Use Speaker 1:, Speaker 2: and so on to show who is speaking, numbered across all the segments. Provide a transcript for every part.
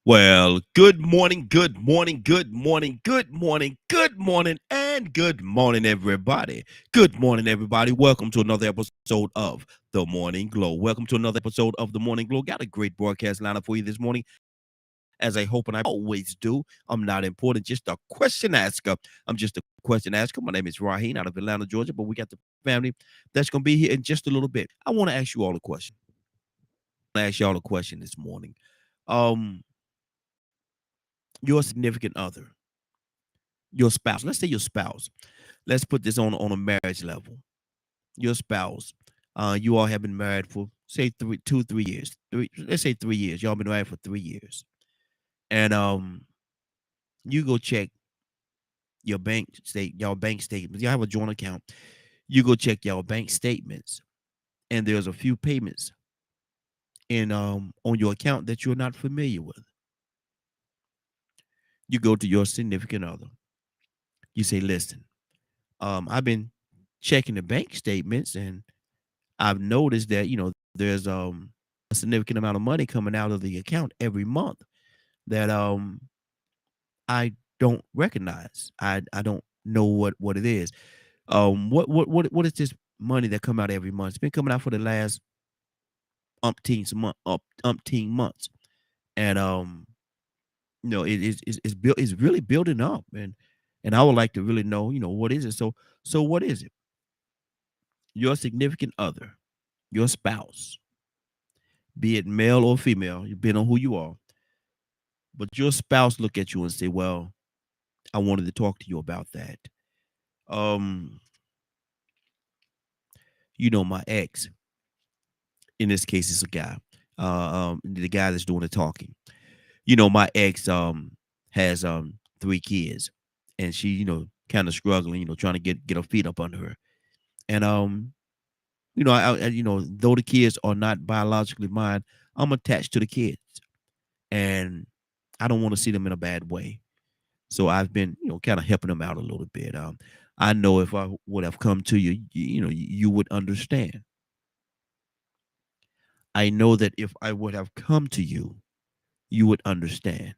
Speaker 1: Well, good morning, good morning, good morning, good morning, good morning, and good morning, everybody. Good morning, everybody. Welcome to another episode of The Morning Glow. Welcome to another episode of The Morning Glow. Got a great broadcast lineup for you this morning, as I hope and I always do. I'm not important, just a question asker. I'm just a question asker. My name is Raheen out of Atlanta, Georgia, but we got the family that's going to be here in just a little bit. I want to ask you all a question. I want to ask y'all a question this morning. Um, your significant other, your spouse. Let's say your spouse. Let's put this on a marriage level. Your spouse. You all have been married for say 3 years. Let's say 3 years. Y'all been married for 3 years. And you go check y'all bank statements. Y'all have a joint account. You go check y'all bank statements, and there's a few payments in on your account that you're not familiar with. You go to your significant other. You say, listen, I've been checking the bank statements and I've noticed that, there's a significant amount of money coming out of the account every month that I don't recognize. I don't know what it is. What is this money that come out every month? It's been coming out for the last umpteen months. And it's really building up, and I would like to really know, what is it? So what is it? Your significant other, your spouse, be it male or female, depending on who you are, but your spouse look at you and say, "Well, I wanted to talk to you about that." Um, my ex, in this case, is a guy. The guy that's doing the talking. My ex has 3 kids, and she, kind of struggling, trying to get her feet up under her. And though the kids are not biologically mine, I'm attached to the kids, and I don't want to see them in a bad way. So I've been, kind of helping them out a little bit. I know if I would have come to you, you would understand. I know that if I would have come to you, you would understand.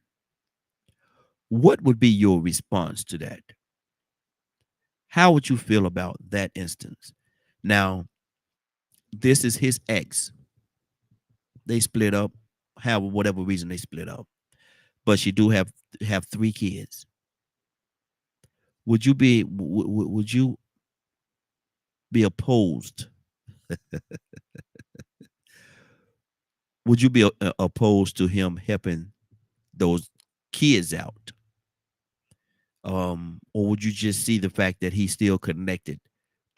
Speaker 1: What would be your response to that? How would you feel about that instance? Now, this is his ex. They split up, have whatever reason they split up, but she do have 3 kids. Would you be opposed? Would you be opposed to him helping those kids out? Or would you just see the fact that he's still connected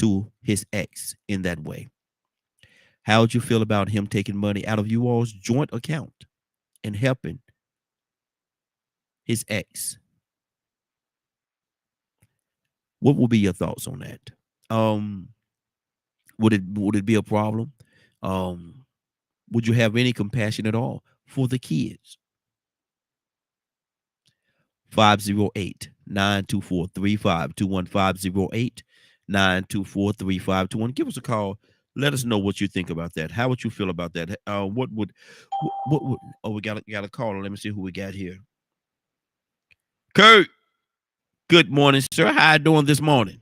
Speaker 1: to his ex in that way? How would you feel about him taking money out of you all's joint account and helping his ex? What would be your thoughts on that? Um, would it be a problem? Um, would you have any compassion at all for the kids? 508-924-3521. 508-924-3521. Give us a call. Let us know what you think about that. How would you feel about that? What would oh, we got a caller. Let me see who we got here. Kurt, good morning, sir. How you doing this morning?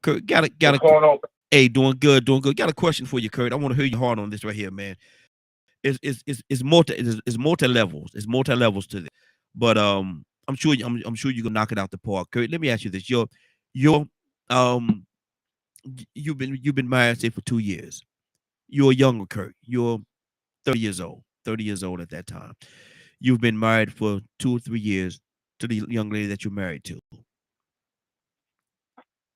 Speaker 1: Kurt, got a
Speaker 2: What's going on?
Speaker 1: hey, doing good, doing good. Got a question for you, Kurt. I want to hear your heart on this right here, man. It's multi levels. It's multi levels to this. But I'm sure you can knock it out the park. Kurt, let me ask you this. Your um you've been married say for 2 years. You're younger, Kurt. You're 30 years old. 30 years old at that time. You've been married for 2 or 3 years to the young lady that you're married to.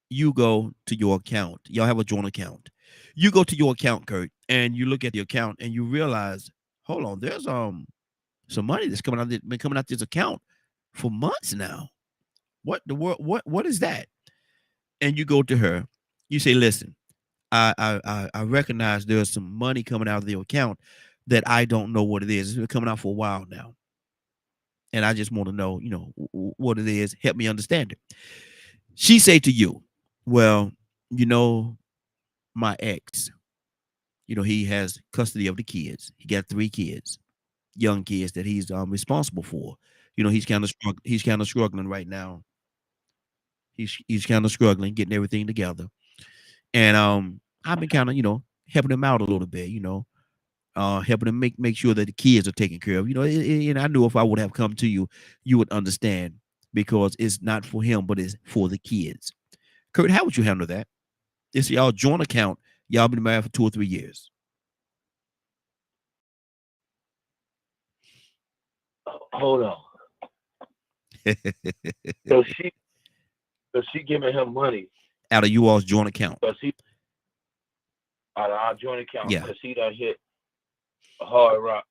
Speaker 1: You go to your account. Y'all have a joint account. You go to your account, Kurt, and you look at the account and you realize, hold on, there's some money that's been coming out this account for months now. What the world? What is that? And you go to her, you say, listen, I recognize there's some money coming out of the account that I don't know what it is. It's been coming out for a while now. And I just want to know, what it is. Help me understand it. She say to you, well, you know, my ex, he has custody of the kids. He got 3 kids, young kids that he's responsible for. He's kind of struggling right now. He's kind of struggling getting everything together. And I've been kind of, helping him out a little bit, helping him make sure that the kids are taken care of. And I knew if I would have come to you, you would understand because it's not for him, but it's for the kids. Kurt, how would you handle that? It's y'all joint account. Y'all been married for 2 or 3 years.
Speaker 2: Hold on. So she giving him money
Speaker 1: Out of you all's joint account.
Speaker 2: because he out of our joint account
Speaker 1: Yeah.
Speaker 2: because he done hit a hard rock.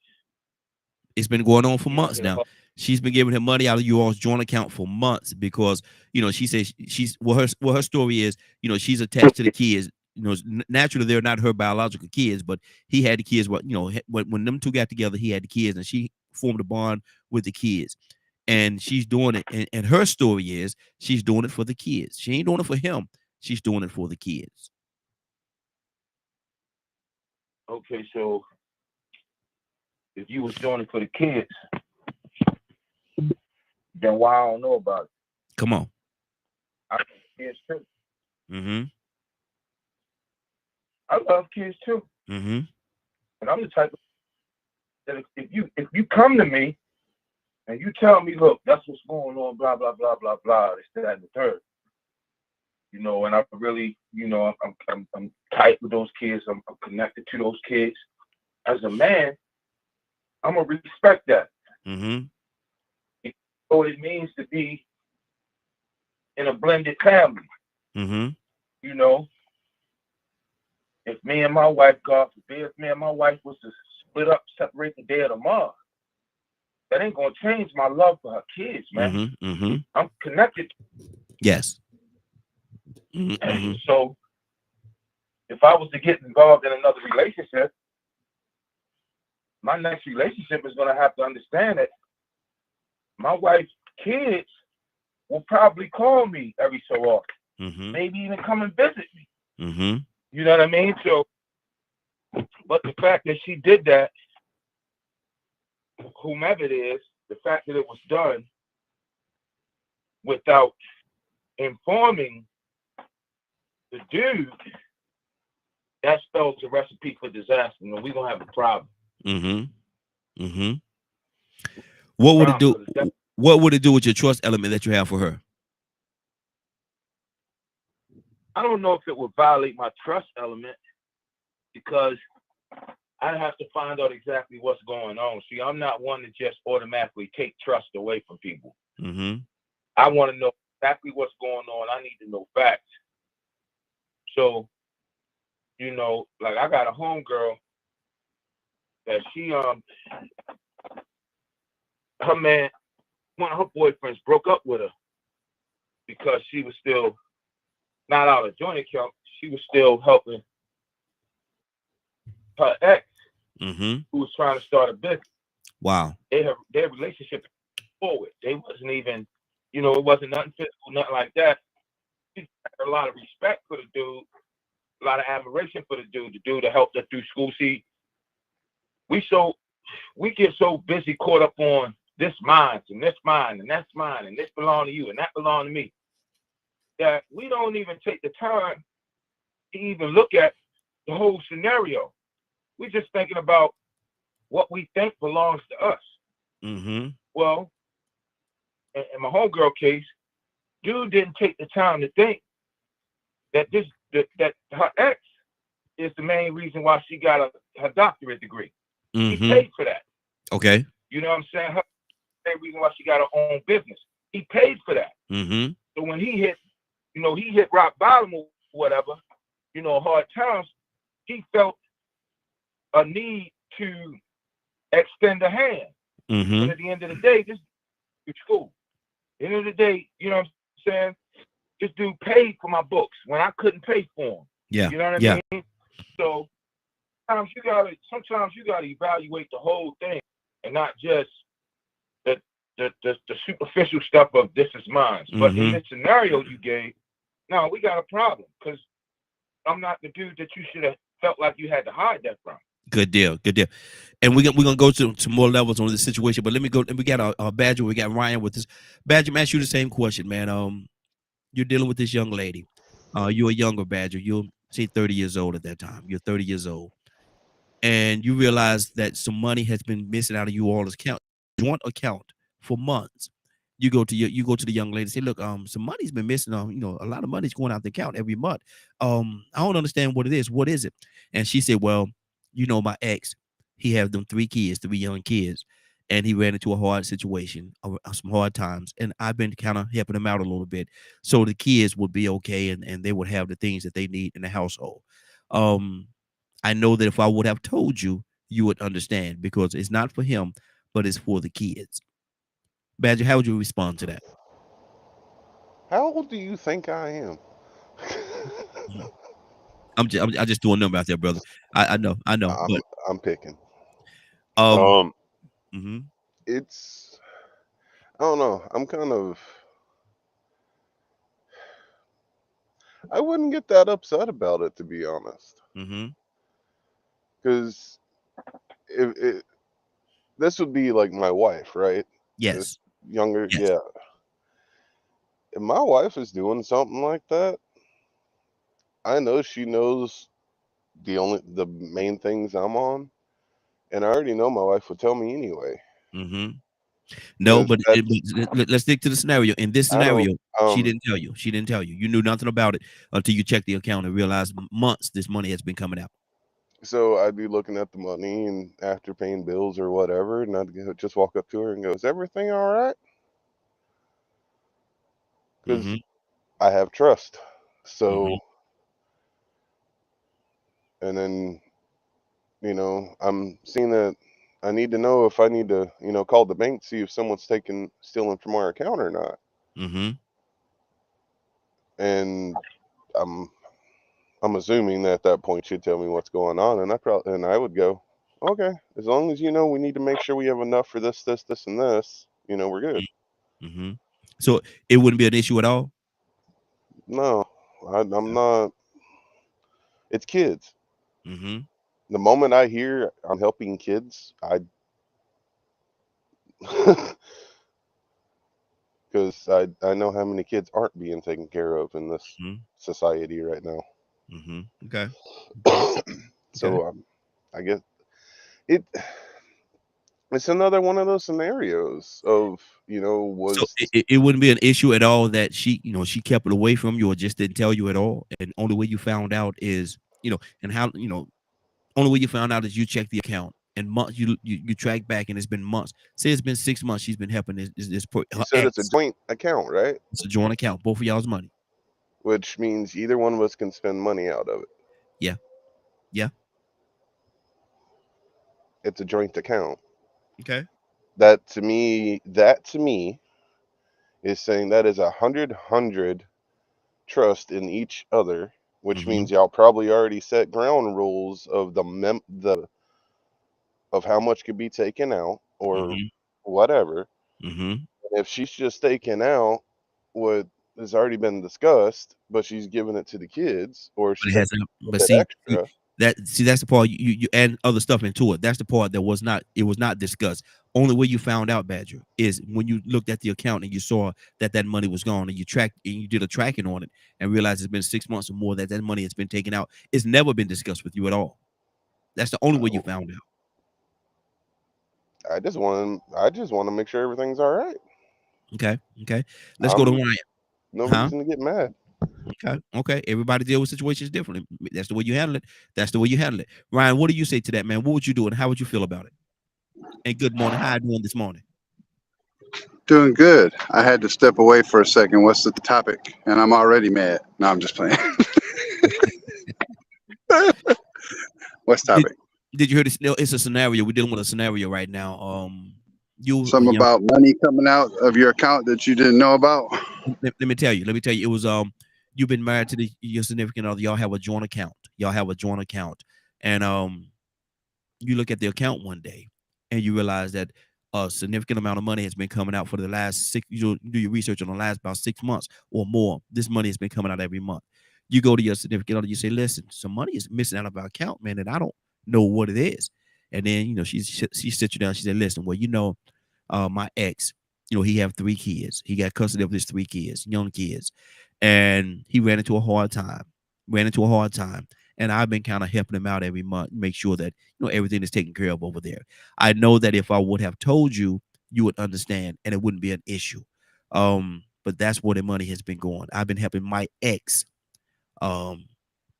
Speaker 1: It's been going on for
Speaker 2: He done
Speaker 1: months
Speaker 2: hit a
Speaker 1: now.
Speaker 2: hard.
Speaker 1: She's been giving him money out of you all's joint account for months because she says she's her story is she's attached to the kids. Naturally they're not her biological kids, but he had the kids. When them two got together, he had the kids, and she formed a bond with the kids. And she's doing it, and her story is she's doing it for the kids. She ain't doing it for him. She's doing it for the kids.
Speaker 2: Okay, so if you was doing it for the kids, then why I don't know about it?
Speaker 1: Come on.
Speaker 2: I love kids too.
Speaker 1: Mm-hmm.
Speaker 2: I love kids too,
Speaker 1: Mm-hmm.
Speaker 2: and I'm the type of that if you come to me and you tell me, look, that's what's going on, blah blah blah blah blah, this, that, and the third. And I really, I'm tight with those kids. I'm connected to those kids. As a man, I'm gonna respect that.
Speaker 1: Mm-hmm.
Speaker 2: So it means to be in a blended family.
Speaker 1: Mm-hmm.
Speaker 2: If me and my wife, God forbid, if me and my wife was to split up, separate the day of tomorrow, that ain't gonna change my love for her kids, man.
Speaker 1: Mm-hmm. Mm-hmm.
Speaker 2: I'm connected.
Speaker 1: Yes. Mm-hmm.
Speaker 2: So if I was to get involved in another relationship, my next relationship is gonna have to understand that my wife's kids will probably call me every so often,
Speaker 1: Mm-hmm.
Speaker 2: maybe even come and visit me.
Speaker 1: Mm-hmm.
Speaker 2: You know what I mean? So, but the fact that she did that, whomever it is, the fact that it was done without informing the dude, that spells a recipe for disaster, and we're gonna have a problem.
Speaker 1: Mm-hmm. Mm-hmm. What would it do? What would it do with your trust element that you have for her?
Speaker 2: I don't know if it would violate my trust element because I'd have to find out exactly what's going on. See, I'm not one to just automatically take trust away from people.
Speaker 1: Mm-hmm.
Speaker 2: I want to know exactly what's going on. I need to know facts. So, like I got a homegirl that she her man, one of her boyfriends broke up with her because she was still not out of joint account. She was still helping her ex,
Speaker 1: Mm-hmm.
Speaker 2: who was trying to start a business.
Speaker 1: Wow.
Speaker 2: Their relationship forward. They wasn't even, it wasn't nothing physical, nothing like that. She had a lot of respect for the dude, a lot of admiration for the dude that helped her through school. See, we get so busy caught up on this mine and this mine and that's mine and this belong to you and that belong to me that we don't even take the time to even look at the whole scenario. We're just thinking about what we think belongs to us.
Speaker 1: Mm-hmm.
Speaker 2: Well, in my homegirl case, dude didn't take the time to think that that her ex is the main reason why she got her doctorate degree.
Speaker 1: Mm-hmm.
Speaker 2: He paid for that.
Speaker 1: Okay.
Speaker 2: You know what I'm saying? Her main reason why she got her own business. He paid for that.
Speaker 1: Mm-hmm.
Speaker 2: So when he hit rock bottom or whatever, hard times, he felt a need to extend a hand.
Speaker 1: Mm-hmm.
Speaker 2: But at the end of the day, this is school. End of the day, you know what I'm saying? This dude paid for my books when I couldn't pay for them.
Speaker 1: Yeah.
Speaker 2: You know what
Speaker 1: Yeah.
Speaker 2: I mean? So sometimes you gotta evaluate the whole thing and not just the the superficial stuff of this is mine. But in
Speaker 1: Mm-hmm.
Speaker 2: this scenario you gave, no, we got a problem because I'm not the dude that you should have felt like you had to hide that from.
Speaker 1: Good deal. Good deal. And we're gonna go to more levels on this situation. But let me go. We got our Badger. We got Ryan with this. Badger, I'm asking you the same question, man. You're dealing with this young lady. You're a younger Badger. You're say 30 years old at that time. You're 30 years old, and you realize that some money has been missing out of you all's account, joint account for months. You go to the young lady and say, look, some money's been missing. A lot of money's going out the account every month. I don't understand what it is. What is it? And she said, well, my ex, he had them three young kids, and he ran into a hard situation, some hard times, and I've been kind of helping him out a little bit, so the kids would be okay, and they would have the things that they need in the household. Um, I know that if I would have told you, you would understand because it's not for him, but it's for the kids. Badger, how would you respond to that?
Speaker 3: How old do you think I am?
Speaker 1: Mhm. I just doing a number out there, brother. I know,
Speaker 3: I'm
Speaker 1: but
Speaker 3: I'm picking.
Speaker 1: um,
Speaker 3: Um,
Speaker 1: mhm,
Speaker 3: it's I don't know. I wouldn't get that upset about it, to be honest,
Speaker 1: mhm,
Speaker 3: because if this would be like my wife, right? This
Speaker 1: yes,
Speaker 3: younger,
Speaker 1: yes,
Speaker 3: yeah. If my wife is doing something like that, I know she knows the main things I'm on, and I already know my wife would tell me anyway,
Speaker 1: mhm. No,
Speaker 3: because
Speaker 1: but,
Speaker 3: that's
Speaker 1: let's stick to the scenario. In this
Speaker 3: I don't
Speaker 1: scenario, she didn't tell you. She didn't tell you. You knew nothing about it until you checked the account and realized months this money has been coming out.
Speaker 3: So I'd be looking at the money and after paying bills or whatever, and just walk up to her and go, "Is everything all right?" Because
Speaker 1: Mhm,
Speaker 3: I have trust.
Speaker 1: mhm,
Speaker 3: So, and then I'm seeing that I need to know if I need to call the bank to see if someone's stealing from our account or not.
Speaker 1: mhm.
Speaker 3: And I'm I'm assuming that at that point she'd tell me what's going on, and I would go, okay, as long as we need to make sure we have enough for this, this, this, and this, we're good.
Speaker 1: Mhm. So it wouldn't be an issue at all.
Speaker 3: No, I'm not. It's kids.
Speaker 1: Mhm.
Speaker 3: The moment I hear I'm helping kids, because I know how many kids aren't being taken care of in this
Speaker 1: Mhm.
Speaker 3: society right now.
Speaker 1: Mhm. Okay. Okay. Okay.
Speaker 3: So I guess it it's another one of those scenarios of
Speaker 1: So
Speaker 3: was
Speaker 1: it wouldn't be an issue at all that she kept it away from you or just didn't tell you at all. And only way you found out is, and how, only way you found out is you checked the account and months you track back and it's been months. Say it's been 6 months she's been helping
Speaker 3: you
Speaker 1: her
Speaker 3: said it's a
Speaker 1: ex.
Speaker 3: joint account, right?
Speaker 1: It's a joint account, both of y'all's money.
Speaker 3: Which means either one of us can spend money out of it.
Speaker 1: Yeah. Yeah.
Speaker 3: It's a joint account.
Speaker 1: Okay.
Speaker 3: That to me is saying that is 100 trust in each other, which
Speaker 1: Mm-hmm.
Speaker 3: means y'all probably already set ground rules of the of how much could be taken out or
Speaker 1: Mm-hmm.
Speaker 3: whatever.
Speaker 1: Mm-hmm.
Speaker 3: If she's just taking out what has already been discussed, but she's giving it to the kids, or
Speaker 1: But
Speaker 3: she's
Speaker 1: it has
Speaker 3: asking a
Speaker 1: but
Speaker 3: bit
Speaker 1: see
Speaker 3: extra.
Speaker 1: that's the part you add other stuff into it. That's the part that was not discussed. Only way you found out, Badger, is when you looked at the account and you saw that money was gone, and you did a tracking on it and realized it's been 6 months or more that money has been taken out. It's never been discussed with you at all. That's the only way you
Speaker 3: Oh,
Speaker 1: found out.
Speaker 3: I just want to make sure everything's all right.
Speaker 1: Okay. Okay. Let's go to
Speaker 3: I'm
Speaker 1: Ryan.
Speaker 3: no
Speaker 1: Huh?
Speaker 3: reason to get mad.
Speaker 1: Okay. Okay. Everybody deal with situations differently. That's the way you handle it. That's the way you handle it. Ryan, what do you say to that, man? What would you do and how would you feel about it? And good morning. How you doing this morning?
Speaker 4: Doing good. I had to step away for a second. What's the topic? And I'm already mad. No, I'm just playing. What's
Speaker 1: Did
Speaker 4: topic?
Speaker 1: did you hear this? No, it's a scenario. We're dealing with a scenario right now.
Speaker 4: Something about money coming out of your account that you didn't know about?
Speaker 1: Let me tell you. It was you've been married to your significant other. Y'all have a joint account. And you look at the account one day, and you realize that a significant amount of money has been coming out for the last 6. You do your research on the last about 6 months or more. This money has been coming out every month. You go to your significant other. You say, "Listen, some money is missing out of our account, man, and I don't know what it is." And then she sits you down. She said, "Listen, well, my ex, he have 3 kids. He got custody of his 3 kids, young kids, and he ran into a hard time. And I've been kind of helping him out every month, make sure that everything is taken care of over there. I know that if I would have told you, you would understand, and it wouldn't be an issue. But that's where the money has been going. I've been helping my ex,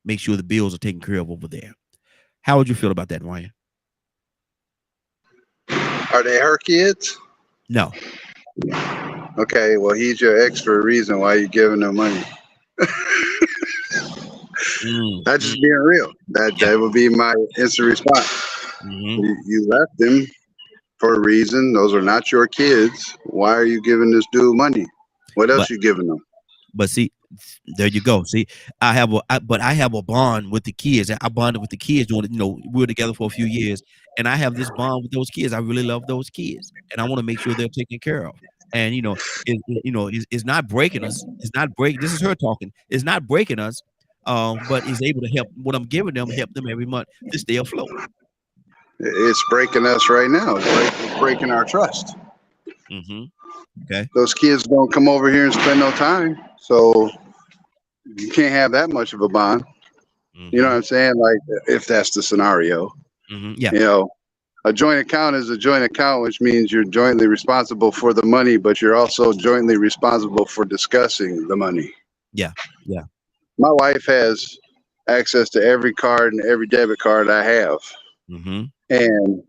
Speaker 1: make sure the bills are taken care of over there." How would you feel about that, Ryan?
Speaker 4: Are they her kids?
Speaker 1: No.
Speaker 4: Okay, well, he's your ex for a reason. Why are you giving him money? That's just being real. That would be my instant response. You left him for a reason. Those are not your kids. Why are you giving this dude money? What else you giving them?
Speaker 1: But see, there you go. See, I have a bond with the kids. I bonded with the kids doing we were together for a few years, and I have this bond with those kids. I really love those kids, and I want to make sure they're taken care of. And it's not breaking us. It's not breaking. This is her talking. It's not breaking us, but is able to help. What I'm giving them, help them every month to stay afloat.
Speaker 4: It's breaking us right now. It's breaking our trust.
Speaker 1: Okay.
Speaker 4: Those kids don't come over here and spend no time, so you can't have that much of a bond. You know what I'm saying? Like, if that's the scenario.
Speaker 1: Yeah.
Speaker 4: A joint account is a joint account, which means you're jointly responsible for the money, but you're also jointly responsible for discussing the money.
Speaker 1: Yeah.
Speaker 4: My wife has access to every card and every debit card I have. And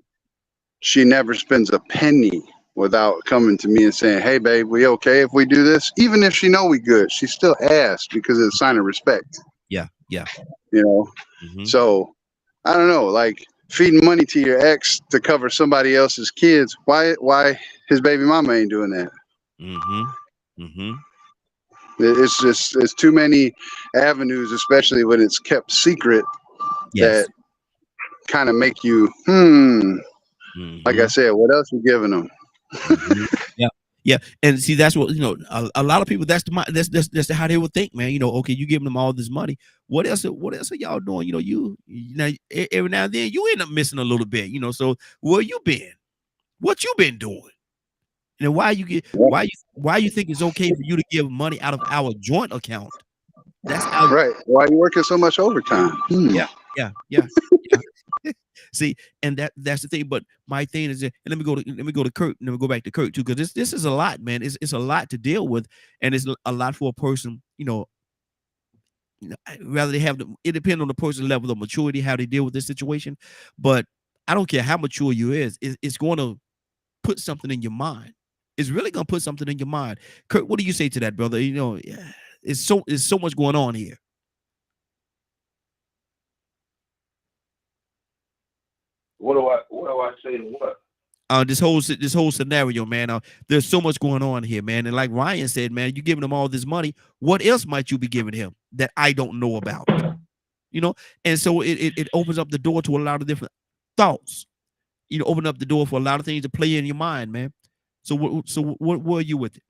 Speaker 4: she never spends a penny without coming to me and saying, "Hey, babe, we okay if we do this?" Even if she know we good, she still asks because it's a sign of respect.
Speaker 1: Yeah.
Speaker 4: So I don't know, like feeding money to your ex to cover somebody else's kids. Why his baby mama ain't doing that? It's too many avenues, especially when it's kept secret, that kind of make you like I said, what else you giving them?
Speaker 1: Yeah, and see, that's what a lot of people. That's how they would think, man. Okay, you giving them all this money. What else are y'all doing? Every now and then you end up missing a little bit. So where you been? What you been doing? And why you think it's okay for you to give money out of our joint account? That's how.
Speaker 4: Right. Why are you working so much overtime?
Speaker 1: Yeah. See, and that's the thing. But my thing is, and let me go to Kurt, and then we go back to Kurt too, because this is a lot, man. It's a lot to deal with, and it's a lot for a person. Rather they have it depends on the person's level of maturity, how they deal with this situation. But I don't care how mature you is, it's going to put something in your mind. It's really going to put something in your mind. Kurt, what do you say to that, brother? It's so much going on here.
Speaker 2: What do I say to what?
Speaker 1: This whole scenario, man. There's so much going on here, man. And like Ryan said, man, you're giving him all this money. What else might you be giving him that I don't know about? And so it opens up the door to a lot of different thoughts. Open up the door for a lot of things to play in your mind, man. So what were you with it?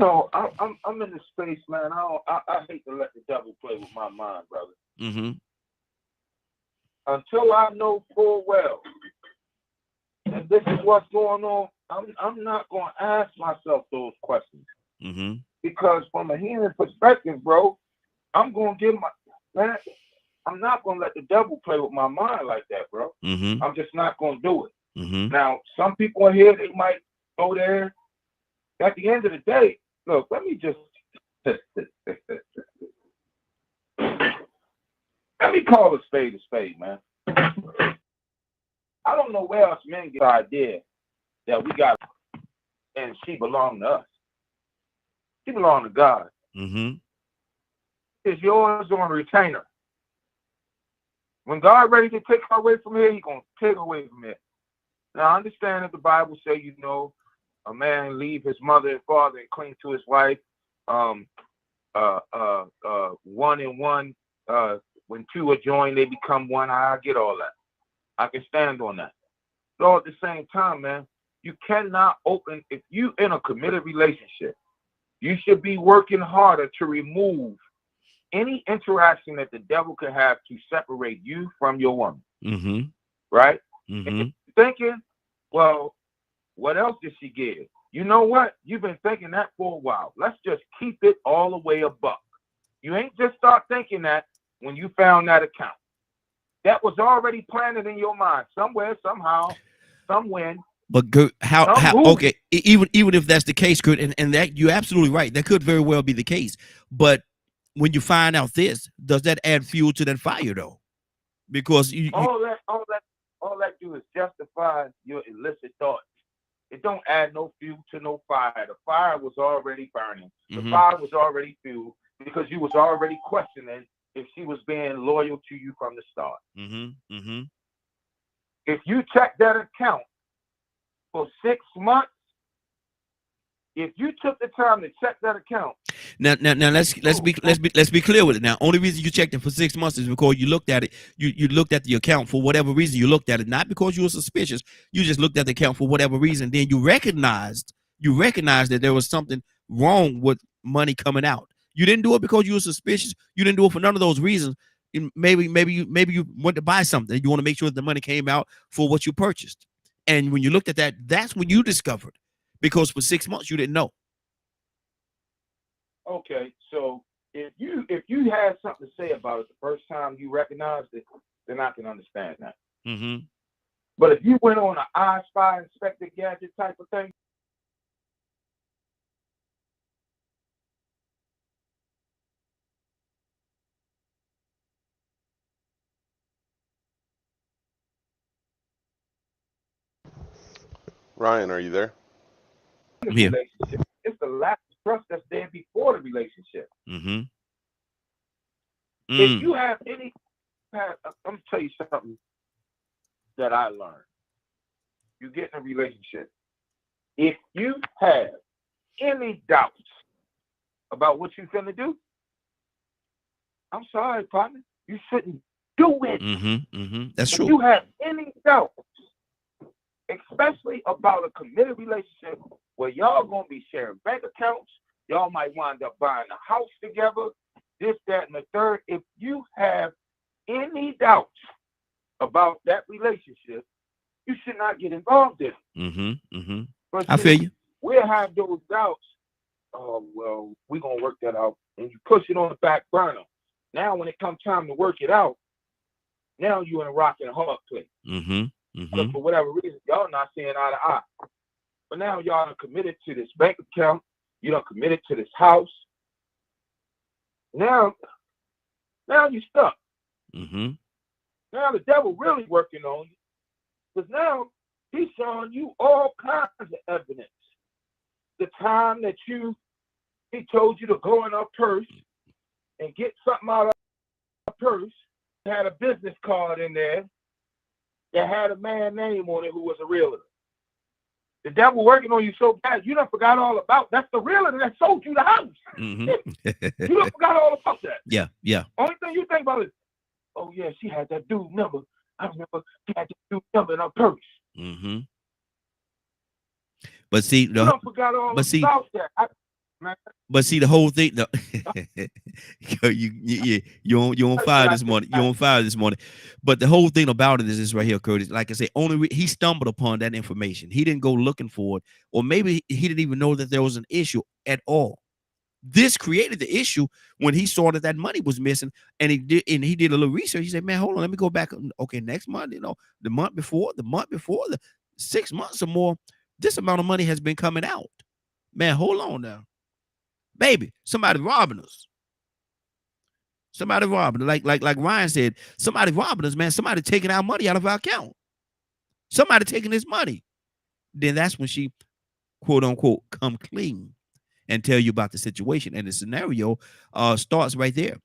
Speaker 2: I'm in the space, man. I hate to let the devil play with my mind, brother. Until I know full well that this is what's going on, I'm not going to ask myself those questions. Because from a human perspective, bro, I'm going to give I'm not going to let the devil play with my mind like that, bro. I'm just not going to do it. Now, some people in here, they might go there. At the end of the day, look, let me just let me call a spade, man. I don't know where else men get the idea that we got and she belonged to us. She belonged to God. It's yours on retainer. When God ready to take her away from here, He's gonna take her away from here. Now, I understand that the Bible say, you know, a man leave his mother and father and cling to his wife. One and one, when two are joined, they become one. I get all that. I can stand on that. But at the same time, man, you cannot open, if you in a committed relationship, you should be working harder to remove any interaction that the devil could have to separate you from your woman.
Speaker 1: Mm-hmm.
Speaker 2: Right?
Speaker 1: Mm-hmm.
Speaker 2: And you're thinking, well, what else did she give? You know what? You've been thinking that for a while. Let's just keep it all the way a buck. You ain't just start thinking that when you found that account. That was already planted in your mind somewhere, somehow, somewhere.
Speaker 1: But Kurt, how okay, even if that's the case, Kurt, and that you're absolutely right. That could very well be the case. But when you find out this, does that add fuel to that fire though? Because
Speaker 2: all that do is justify your illicit thoughts. It don't add no fuel to no fire. The fire was already burning. The fire was already fueled because you was already questioning if she was being loyal to you from the start. If you check that account for 6 months, if you took the time to check that account.
Speaker 1: Now let's be clear with it. Now, only reason you checked it for 6 months is because you looked at it. You looked at the account for whatever reason. You looked at it, not because you were suspicious. You just looked at the account for whatever reason. Then you recognized that there was something wrong with money coming out. You didn't do it because you were suspicious. You didn't do it for none of those reasons. Maybe you went to buy something. You want to make sure that the money came out for what you purchased. And when you looked at that, that's when you discovered. Because for 6 months you didn't know.
Speaker 2: Okay, so if you had something to say about it the first time you recognized it, then I can understand that. But if you went on an I Spy Inspector Gadget type of thing,
Speaker 3: Ryan, are you there?
Speaker 1: I'm here.
Speaker 2: It's the lack of trust that's there before the relationship. If you have any, I'm gonna tell you something that I learned. You get in a relationship. If you have any doubts about what you're gonna do, I'm sorry, partner, you shouldn't do it.
Speaker 1: That's true.
Speaker 2: If you have any doubts, especially about a committed relationship where y'all gonna be sharing bank accounts, y'all might wind up buying a house together, this, that, and the third. If you have any doubts about that relationship, you should not get involved in it. But
Speaker 1: I feel you.
Speaker 2: We'll have those doubts. Oh, well, we're gonna work that out. And you push it on the back burner. Now when it comes time to work it out, now you're in a rock and a hard place. But for whatever reason, y'all not seeing eye to eye. But now y'all are committed to this bank account. You done committed to this house. Now you're stuck. Now the devil really working on you. Because now he's showing you all kinds of evidence. The time that he told you to go in her purse and get something out of her purse, had a business card in there that had a man's name on it who was a realtor. The devil working on you so bad, you done forgot all about. That's the realtor that sold you the house. You done forgot all about that.
Speaker 1: Yeah.
Speaker 2: Only thing you think about is, oh yeah, she had that dude number. I remember she had that dude number in her purse.
Speaker 1: But see,
Speaker 2: you done forgot all about that.
Speaker 1: But see, the whole thing, you on fire this morning. You on fire this morning. But the whole thing about it is this right here, Curtis. Like I say, he stumbled upon that information. He didn't go looking for it, or maybe he didn't even know that there was an issue at all. This created the issue when he saw that money was missing, and he did a little research. He said, "Man, hold on, let me go back. Okay, next month, the month before, the 6 months or more, this amount of money has been coming out. Man, hold on now." Baby, somebody robbing us. Somebody robbing us. Like Ryan said, somebody robbing us, man. Somebody taking our money out of our account. Somebody taking this money. Then that's when she, quote unquote, come clean and tell you about the situation. And the scenario starts right there.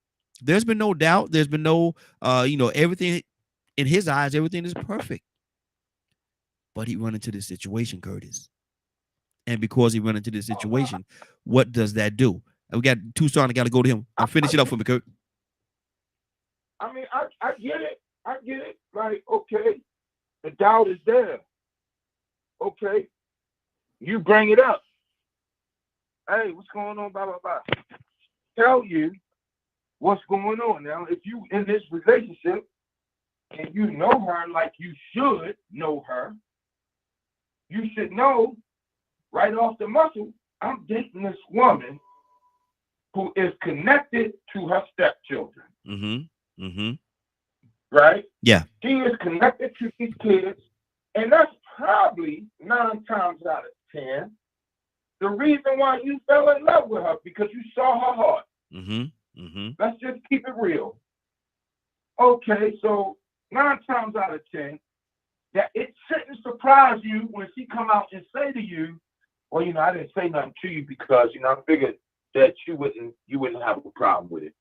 Speaker 1: There's been no doubt. There's been no, everything in his eyes, everything is perfect. But he run into this situation, Curtis. And because he run into this situation, what does that do? And we got Tucson. I got to go to him. I'll finish it up for me, Kurt.
Speaker 2: I mean, I get it. I get it. Like, okay, the doubt is there. Okay, you bring it up. Hey, what's going on? Blah, blah, blah. Tell you what's going on. Now, if you in this relationship and you know her like you should know her, you should know right off the muscle, I'm dating this woman who is connected to her stepchildren.
Speaker 1: Mm-hmm. Mm-hmm.
Speaker 2: Right?
Speaker 1: Yeah.
Speaker 2: She is connected to these kids, and that's probably 9 times out of 10 the reason why you fell in love with her, because you saw her heart.
Speaker 1: Mm-hmm. Mm-hmm.
Speaker 2: Let's just keep it real. Okay, so 9 times out of 10, that it shouldn't surprise you when she come out and say to you, well, I didn't say nothing to you because, I figured that you wouldn't have a problem with it.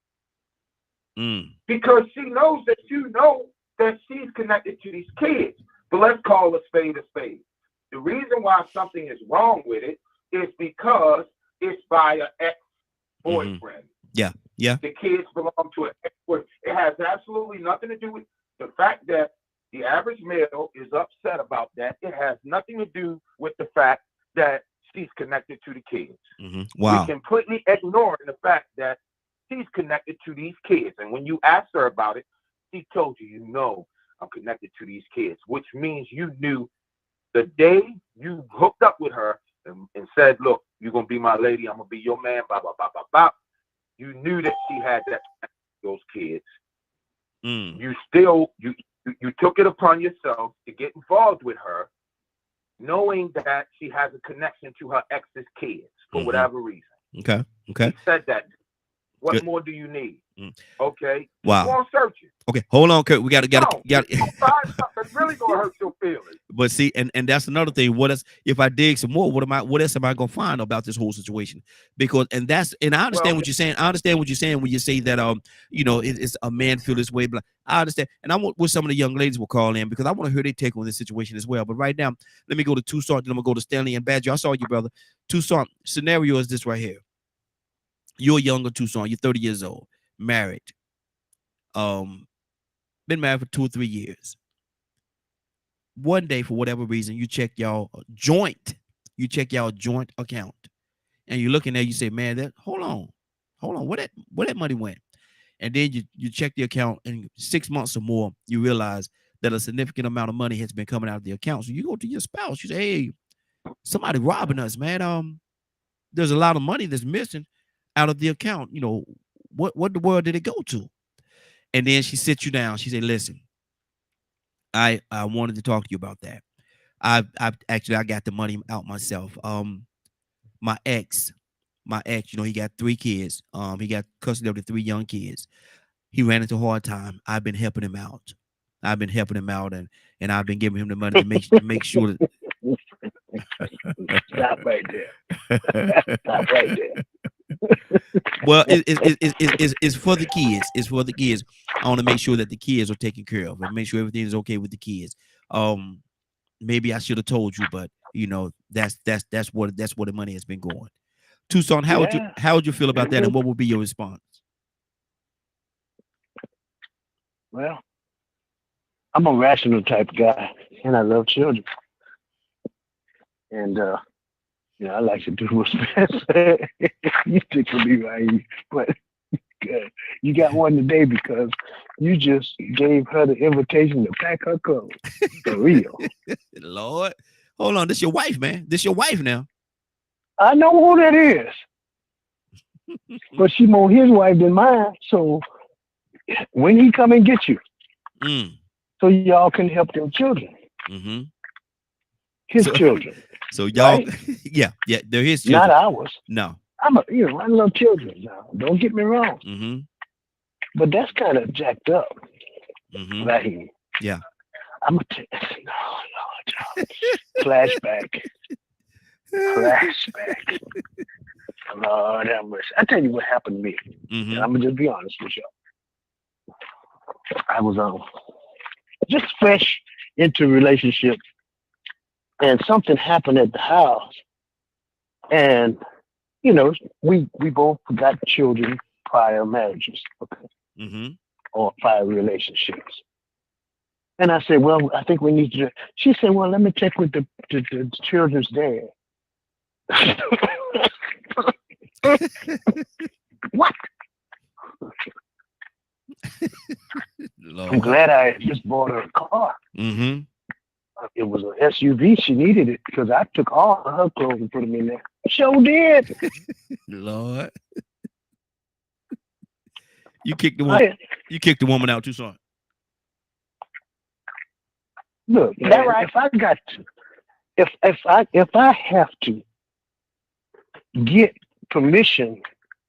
Speaker 2: Because she knows that you know that she's connected to these kids. But let's call a spade a spade. The reason why something is wrong with it is because it's by an ex-boyfriend.
Speaker 1: Mm-hmm. Yeah, yeah.
Speaker 2: The kids belong to an ex-boyfriend. It has absolutely nothing to do with the fact that the average male is upset about that. It has nothing to do with the fact that she's connected to the kids.
Speaker 1: Mm-hmm. Wow.
Speaker 2: We completely ignore the fact that she's connected to these kids. And when you asked her about it, she told you, I'm connected to these kids, which means you knew the day you hooked up with her and said, look, you're going to be my lady, I'm going to be your man, blah, blah, blah, blah, blah. You knew that she had that those kids. You still, you took it upon yourself to get involved with her, knowing that she has a connection to her ex's kids for whatever reason. Okay. He said that. What Good. More do you need? Okay.
Speaker 1: Wow.
Speaker 2: Go on searching.
Speaker 1: Okay, hold on, Kurt. We got to.
Speaker 2: Find something that's really gonna hurt your feelings.
Speaker 1: But see, and that's another thing. What else? If I dig some more, what else am I gonna find about this whole situation? Because I understand what you're saying. I understand what you're saying when you say that it's a man feel this way. But I understand, and I want what some of the young ladies will call in because I want to hear their take on this situation as well. But right now, let me go to Tucson. Then I'm gonna go to Stanley and Badger. I saw you, brother. Tucson scenario is this right here. You're younger, Tucson. You're 30 years old, married. Been married for 2 or 3 years. One day, for whatever reason, you check y'all joint account, and you're looking there. You say, "Man, hold on, where that money went?" And then you check the account, and 6 months or more, you realize that a significant amount of money has been coming out of the account. So you go to your spouse. You say, "Hey, somebody robbing us, man. There's a lot of money that's missing out of the account. What the world did it go to?" And then she sits you down. She said, "Listen, I wanted to talk to you about that. I got the money out myself. My ex, he got 3 kids. He got custody of the 3 young kids. He ran into a hard time. I've been helping him out. And I've been giving him the money to make sure that."
Speaker 5: Stop right there. Stop right there.
Speaker 1: Well, it's for the kids. It's for the kids. I want to make sure that the kids are taken care of and make sure everything is okay with the kids. Maybe I should have told you, but that's where the money has been going. Tucson, how would you feel about that, and what would be your response?
Speaker 5: Well, I'm a rational type of guy, and I love children, and I like to do what's best. You tickle me right, but you got one today because you just gave her the invitation to pack her clothes. For real.
Speaker 1: Lord, hold on. This your wife, man. This your wife now.
Speaker 5: I know who that is, but she more his wife than mine. So when he come and get you, so y'all can help them children, his children.
Speaker 1: So y'all, right? yeah, they're his children.
Speaker 5: Not ours.
Speaker 1: No.
Speaker 5: I love children now. Don't get me wrong. But that's kind of jacked up. Right?
Speaker 1: Yeah.
Speaker 5: I'm gonna tell you. No, Lord. Flashback. Lord have mercy. I tell you what happened to me. And I'm gonna just be honest with you. I was just fresh into a relationship and something happened at the house, and we both got children prior marriages, okay, or prior relationships. And I said, well, I think we need to. She said, well, let me check with the children's dad. What? I'm glad I just bought her a car. It was an SUV. She needed it because I took all of her clothes and put them in there. Sure did.
Speaker 1: Lord. You kicked the woman. You kicked the woman out too, son.
Speaker 5: Look, man, right? If I got to, if I have to get permission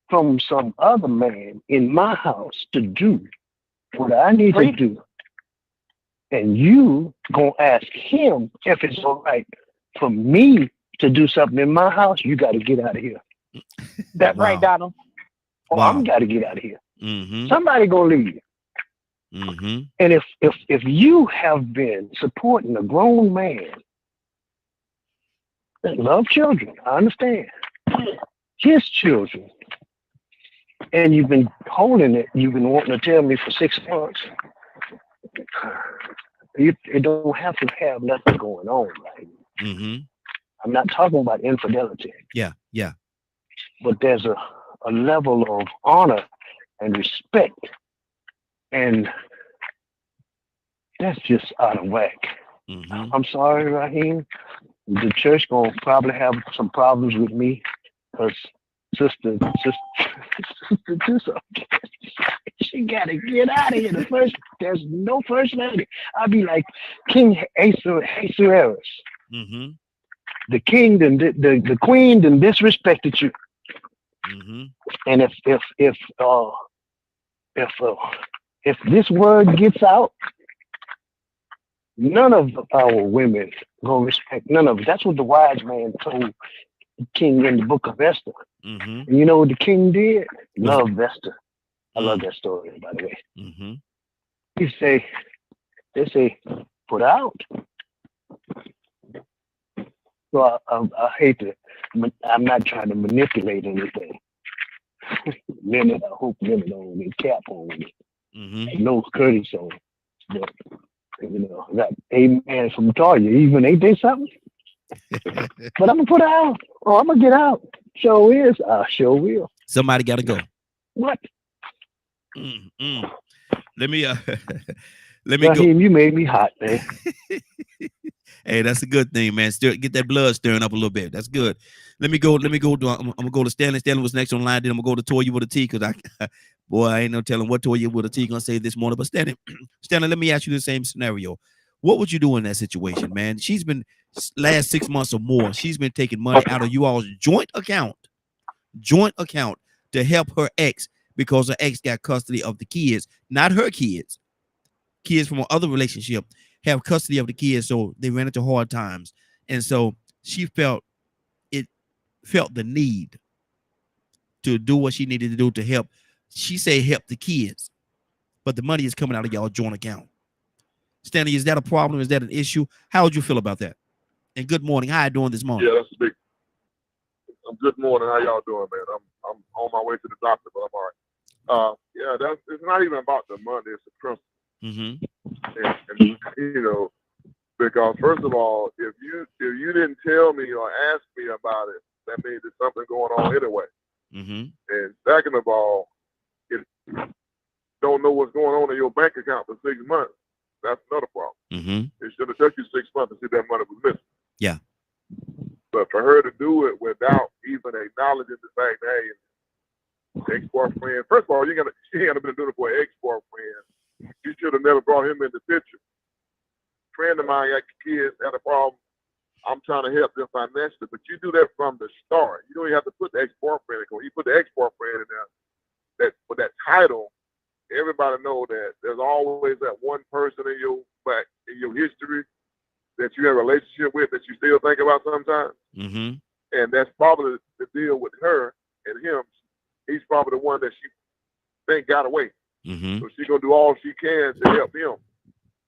Speaker 5: from some other man in my house to do what I need to do, and you gonna ask him if it's all right for me to do something in my house, you got to get out of here.
Speaker 6: That's right, Donald.
Speaker 5: Or I'm got to get out of here. Somebody gonna leave. And if you have been supporting a grown man that love children, I understand, his children, and you've been holding it, you've been wanting to tell me for 6 months, you don't have to have nothing going on, right? I'm not talking about infidelity.
Speaker 1: Yeah.
Speaker 5: But there's a level of honor and respect, and that's just out of whack. I'm sorry, Raheem. The church gonna probably have some problems with me because sister, she gotta get out of here. There's no first lady. I'll be like King Ahasuerus. The king, the queen, then disrespected you. And if this word gets out, none of our women gonna respect none of it. That's what the wise man told the king in the book of Esther. And you know what the king did? Loved Esther. I love that story, by the way. They say, put out. So I hate to. I'm not trying to manipulate anything. Limit, I hope limit on it, cap on it. No courtesy on it. But, I got amen from Toya. Even ain't they something? But I'm gonna put her out. Oh, I'm gonna get out. Sure is. I sure will.
Speaker 1: Somebody gotta go.
Speaker 5: What?
Speaker 1: Let me
Speaker 5: Raheem,
Speaker 1: go.
Speaker 5: You made me hot, man.
Speaker 1: Hey, that's a good thing, man. Get that blood stirring up a little bit. That's good. Let me go. I'm gonna go to Stanley. Stanley was next on line. Then I'm gonna go to Toya with a T, because I ain't no telling what Toya with a T gonna say this morning. But Stanley, let me ask you the same scenario. What would you do in that situation, man? She's been last 6 months or more. She's been taking money out of you all's joint account to help her ex, because her ex got custody of the kids, not her kids. Kids from another relationship have custody of the kids, so they ran into hard times, and so she felt the need to do what she needed to do to help. She say help the kids, but the money is coming out of y'all joint account. Stanley, is that a problem? Is that an issue? How would you feel about that? And good morning. How you doing this morning?
Speaker 7: Yeah, that's a big. Good morning. How y'all doing, man? I'm on my way to the doctor, but I'm all right. Yeah, it's not even about the money. It's the principle. And, because first of all, if you didn't tell me or ask me about it, that means there's something going on anyway. And second of all, if you don't know what's going on in your bank account for 6 months, that's another problem. It should have took you 6 months to see that money was missing.
Speaker 1: Yeah.
Speaker 7: But for her to do it without even acknowledging the fact that, hey, ex-boyfriend, first of all, she ain't gonna been doing it for an ex-boyfriend. You should have never brought him in the picture. A friend of mine got kids, had a problem. I'm trying to help them financially, but you do that from the start. You don't even have to put the ex-boyfriend in. You put the ex-boyfriend in there. That for that title, everybody know that there's always that one person in your history that you have a relationship with that you still think about sometimes. And that's probably the deal with her and him. He's probably the one that she think got away. So she's gonna do all she can to help him.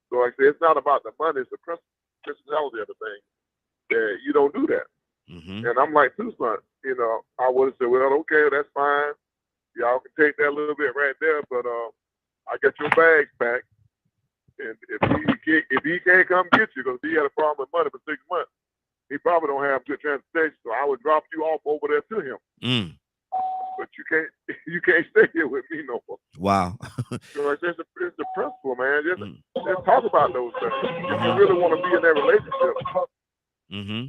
Speaker 7: So like I said, it's not about the money, it's the principality of the thing. that you don't do that.
Speaker 1: Mm-hmm.
Speaker 7: And I'm like, too, son, you know, I would have said, well, okay, that's fine. Y'all can take that little bit right there, but I got your bags back. And if he can't come get you, because he had a problem with money for 6 months, he probably don't have good transportation. So I would drop you off over there to him.
Speaker 1: Mm.
Speaker 7: But you can't stay here with me no more.
Speaker 1: Wow.
Speaker 7: So it's the principle, man. Just talk about those things. If you really want to be in that relationship,
Speaker 1: Mm-hmm.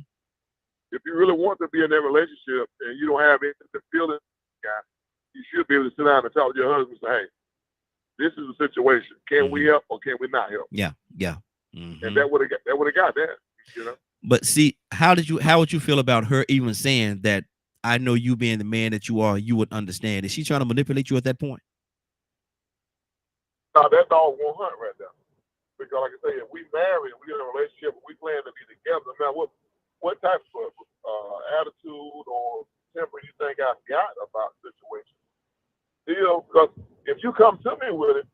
Speaker 7: if you really want to be in that relationship and you don't have anything to feel it, guy, you should be able to sit down and talk to your husband and say, hey, this is the situation. Can we help or can we not help?
Speaker 1: Yeah. Mm-hmm.
Speaker 7: And that would have got that, you know.
Speaker 1: But see, how would you feel about her even saying that, I know you being the man that you are, you would understand? Is she trying to manipulate you at that point?
Speaker 7: No, that's all 100 right there. Because like I say, if we marry and we in a relationship and we plan to be together, no matter what type of attitude or temper you think I've got about the situation. You know, because if you come to me with it,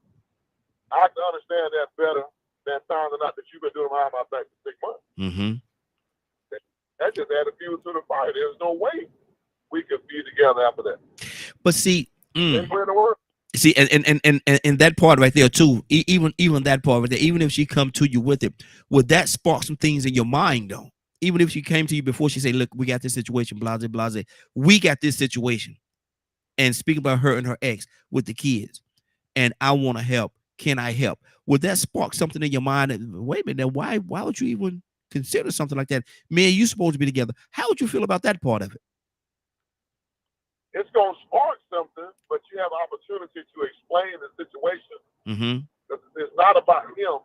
Speaker 7: I can understand that better than finding out that you've been doing behind my back for 6 months.
Speaker 1: Mm-hmm.
Speaker 7: That just added fuel to the fire. There's no way we could be together after that.
Speaker 1: But see,
Speaker 7: Anywhere in the world.
Speaker 1: see, and that part right there too, even that part right there, even if she come to you with it, would that spark some things in your mind though? Even if she came to you before, she say, look, we got this situation, blase, blase. We got this situation. And speak about her and her ex with the kids. And I want to help. Can I help? Would that spark something in your mind? Wait a minute, why would you even consider something like that? Me and you supposed to be together. How would you feel about that part of it?
Speaker 7: It's going to spark something, but you have opportunity to explain the situation.
Speaker 1: Mm-hmm.
Speaker 7: It's not about him.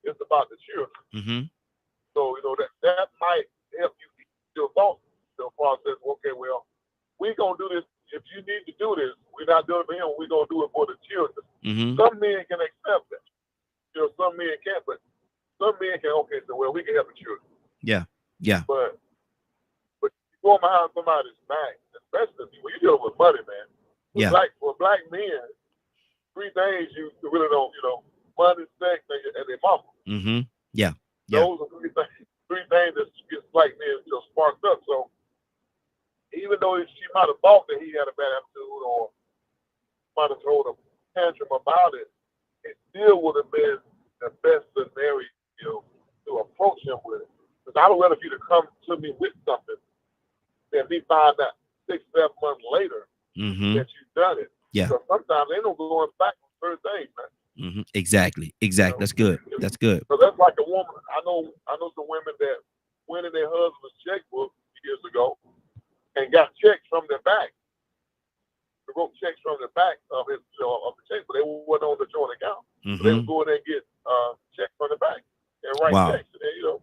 Speaker 7: It's about the children.
Speaker 1: Mm-hmm.
Speaker 7: So, you know, that might help you get your thoughts to the process. Okay, well, we're going to do this. If you need to do this, we're not doing it for him. We're going to do it for the children.
Speaker 1: Mm-hmm.
Speaker 7: Some men can accept that. You know, some men can't, but some men can, okay, so, well, we can help the children.
Speaker 1: Yeah.
Speaker 7: But going behind somebody's back, especially when you're dealing with money, man.
Speaker 1: Yeah.
Speaker 7: For black men, 3 things you really don't, you know, money, sex, and their mama.
Speaker 1: Mm-hmm. Yeah.
Speaker 7: Those are 3 things that gets black men, you know, sparked up. So even though she might have thought that he had a bad attitude or might have told a tantrum about it, it still would have been the best scenario, you know, to approach him with it. Because I would rather for you to come to me with something than me find out 6, 7 months later that you've done it.
Speaker 1: Yeah.
Speaker 7: So sometimes they don't go back on certain things, man.
Speaker 1: Mm-hmm. Exactly. You know, that's good.
Speaker 7: So that's like a woman. I know some women that went in their husband's checkbook years ago and got checks from their bank. They wrote checks from the back of his, you know, of the check, but they weren't on the joint account.
Speaker 1: Mm-hmm.
Speaker 7: So they would go in there and get checks from the bank and write checks, and then, you know,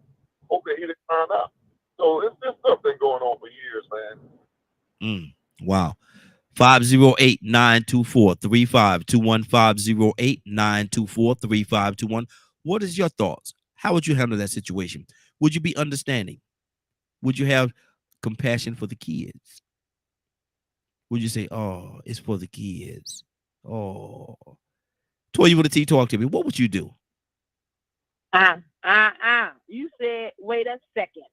Speaker 7: hope that he didn't find out. So it's this stuff been going on for years, man.
Speaker 1: Wow. 508-924-3521. 508-924-3521. What is your thoughts? How would you handle that situation? Would you be understanding? Would you have compassion for the kids? Would you say, oh, it's for the kids? Oh. Toy, you want to talk to me. What would you do?
Speaker 6: You said, wait a second.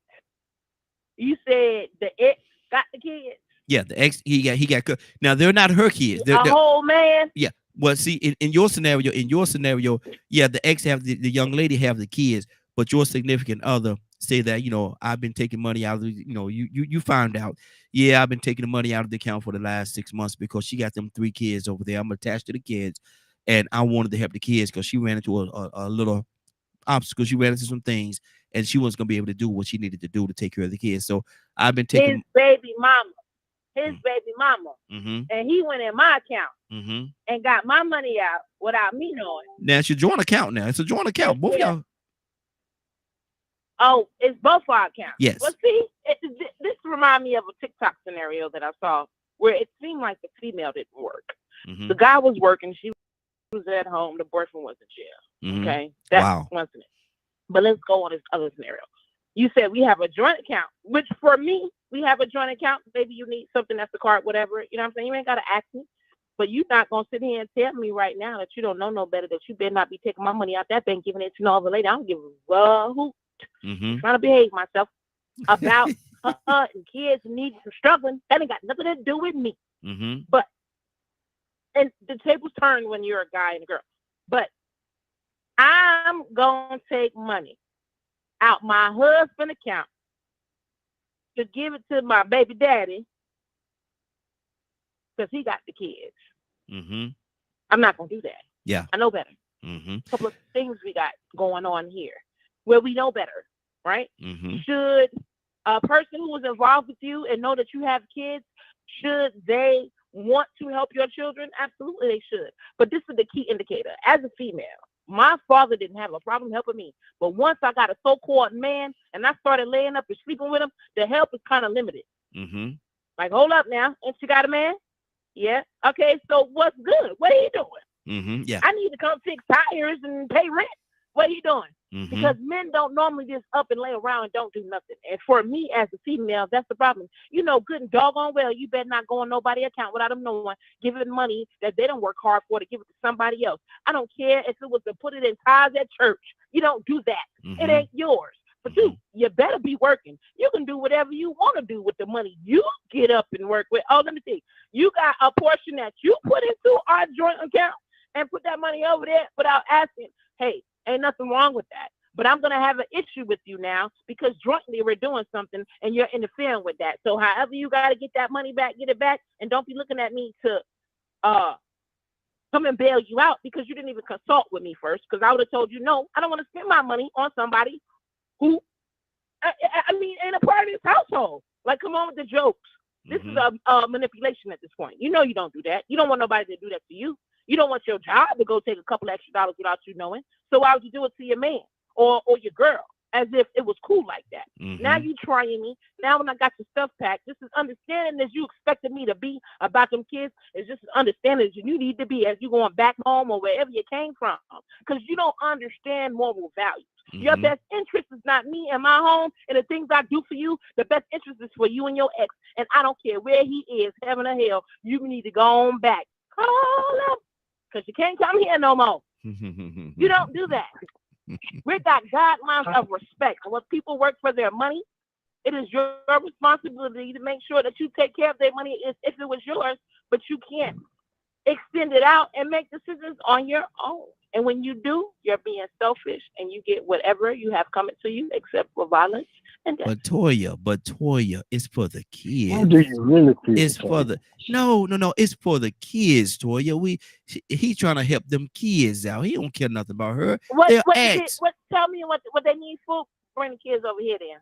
Speaker 6: You said the ex got the kids?
Speaker 1: Yeah, the ex, he got. Now, they're not her kids. They're
Speaker 6: whole man?
Speaker 1: Yeah. Well, see, in your scenario, yeah, the ex have the young lady have the kids, but your significant other say that, you know, I've been taking money out of the, you know, you found out, yeah, I've been taking the money out of the account for the last 6 months because she got them 3 kids over there. I'm attached to the kids, and I wanted to help the kids because she ran into a little obstacle. She ran into some things, and she wasn't gonna be able to do what she needed to do to take care of the kids. So I've been taking
Speaker 6: his baby mama,
Speaker 1: mm-hmm.
Speaker 6: and he went in my account
Speaker 1: mm-hmm.
Speaker 6: and got my money out without me knowing.
Speaker 1: Now it's your joint account. Now it's a joint account. Both y'all.
Speaker 6: Oh, it's both our accounts.
Speaker 1: Yes.
Speaker 6: But see, this reminds me of a TikTok scenario that I saw where it seemed like the female didn't work.
Speaker 1: Mm-hmm.
Speaker 6: The guy was working. She was at home. The boyfriend was in jail.
Speaker 1: Mm-hmm.
Speaker 6: Okay. That's
Speaker 1: wow.
Speaker 6: one scenario. But let's go on this other scenario. You said we have a joint account, which for me, we have a joint account. Maybe you need something that's the card, whatever. You know what I'm saying? You ain't got to ask me. But you're not going to sit here and tell me right now that you don't know no better, that you better not be taking my money out that bank, giving it to no other lady. I don't give a hoot.
Speaker 1: Mm-hmm.
Speaker 6: I'm trying to behave myself. about her and kids needs and struggling. That ain't got nothing to do with me. But and the tables turn when you're a guy and a girl. But I'm gonna take money out my husband's account to give it to my baby daddy because he got the kids. I'm not gonna do that.
Speaker 1: Yeah,
Speaker 6: I know better. A couple of things we got going on here where we know better, right? Should a person who is involved with you and know that you have kids, should they want to help your children? Absolutely, they should. But this is the key indicator. As a female, my father didn't have a problem helping me. But once I got a so-called man and I started laying up and sleeping with him, the help is kind of limited. Like, hold up now. Ain't you got a man? Yeah. Okay, so what's good? What are you doing?
Speaker 1: Yeah.
Speaker 6: I need to come fix tires and pay rent. What are you doing? Because men don't normally just up and lay around and don't do nothing. And for me as a female, that's the problem. You know, good and doggone well, you better not go on nobody's account without them knowing, giving money that they don't work hard for to give it to somebody else. I don't care if it was to put it in tithes at church. You don't do that. It ain't yours. But you better be working. You can do whatever you want to do with the money you get up and work with. Oh, let me see. You got a portion that you put into our joint account and put that money over there without asking, hey, ain't nothing wrong with that. But I'm going to have an issue with you now because jointly we're doing something and you're interfering with that. So however you got to get that money back, get it back. And don't be looking at me to come and bail you out because you didn't even consult with me first. Because I would have told you, no, I don't want to spend my money on somebody who, I mean, ain't a part of this household. Like, come on with the jokes. This is a manipulation at this point. You know you don't do that. You don't want nobody to do that to you. You don't want your job to go take a couple extra dollars without you knowing. So why would you do it to your man or your girl as if it was cool like that? Now you trying me. Now when I got your stuff packed, this is understanding as you expected me to be about them kids. It's just understanding as you need to be as you going back home or wherever you came from. Because you don't understand moral values. Your best interest is not me and my home and the things I do for you. The best interest is for you and your ex. And I don't care where he is, heaven or hell. You need to go on back. Call him. Because you can't come here no more. You don't do that. We got guidelines of respect. And when people work for their money, it is your responsibility to make sure that you take care of their money as if it was yours, but you can't extend it out and make decisions on your own. And when you do, you're being selfish and you get whatever you have coming to you except for violence and death.
Speaker 1: But Toya, it's for the kids.
Speaker 5: How do you really feel?
Speaker 1: It's for the no, it's for the kids, Toya. He's trying to help them kids out. He don't care nothing about her.
Speaker 6: Tell me what they need food. Bring the kids over here then.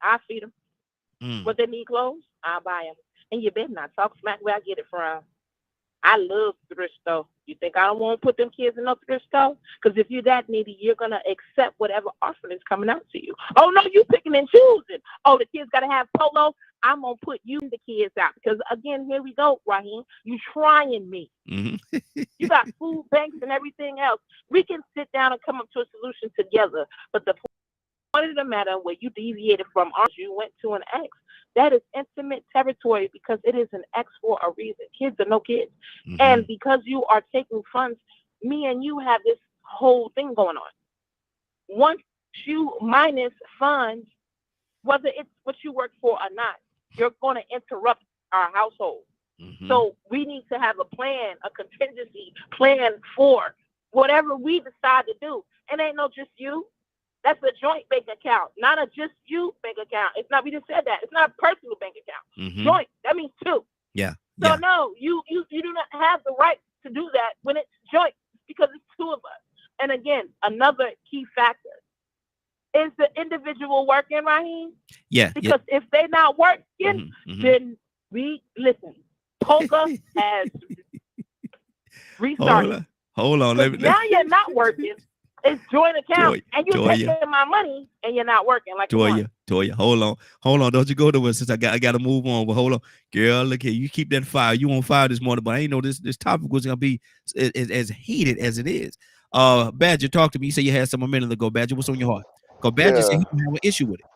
Speaker 6: I'll feed them. What they need clothes, I'll buy them. And you better not talk smack where I get it from. I love thrift store. You think I don't want to put them kids in no thrift store? Because if you're that needy, you're going to accept whatever offer is coming out to you. Oh, no, you picking and choosing. Oh, the kids got to have polo. I'm going to put you and the kids out. Because, again, here we go, Raheem. You trying me. You got food banks and everything else. We can sit down and come up to a solution together. But the point of the matter where you deviated from ours, you went to an ex. That is intimate territory because it is an ex for a reason. Kids are no kids. And because you are taking funds, me and you have this whole thing going on. Once you minus funds, whether it's what you work for or not, you're going to interrupt our household. So we need to have a plan, a contingency plan for whatever we decide to do. It ain't no just you. That's a joint bank account, not a just you bank account. It's not, we just said that. It's not a personal bank account. Joint, that means two.
Speaker 1: Yeah.
Speaker 6: So no, you do not have the right to do that when it's joint because it's two of us. And again, another key factor is the individual working, Raheem.
Speaker 1: Yeah.
Speaker 6: Because if they're not working, then we listen. Poker has restarted.
Speaker 1: Hold on.
Speaker 6: Now you're not working. It's joint account, and you're taking my money, and you're not working. Like
Speaker 1: Toya, hold on. Don't you go to us since I got to move on. But hold on, girl. Look here, you keep that fire. You on fire this morning, but I ain't know this topic was gonna be as heated as it is. Badger, talk to me. You said you had some a minute ago. Badger, what's on your heart? Because Badger said he don't have an issue with it.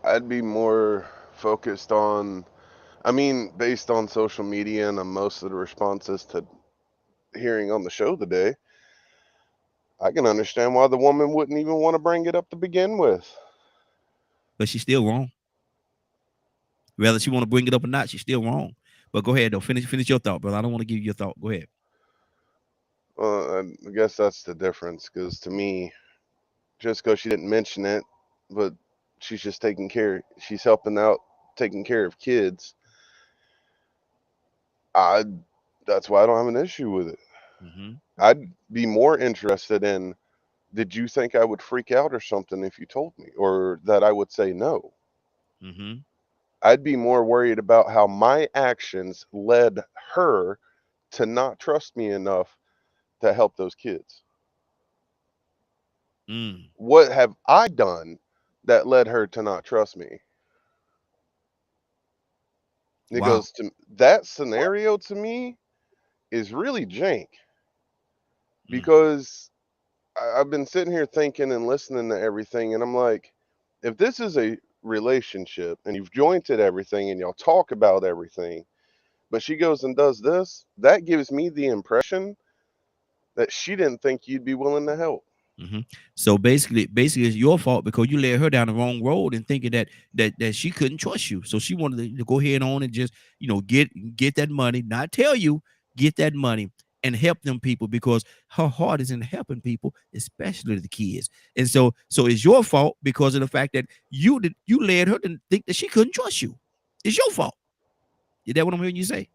Speaker 3: I'd be more focused on, based on social media and most of the responses to hearing on the show today, I can understand why the woman wouldn't even want to bring it up to begin with.
Speaker 1: but she's still wrong. Whether she want to bring it up or not, she's still wrong. But go ahead though. Finish your thought, brother. I don't want to give you your thought. Go ahead.
Speaker 3: I guess that's the difference, because to me, just because she didn't mention it, but she's just taking care. She's helping out, taking care of kids. That's why I don't have an issue with it.
Speaker 1: Mm-hmm.
Speaker 3: I'd be more interested in, did you think I would freak out or something if you told me, or that I would say no?
Speaker 1: Mm-hmm.
Speaker 3: I'd be more worried about how my actions led her to not trust me enough to help those kids.
Speaker 1: Mm.
Speaker 3: What have I done that led her to not trust me? It
Speaker 1: Wow.
Speaker 3: goes to that scenario, to me, is really jank, because I've been sitting here thinking and listening to everything, and I'm like, if this is a relationship and you've jointed everything and y'all talk about everything, but she goes and does this, that gives me the impression that she didn't think you'd be willing to help.
Speaker 1: Mm-hmm. So basically, it's your fault because you led her down the wrong road and thinking that she couldn't trust you. So she wanted to go ahead on and just get that money, not tell you, get that money and help them people, because her heart is in helping people, especially the kids. And so it's your fault because of the fact that you led her to think that she couldn't trust you. It's your fault. Is that what I'm hearing you say?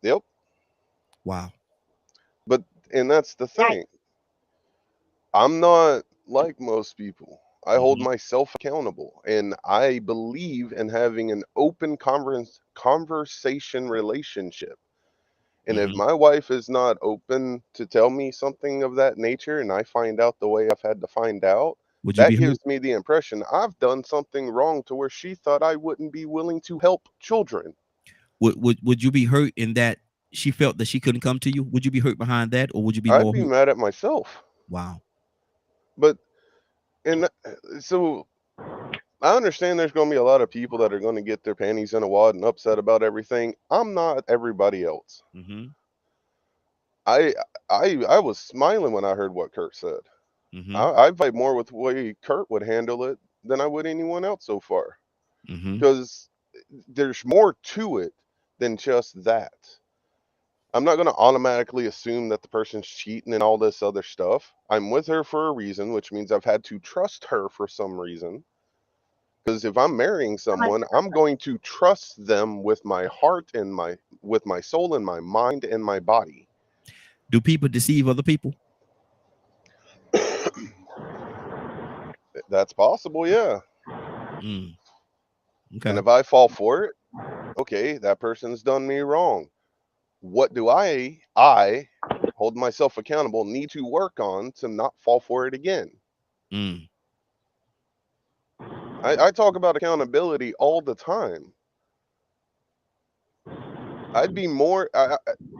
Speaker 3: Yep.
Speaker 1: Wow.
Speaker 3: And that's the thing. I'm not like most people. I hold myself accountable, and I believe in having an open conversation relationship. And if my wife is not open to tell me something of that nature, and I find out the way I've had to find out, that gives me the impression I've done something wrong to where she thought I wouldn't be willing to help children.
Speaker 1: Would you be hurt in that she felt that she couldn't come to you? Would you be hurt behind that, or would you be more
Speaker 3: I'd be
Speaker 1: hurt?
Speaker 3: mad at myself.
Speaker 1: Wow.
Speaker 3: But, and so I understand there's going to be a lot of people that are going to get their panties in a wad and upset about everything. I'm not everybody else. I was smiling when I heard what Kurt said. I vibe more with the way Kurt would handle it than I would anyone else so far, because there's more to it than just that. I'm not going to automatically assume that the person's cheating and all this other stuff. I'm with her for a reason, which means I've had to trust her for some reason. Because if I'm marrying someone, I'm going to trust them with my heart and with my soul and my mind and my body.
Speaker 1: Do people deceive other people?
Speaker 3: That's possible, yeah.
Speaker 1: Okay.
Speaker 3: And if I fall for it, okay, that person's done me wrong. What do I hold myself accountable, need to work on to not fall for it again? I talk about accountability all the time. I'd be more,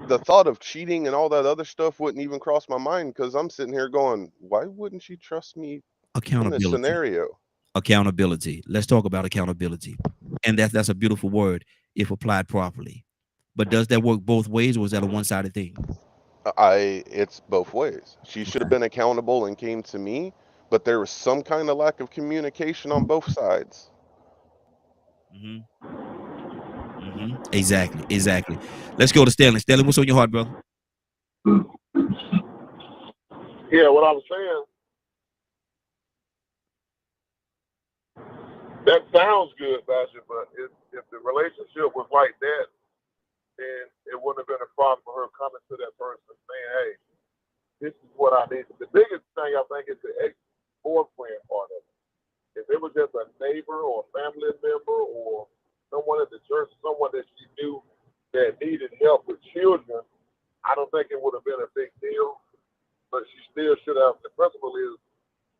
Speaker 3: the thought of cheating and all that other stuff wouldn't even cross my mind, because I'm sitting here going, why wouldn't she trust me in this scenario?
Speaker 1: Accountability. Let's talk about accountability. And that's a beautiful word if applied properly. But does that work both ways, or is that a one-sided thing?
Speaker 3: It's both ways. She should have been accountable and came to me, but there was some kind of lack of communication on both sides.
Speaker 1: Exactly. Let's go to Stanley. Stanley, what's on your heart, brother?
Speaker 7: Yeah, what I was saying, that sounds good, Basher, but if the relationship was like that, then it wouldn't have been a problem for her coming to that person and saying, hey, this is what I need. The biggest thing, I think, is the ex-boyfriend part of it. If it was just a neighbor or a family member or someone at the church, someone that she knew that needed help with children, I don't think it would have been a big deal. But she still should have. The principle is,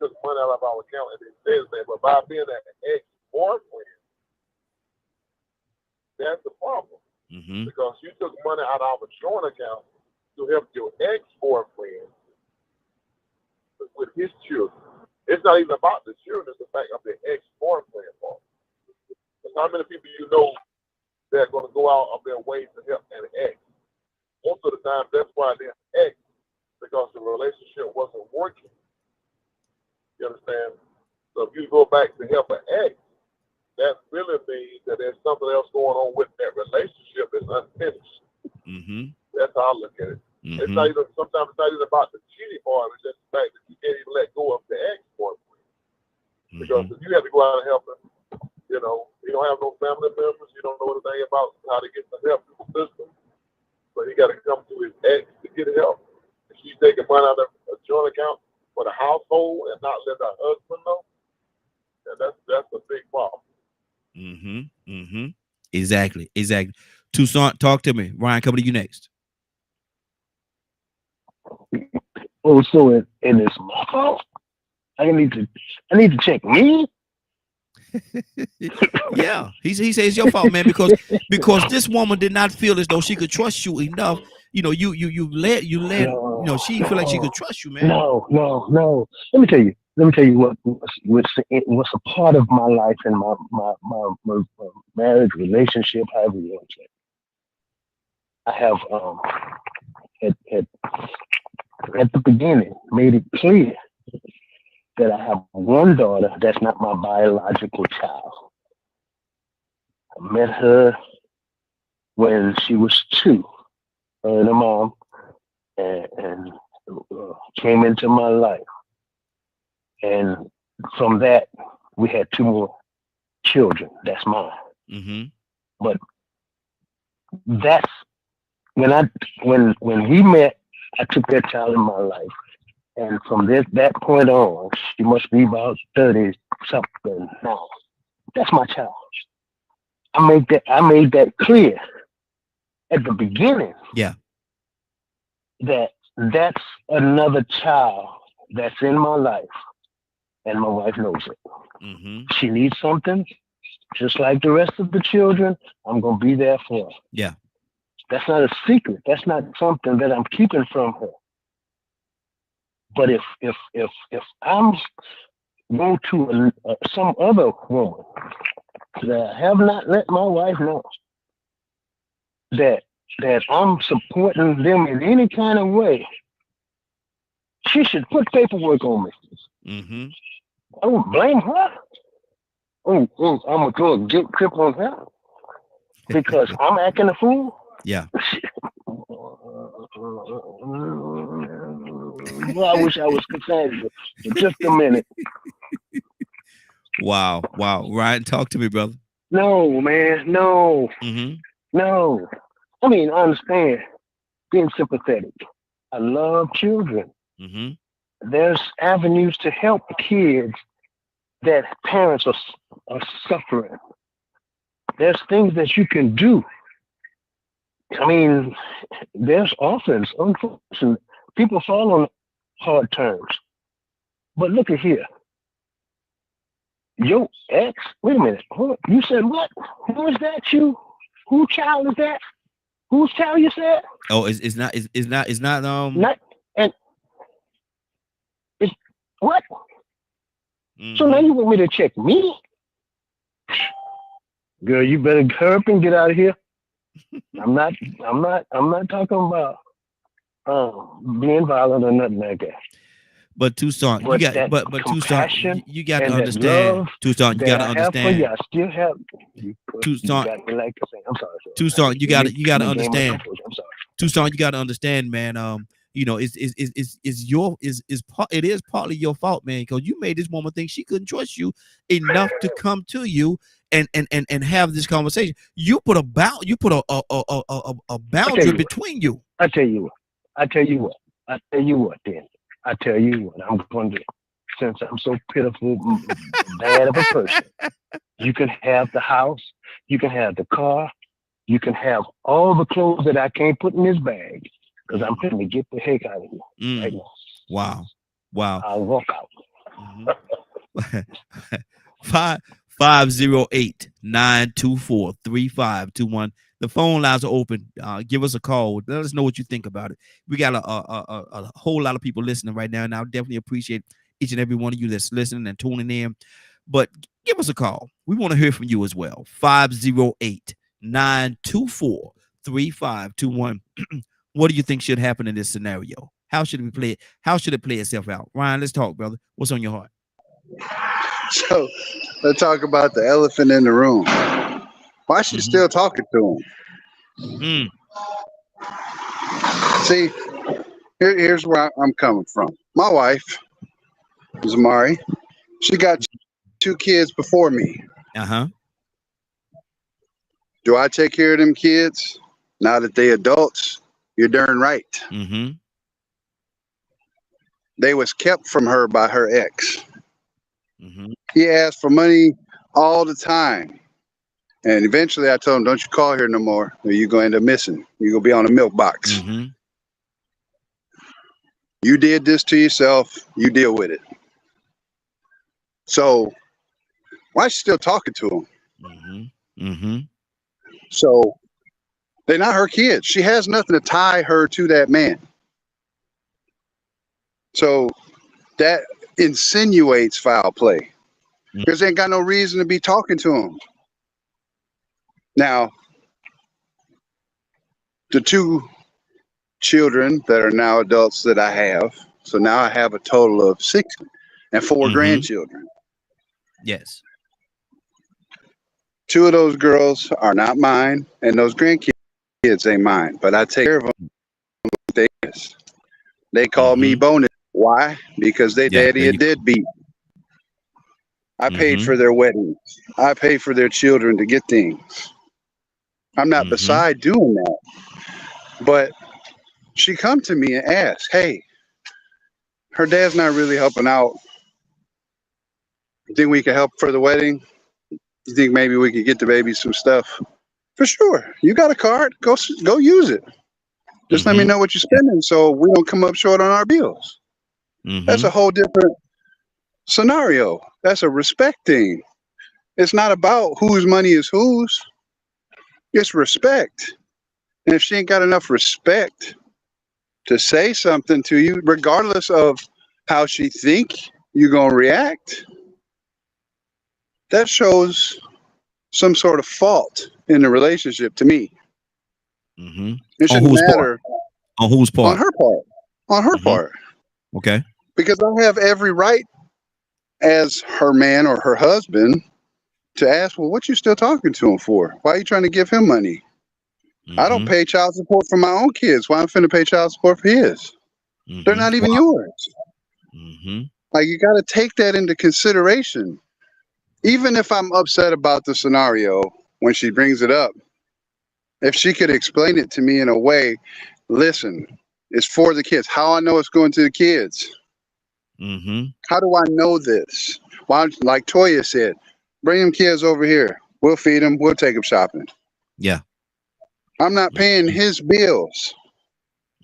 Speaker 7: took money out of our account, and it says that. But by being an ex-boyfriend, that's the problem. Because you took money out of our joint account to help your ex-boyfriend with his children. It's not even about the children, it's the fact of the ex-boyfriend part. Because how many people you know that are going to go out of their way to help an ex? Most of the time, that's why they're ex, because the relationship wasn't working. You understand? So if you go back to help an ex, that really means that there's something else going on with that relationship that's unfinished. That's how I look at it. It's not even, sometimes it's not even about the cheating part, it's just the fact that you can't even let go of the ex-boyfriend. Because if you have to go out and help him, you know, you don't have no family members, you don't know anything about how to get the help through the system. So he got to come to his ex to get help. If she's taking money out of a joint account for the household and not let her husband know, and that's a big problem.
Speaker 1: Exactly. Toussaint, talk to me. Ryan, coming to you next.
Speaker 5: Oh, so and it's my fault. I need to check me.
Speaker 1: Yeah, he says it's your fault, man, because this woman did not feel as though she could trust you enough. You know, you let you know, she didn't feel like she could trust you, man.
Speaker 5: No. Let me tell you what's a part of my life and my marriage relationship, however you want to say. I have at the beginning made it clear that I have one daughter that's not my biological child. I met her when she was 2, her and her mom, and came into my life. And from that, we had 2 more children. That's mine. But that's when we met, I took that child in my life. And from that point on, she must be about 30 something now. That's my child. I made that clear at the beginning.
Speaker 1: Yeah.
Speaker 5: That's another child that's in my life, and my wife knows it. She needs something, just like the rest of the children. I'm gonna be there for her.
Speaker 1: Yeah.
Speaker 5: That's not a secret. That's not something that I'm keeping from her. But if I'm going to some other woman that I have not let my wife know that I'm supporting them in any kind of way, she should put paperwork on me. I won't blame her. I'm gonna throw a guilt trip on her because I'm acting a fool.
Speaker 1: Yeah.
Speaker 5: I wish I was concerned for just a minute.
Speaker 1: Wow. Ryan, talk to me, brother.
Speaker 5: No, man. No. No. I mean, I understand being sympathetic. I love children. There's avenues to help kids that parents are suffering. There's things that you can do. I mean, there's orphans, unfortunately. People fall on hard terms. But look at here. Your ex, wait a minute. You said what? Who is that you? Whose child is that? Whose child you said?
Speaker 1: Oh, it's not
Speaker 5: Not and it's what? So now you want me to check me? Girl, you better hurry up and get out of here. I'm not talking about being violent or nothing like that.
Speaker 1: But Toussaint, you got Toussaint, you got to understand. Toussaint, you got to understand.
Speaker 5: I still have
Speaker 1: Toussaint.
Speaker 5: I'm sorry.
Speaker 1: Toussaint, you got to understand.
Speaker 5: I'm sorry.
Speaker 1: Toussaint, you got to understand, man. You know, it is partly your fault, man, because you made this woman think she couldn't trust you enough to come to you and have this conversation. You put a boundary between you.
Speaker 5: I tell you what. Then I tell you what. I'm going to, since I'm so pitiful, bad of a person. You can have the house. You can have the car. You can have all the clothes that I can't put in this bag. Because I'm going to get the heck out of here right now.
Speaker 1: Wow.
Speaker 5: I'll walk out.
Speaker 1: 508-924-3521. The phone lines are open. Give us a call. Let us know what you think about it. We got a whole lot of people listening right now, and I definitely appreciate each and every one of you that's listening and tuning in. But give us a call. We want to hear from you as well. 508-924-3521. What do you think should happen in this scenario? How should we play it? How should it play itself out? Ryan, let's talk, brother. What's on your heart?
Speaker 4: So let's talk about the elephant in the room. Why is she still talking to him? See, here's where I'm coming from. My wife, Zamari, she got 2 kids before me. Do I take care of them kids now that they adults? You're darn right. They was kept from her by her ex. He asked for money all the time. And eventually I told him, don't you call here no more, or you're going to end up missing. You're going to be on a milk box. You did this to yourself. You deal with it. So why is she still talking to him? So they're not her kids. She has nothing to tie her to that man. So that insinuates foul play because they ain't got no reason to be talking to him. Now, the 2 children that are now adults that I have, so now I have a total of 6 and 4 grandchildren.
Speaker 1: Yes.
Speaker 4: 2 of those girls are not mine, and those grandkids ain't mine, but I take care of them. They call me bonus. Why? Because they daddy a deadbeat. I paid for their weddings. I paid for their children to get things. I'm not beside doing that. But she come to me and ask, hey, her dad's not really helping out. You think we can help for the wedding? You think maybe we could get the baby some stuff? For sure. You got a card. Go use it. Just let me know what you're spending so we don't come up short on our bills. That's a whole different scenario. That's a respect thing. It's not about whose money is whose. It's respect. And if she ain't got enough respect to say something to you, regardless of how she think you're going to react, that shows some sort of fault in the relationship to me. It shouldn't matter.
Speaker 1: On whose part?
Speaker 4: On her part. On her part.
Speaker 1: Okay.
Speaker 4: Because I have every right as her man or her husband to ask, well, what you still talking to him for? Why are you trying to give him money? I don't pay child support for my own kids. Why I'm finna pay child support for his? They're not even yours. Like, you got to take that into consideration. Even if I'm upset about the scenario when she brings it up, if she could explain it to me in a way, listen, it's for the kids. How I know it's going to the kids? How do I know this? Why, like Toya said, bring them kids over here. We'll feed them. We'll take them shopping.
Speaker 1: Yeah.
Speaker 4: I'm not paying his bills.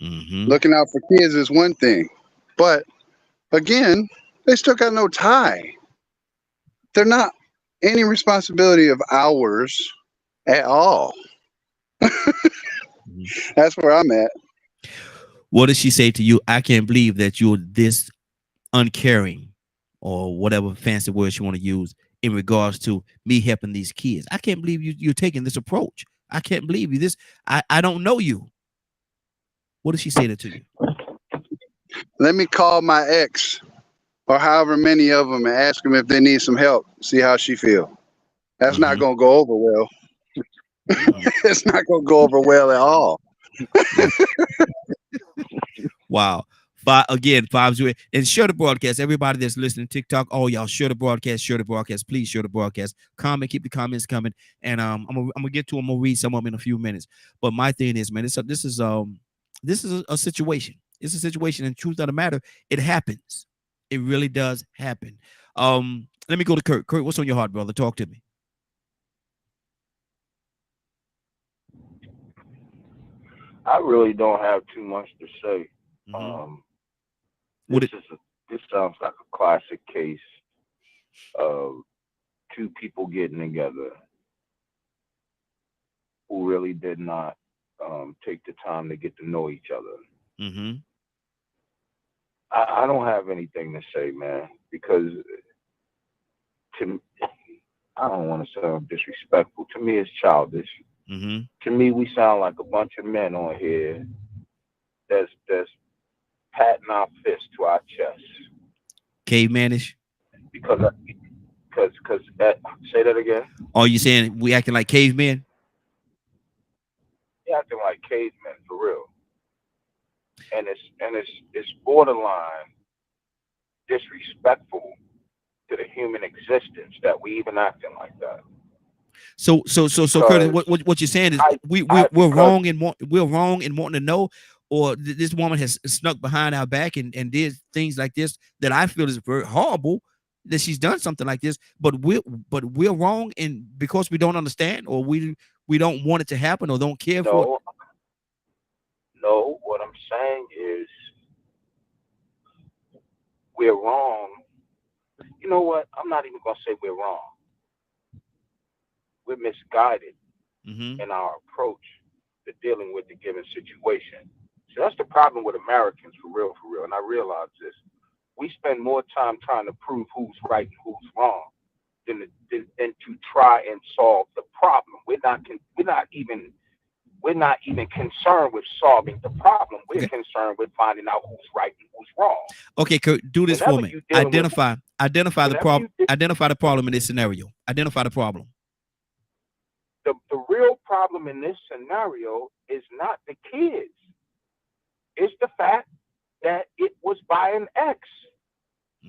Speaker 4: Looking out for kids is one thing. But again, they still got no tie. They're not any responsibility of ours at all. That's where I'm at.
Speaker 1: What does she say to you? I can't believe that you're this uncaring, or whatever fancy words you want to use, in regards to me helping these kids. I can't believe you're taking this approach. I can't believe you. I don't know you. What does she say that to you?
Speaker 4: Let me call my ex, or however many of them, and ask them if they need some help. See how she feel. That's not going to go over well. It's not going to go over well at all.
Speaker 1: Wow. 508, and share the broadcast. Everybody that's listening to TikTok, y'all share the broadcast. Please share the broadcast. Comment, keep the comments coming, and I'm gonna get to them. I'm gonna read some of them in a few minutes. But my thing is, man, this is a situation. It's a situation, and truth of the matter, it happens. It really does happen. Let me go to Kurt. Kurt, what's on your heart, brother? Talk to me.
Speaker 2: I really don't have too much to say. This sounds like a classic case of 2 people getting together who really did not take the time to get to know each other. I don't have anything to say, man, because I don't want to sound disrespectful. To me, it's childish. To me, we sound like a bunch of men on here that's patting our fists to our chests.
Speaker 1: Cavemanish?
Speaker 2: Because Cause say that again.
Speaker 1: Are you saying we acting like cavemen?
Speaker 2: Yeah, acting like cavemen for real. And it's borderline disrespectful to the human existence that we even acting like that.
Speaker 1: So Curtis, what you're saying is we're wrong in wanting to know, or this woman has snuck behind our back and did things like this that I feel is very horrible, that she's done something like this, but we're wrong because we don't understand, or we don't want it to happen, or don't care for it.
Speaker 2: No, what I'm saying is we're wrong. You know what? I'm not even gonna say we're wrong. We're misguided in our approach to dealing with the given situation. So that's the problem with Americans, for real. And I realize this. We spend more time trying to prove who's right and who's wrong than to try and solve the problem. We're not even concerned with solving the problem. We're concerned with finding out who's right and who's wrong.
Speaker 1: Okay, Kurt, do this for me. Identify the problem. Identify the problem in this scenario. Identify the problem.
Speaker 2: The real problem in this scenario is not the kids. It's the fact that it was by an ex.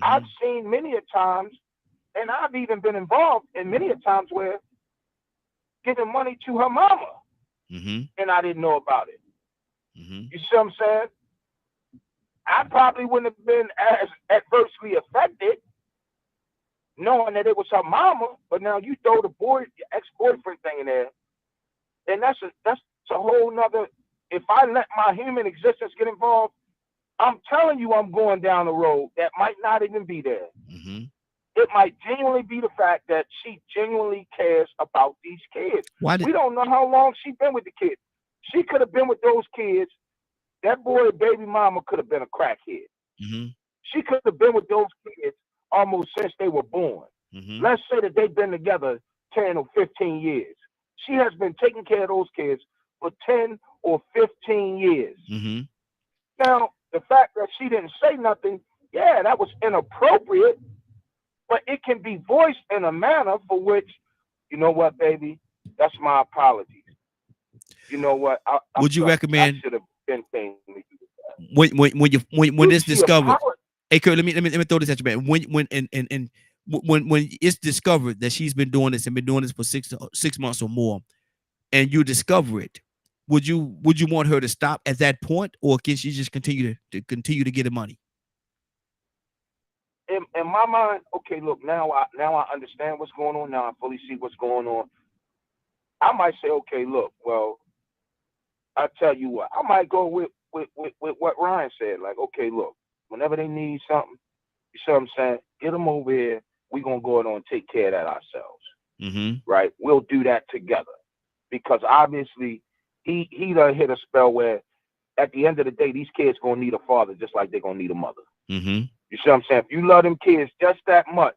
Speaker 2: I've seen many a times, and I've even been involved in many a times where giving money to her mama, and I didn't know about it. You see what I'm saying? I probably wouldn't have been as adversely affected knowing that it was her mama, but now you throw the ex-boyfriend thing in there, and that's a whole nother. If I let my human existence get involved, I'm telling you, I'm going down the road that might not even be there. It might genuinely be the fact that she genuinely cares about these kids. We don't know how long she's been with the kids. She could have been with those kids. That boy, baby mama, could have been a crackhead. She could have been with those kids almost since they were born. Let's say that they've been together 10 or 15 years. She has been taking care of those kids for 10 or 15 years. Now, the fact that she didn't say nothing, yeah, that was inappropriate, but it can be voiced in a manner for which, you know what, baby, that's my apologies. You know what?
Speaker 1: Would you recommend?
Speaker 2: I should have been saying
Speaker 1: when it's discovered. Hey, Kurt, let me throw this at you, man. When it's discovered that she's been doing this and been doing this for 6 months or more, and you discover it, would you want her to stop at that point, or can she just continue to get the money?
Speaker 2: In my mind, okay, look, now I understand what's going on. Now I fully see what's going on. I might say, okay, look, well, I tell you what, I might go with what Ryan said. Like, okay, look, whenever they need something, you see what I'm saying? Get them over here. We're going to go on and take care of that ourselves. Right? We'll do that together. Because obviously, he done hit a spell where at the end of the day, these kids going to need a father just like they're going to need a mother. You see what I'm saying? If you love them kids just that much,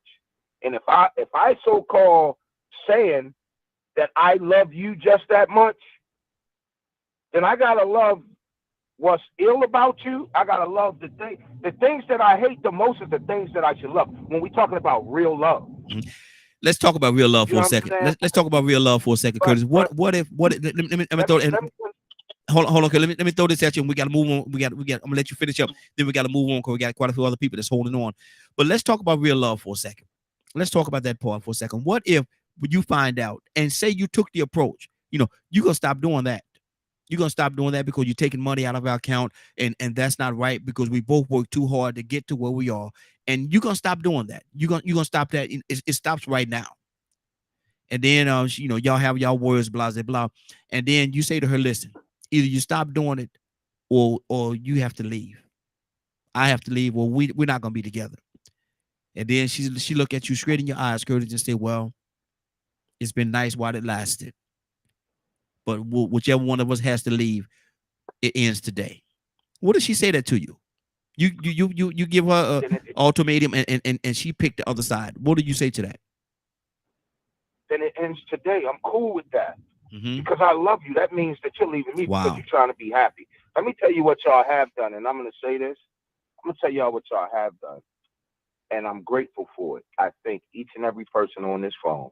Speaker 2: and if I so-called saying that I love you just that much, then I got to love what's ill about you. I gotta love the things that I hate the most are the things that I should love. When we're talking about real love,
Speaker 1: let's talk about real love for a second. Let's talk about real love for a second, Curtis. What if? Let me throw it. Hold on, okay. Let me throw this at you, and we gotta move on. We got. I'm gonna let you finish up. Then we gotta move on because we got quite a few other people that's holding on. But let's talk about real love for a second. Let's talk about that part for a second. What if you find out and say you took the approach? You're gonna stop doing that. You're going to stop doing that because you're taking money out of our account, and that's not right because we both work too hard to get to where we are. And you're going to stop doing that. You're going to stop that. It stops right now. And then, y'all have y'all words, blah, blah, blah. And then you say to her, listen, either you stop doing it or you have to leave. I have to leave, or we're not going to be together. And then she look at you straight in your eyes, Curtis, and say, well, it's been nice while it lasted. But whichever one of us has to leave, it ends today. What does she say that to you? You give her an ultimatum, and she picked the other side. What do you say to that?
Speaker 2: Then it ends today. I'm cool with that because I love you. That means that you're leaving me because you're trying to be happy. Let me tell you what y'all have done, and I'm going to say this. I'm going to tell y'all what y'all have done. and I'm grateful for it. I thank each and every person on this phone.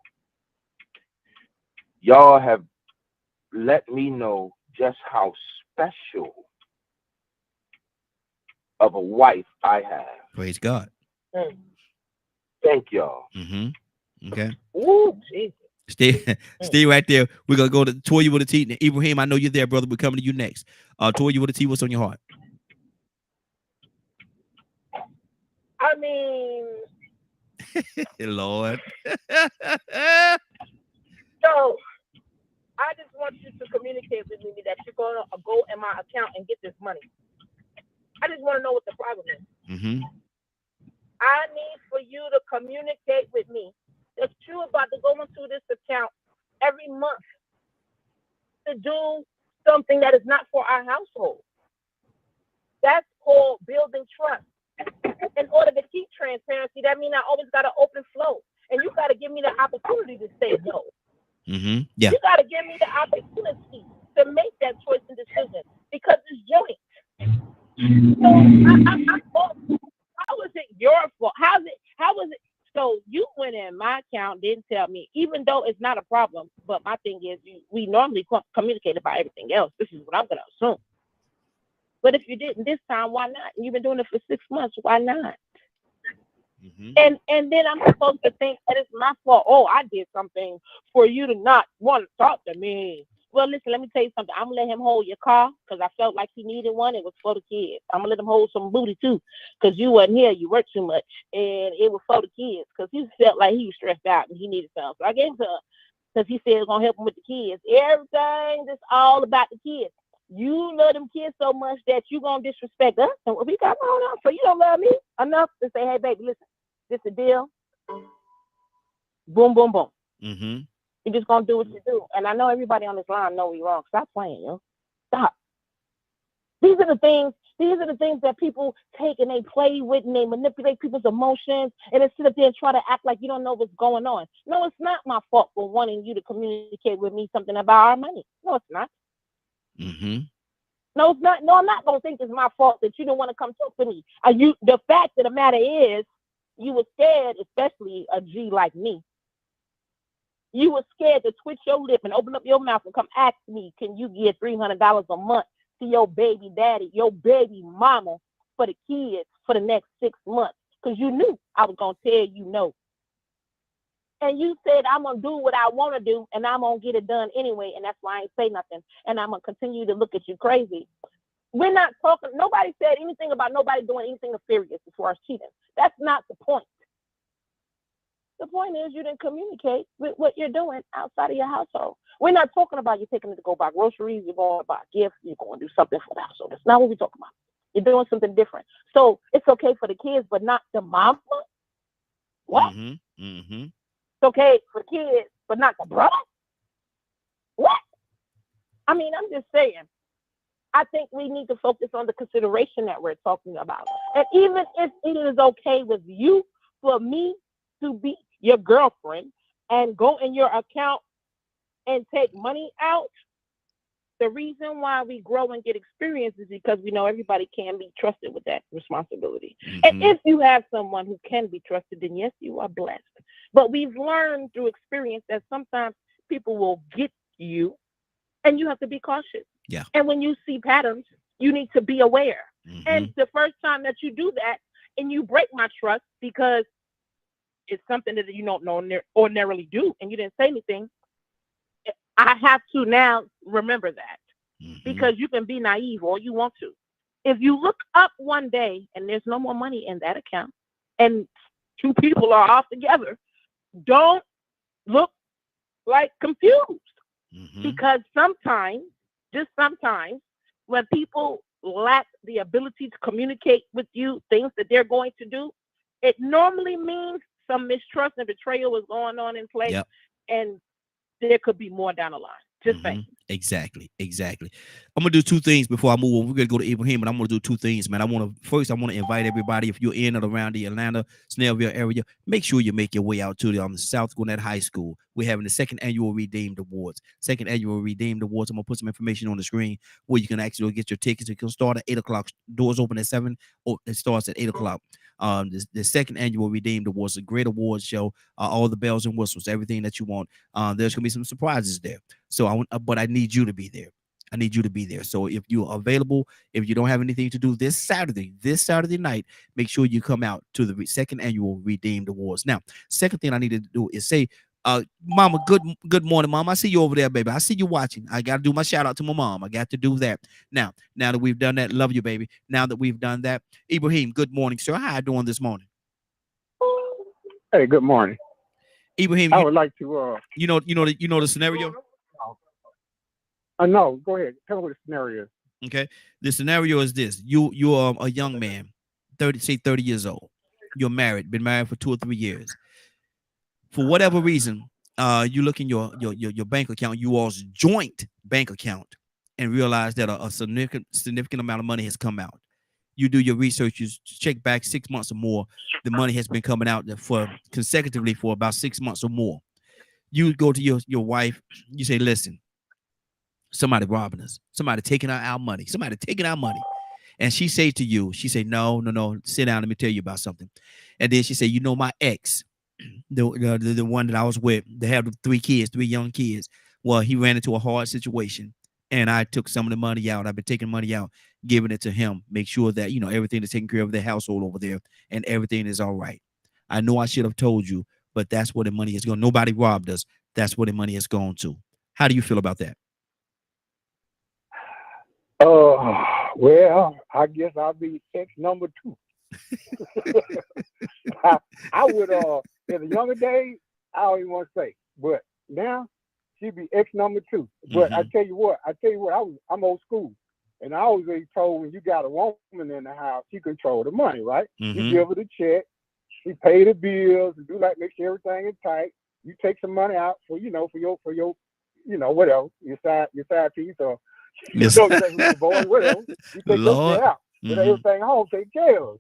Speaker 2: Y'all have let me know just how special of a wife I have.
Speaker 1: Praise God.
Speaker 2: Thank y'all.
Speaker 1: Okay.
Speaker 6: Ooh, Jesus.
Speaker 1: Stay right there. We're gonna go to Toya with a T. Ibrahim, I know you're there, brother. We're coming to you next. Toya with a T, what's on your heart?
Speaker 6: I mean,
Speaker 1: Lord.
Speaker 6: so I just want you to communicate with me that you're gonna go in my account and get this money. I just want to know what the problem is. I need for you to communicate with me that you're about to go into this account every month to do something that is not for our household. That's called building trust. In order to keep transparency, that means I always got an open flow. And you got to give me the opportunity to say no.
Speaker 1: Yeah.
Speaker 6: You got to give me the opportunity to make that choice and decision because it's joint. So how is it your fault? How is it? So you went in my account, didn't tell me, even though it's not a problem. But my thing is, we normally communicate about everything else. This is what I'm going to assume. But if you didn't this time, why not? You've been doing it for 6 months. Why not? And then I'm supposed to think that it's my fault. Oh, I did something for you to not want to talk to me. Well, listen, let me tell you something. I'm going to let him hold your car because I felt like he needed one. It was for the kids. I'm going to let him hold some booty too because you wasn't here. You worked too much. And it was for the kids because he felt like he was stressed out and he needed something. So I gave him to him because he said it was going to help him with the kids. Everything is all about the kids. You love them kids so much that you going to disrespect us. And we got on. So you don't love me enough to say, hey, baby, listen, this a deal. Boom, boom, boom. You're just going to do what you do. And I know everybody on this line know we wrong. Stop playing, yo. Stop. These are the things that people take and they play with and they manipulate people's emotions and they sit up there and try to act like you don't know what's going on. No, it's not my fault for wanting you to communicate with me something about our money. No, it's not. No, it's not. No, I'm not going to think it's my fault that you don't want to come talk to me. The fact of the matter is you were scared, especially a G like me. You were scared to twitch your lip and open up your mouth and come ask me, can you give $300 a month to your baby daddy, your baby mama for the kids for the next 6 months? Because you knew I was going to tell you no. And you said, I'm going to do what I want to do and I'm going to get it done anyway. And that's why I ain't say nothing. And I'm going to continue to look at you crazy. We're not talking, nobody said anything about nobody doing anything nefarious as far as cheating. That's not the point. The point is you didn't communicate with what you're doing outside of your household. We're not talking about you taking it to go buy groceries, you're going to buy gifts, you're going to do something for the household. That's not what we're talking about. You're doing something different. So it's okay for the kids, but not the mama. What? It's okay for kids, but not the brother. What? I mean, I'm just saying. I think we need to focus on the consideration that we're talking about. And even if it is okay with you, for me to be your girlfriend and go in your account and take money out, the reason why we grow and get experience is because we know everybody can be trusted with that responsibility. And if you have someone who can be trusted, then yes, you are blessed. But we've learned through experience that sometimes people will get you and you have to be cautious.
Speaker 1: Yeah.
Speaker 6: And when you see patterns, you need to be aware. And the first time that you do that and you break my trust because it's something that you don't ordinarily do and you didn't say anything, I have to now remember that because you can be naive all you want to. If you look up one day and there's no more money in that account and two people are off together, don't look like confused because sometimes, just sometimes, when people lack the ability to communicate with you things that they're going to do, it normally means some mistrust and betrayal is going on in place, and there could be more down the line. Just saying.
Speaker 1: Exactly. I'm gonna do two things before I move on. We're gonna go to Ibrahim, but I'm gonna do two things, man. I want to invite everybody. If you're in or around the Atlanta, Snellville area, make sure you make your way out to the South Gwinnett High School. We're having the second annual Redeemed Awards. I'm gonna put some information on the screen where you can actually get your tickets. It can start at 8:00. Doors open at 7. It starts at 8:00. The second annual Redeemed Awards, a great award show, all the bells and whistles, everything that you want. There's gonna be some surprises there. So but I need you to be there. I need you to be there. So if you're available, if you don't have anything to do this Saturday night, make sure you come out to the second annual Redeemed Awards. Now, second thing I need to do is say, Mama, good morning, Mom. I see you over there, baby. I see you watching. I got to do my shout out to my mom. I got to do that. Now that we've done that, love you, baby. Now that we've done that, Ibrahim, good morning, sir. How you doing this morning?
Speaker 8: Hey, good morning.
Speaker 1: Ibrahim,
Speaker 8: I would like to
Speaker 1: you know the scenario?
Speaker 8: No, go ahead. Tell me what the scenario is.
Speaker 1: Okay. The scenario is this. You're a young man, 30 years old. You're married, been married for 2 or 3 years. For whatever reason, you look in your bank account, you all's joint bank account, and realize that a significant amount of money has come out. You do your research, you check back 6 months or more, the money has been coming out consecutively for about 6 months or more. You go to your wife, you say, listen, somebody robbing us, somebody taking out our money, and she say to you, no, sit down, let me tell you about something. And then she say, my ex, the one that I was with, they have 3 young kids. Well, he ran into a hard situation, and I took some of the money out. I've been taking money out, giving it to him, make sure that everything is taken care of, the household over there, and everything is all right. I know I should have told you, but that's where the money is going. Nobody robbed us. That's where the money is going to. How do you feel about that?
Speaker 8: Well, I guess I'll be ex number 2. I would in the younger days, I don't even want to say, but now she'd be ex number 2. But I tell you what, I'm old school, and I always told when you got a woman in the house, she control the money, right? You give her the check, she pay the bills, and make sure everything is tight. You take some money out for your whatever your side piece or.
Speaker 1: Yes.
Speaker 8: Boy, whatever. You take your shit out. But everything home take care of.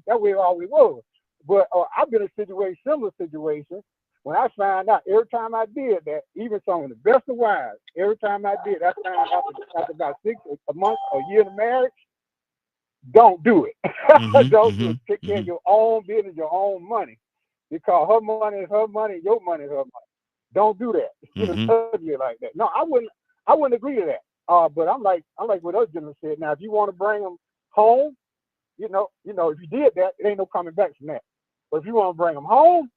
Speaker 8: That way it always was. But I've been in similar situations when I found out every time I did that, even some of the best of wives, every time I did, I found out after about 6 months, a year of marriage, don't do it. Don't do it. Take care of your own business, your own money. Because her money is her money, your money is her money. Don't do that. Like that. No, I wouldn't agree to that. But I'm like what other gentlemen said. Now, if you want to bring them home, if you did that, it ain't no coming back from that. But if you want to bring them home,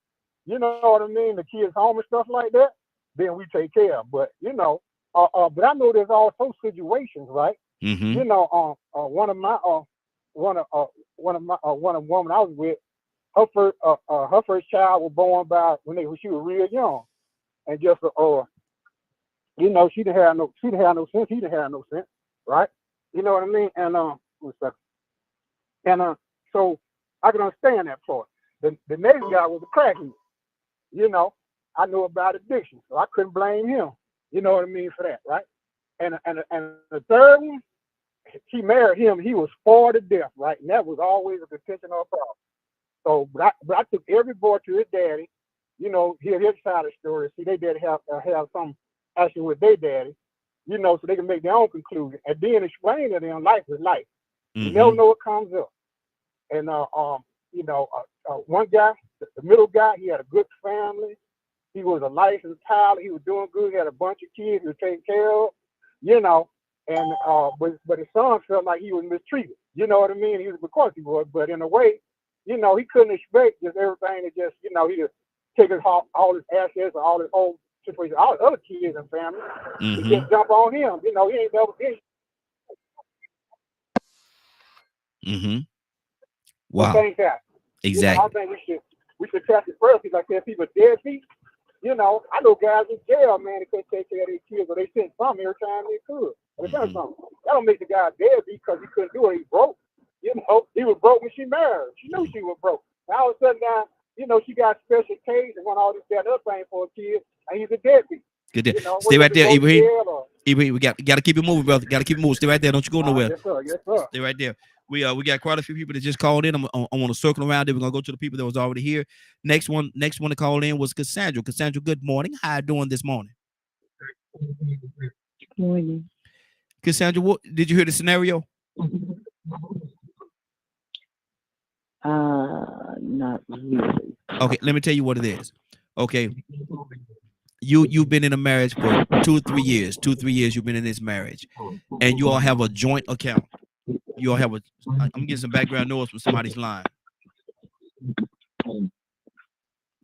Speaker 8: you know what I mean, the kids home and stuff like that, then we take care of. But but I know there's also situations, right? One of a woman I was with, her first child was born when she was real young, and just she didn't have no sense. He didn't have no sense, right? You know what I mean? And so I can understand that part. The next guy was a crackhead. I know about addiction, so I couldn't blame him. You know what I mean for that, right? And the third one, she married him. He was spoiled to death, right? And that was always a contention or a problem. So, but I took every boy to his daddy. Hear his side of the story. See, they daddy have some action with their daddy, so they can make their own conclusion and then explain to them life is life. You never know what comes up. And one guy, the middle guy, he had a good family. He was a licensed pilot. He was doing good. He had a bunch of kids he was taking care of, and but his son felt like he was mistreated. You know what I mean? Of course he was, but in a way, he couldn't expect just everything to just, he just take all his assets or all his whole situation, all the other kids and family, he just jump on him. He ain't never been.
Speaker 1: Wow. Exactly.
Speaker 8: I think we should test it first. Like I said, people deadbeat. I know guys in jail, man, they couldn't take care of their kids, or they sent some every time they could. That don't make the guy deadbeat because he couldn't do it. He broke. He was broke when she married. She knew she was broke. Now all of a sudden now, she got special case and want all this that other thing for a kid, and he's a deadbeat.
Speaker 1: Good deal. Stay right there, Ibrahim. Ibrahim, we got to keep it moving, brother. Got to keep it moving. Stay right there. Don't you go nowhere.
Speaker 8: Yes, sir. Yes, sir.
Speaker 1: Stay right there. We got quite a few people that just called in. I want to circle around. Then we're gonna go to the people that was already here. Next one to call in was Cassandra. Cassandra, good morning. How you doing this morning?
Speaker 9: Good morning.
Speaker 1: Cassandra, did you hear the scenario?
Speaker 9: Not really.
Speaker 1: Okay, let me tell you what it is. Okay, you've been in a marriage for 2-3 years. 2-3 years you've been in this marriage, and you all have a joint account. You all have a. I'm getting some background noise from somebody's line.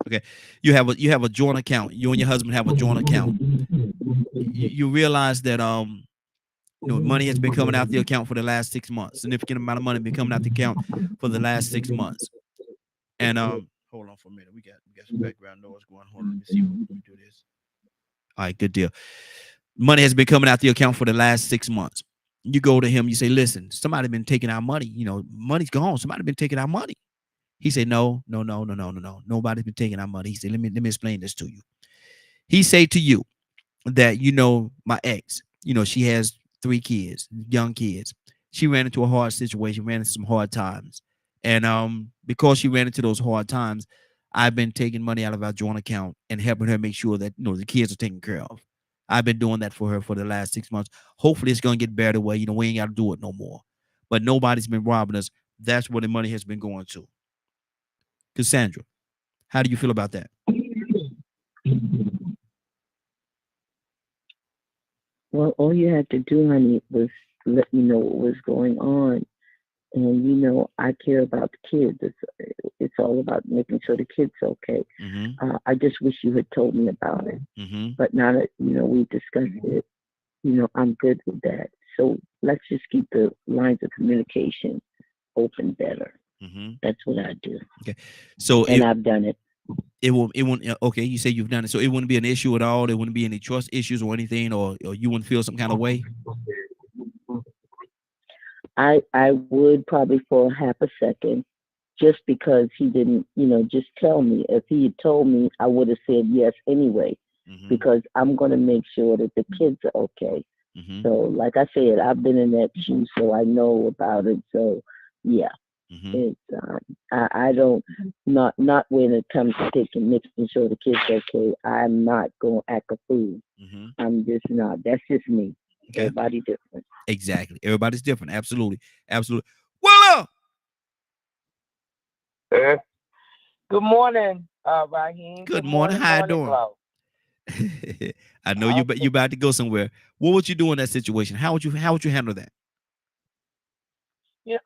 Speaker 1: Okay, you have a joint account. You and your husband have a joint account. You realize that money has been coming out the account for the last 6 months. Significant amount of money been coming out the account for the last 6 months. And hold on for a minute. We got some background noise going on. Hold on, let me see what we do this. All right, good deal. Money has been coming out the account for the last 6 months. You go to him, you say, listen, somebody been taking our money. Money's gone. Somebody been taking our money. He said, no. Nobody's been taking our money. He said, let me explain this to you. He say to you that, my ex, she has 3 kids, young kids. She ran into a hard situation, ran into some hard times. And because she ran into those hard times, I've been taking money out of our joint account and helping her make sure that, the kids are taken care of. I've been doing that for her for the last 6 months. Hopefully it's going to get better where, we ain't got to do it no more. But nobody's been robbing us. That's where the money has been going to. Cassandra, how do you feel about that?
Speaker 9: Well, all you had to do, honey, was let me know what was going on. And, I care about the kids. It's all about making sure the kids are okay.
Speaker 1: Mm-hmm.
Speaker 9: I just wish you had told me about it.
Speaker 1: Mm-hmm.
Speaker 9: But now that, we discussed it, I'm good with that. So let's just keep the lines of communication open better.
Speaker 1: Mm-hmm.
Speaker 9: That's what I do.
Speaker 1: Okay. So
Speaker 9: I've done it.
Speaker 1: It won't. Okay, you say you've done it, so it wouldn't be an issue at all. There wouldn't be any trust issues or anything, or you wouldn't feel some kind of way.
Speaker 9: I would probably for half a second, just because he didn't, just tell me. If he had told me, I would have said yes anyway, because I'm going to make sure that the kids are okay.
Speaker 1: Mm-hmm.
Speaker 9: So, like I said, I've been in that shoe, so I know about it. So, yeah.
Speaker 1: Mm-hmm.
Speaker 9: It's I don't not when it comes to making sure the kids are okay. I'm not gonna act a fool.
Speaker 1: Mm-hmm.
Speaker 9: I'm just not. That's just me.
Speaker 1: Okay.
Speaker 9: Everybody different.
Speaker 1: Exactly. Everybody's different. Absolutely. Well,
Speaker 10: good morning, Raheem.
Speaker 1: Good morning. How you doing? I know you about to go somewhere. What would you do in that situation? How would you handle that?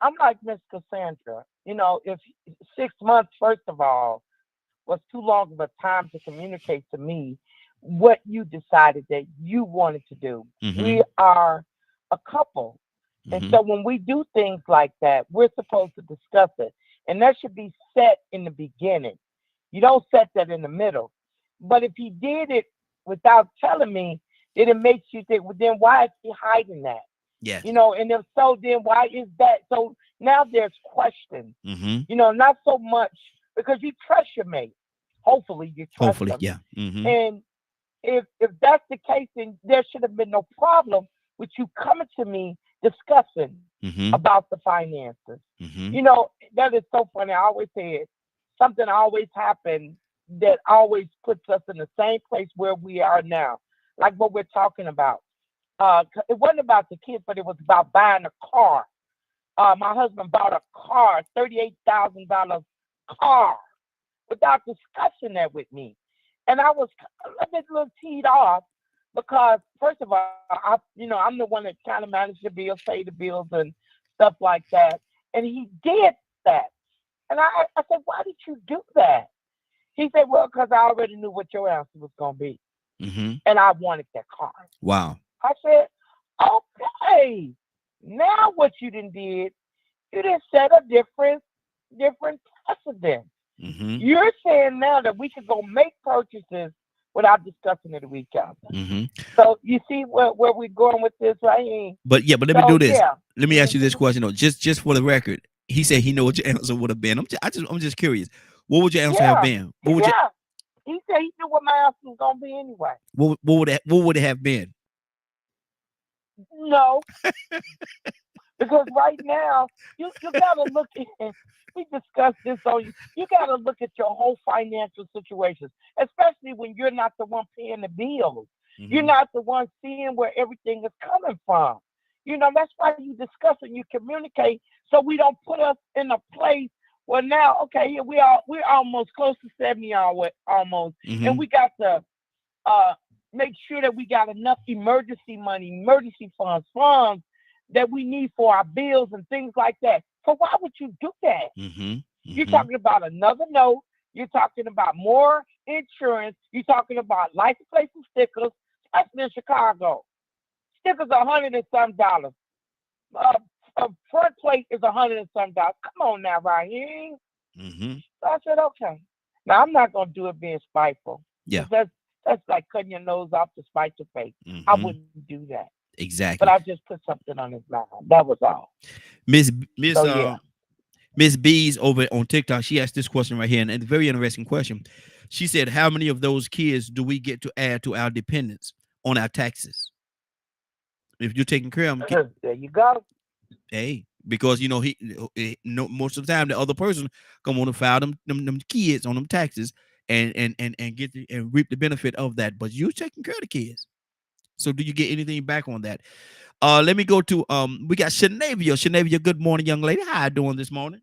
Speaker 10: I'm like Miss Cassandra. If 6 months, first of all, was too long of a time to communicate to me what you decided that you wanted to do.
Speaker 1: Mm-hmm.
Speaker 10: We are a couple.
Speaker 1: Mm-hmm.
Speaker 10: And so when we do things like that, we're supposed to discuss it. And that should be set in the beginning. You don't set that in the middle. But if he did it without telling me, then it makes you think, well, then why is he hiding that?
Speaker 1: Yes.
Speaker 10: And if so, then why is that? So now there's questions,
Speaker 1: mm-hmm.
Speaker 10: Not so much because you trust your mate. Hopefully you trust them.
Speaker 1: Yeah. Mm-hmm.
Speaker 10: And if that's the case, then there should have been no problem with you coming to me discussing
Speaker 1: mm-hmm.
Speaker 10: about the finances.
Speaker 1: Mm-hmm.
Speaker 10: That is so funny. I always say it. Something always happens that always puts us in the same place where we are now, like what we're talking about. It wasn't about the kids, but it was about buying a car. My husband bought a car, $38,000 car, without discussing that with me. And I was a little teed off because, first of all, I'm the one that kind of managed the bills, pay the bills and stuff like that. And he did that. And I said, why did you do that? He said, well, because I already knew what your answer was going to be.
Speaker 1: Mm-hmm.
Speaker 10: And I wanted that car.
Speaker 1: Wow.
Speaker 10: I said, okay, now what you done did, you done set a different precedent.
Speaker 1: Mm-hmm.
Speaker 10: You're saying now that we could go make purchases without discussing it a week out.
Speaker 1: Mm-hmm.
Speaker 10: So you see where we're going with this, right?
Speaker 1: But let me do this. Yeah. Let me ask you this question, though, just for the record. He said he know what your answer would have been. I'm just curious. What would your answer have been?
Speaker 10: He said he knew what my answer was gonna be anyway.
Speaker 1: What would it have been?
Speaker 10: No, because right now you gotta look at. We discussed this on you. You gotta look at your whole financial situation, especially when you're not the one paying the bills. Mm-hmm. You're not the one seeing where everything is coming from. That's why you discuss and you communicate, so we don't put us in a place Well, now, okay, here we're almost close to 70 almost, and we got to make sure that we got enough emergency money, emergency funds that we need for our bills and things like that. So why would you do that? You're talking about another note. You're talking about more insurance. You're talking about license plates and stickers, especially in Chicago. Stickers are $100 and some. A front plate is $100 and some. Come on now, Raheem. So I said, okay. Now I'm not gonna do it being spiteful.
Speaker 1: Yeah.
Speaker 10: That's like cutting your nose off to spite your face. I wouldn't do that.
Speaker 1: Exactly.
Speaker 10: But I just put something on his mind. That was all.
Speaker 1: Miss B's over on TikTok, she asked this question right here, and it's a very interesting question. She said, how many of those kids do we get to add to our dependents on our taxes? If you're taking care of them,
Speaker 10: there you go.
Speaker 1: Hey, because most of the time the other person come on to file them kids on them taxes and get and reap the benefit of that. But you're taking care of the kids. So do you get anything back on that? Let me go to we got Shanavia. Shanavia, good morning, young lady. How you doing this morning?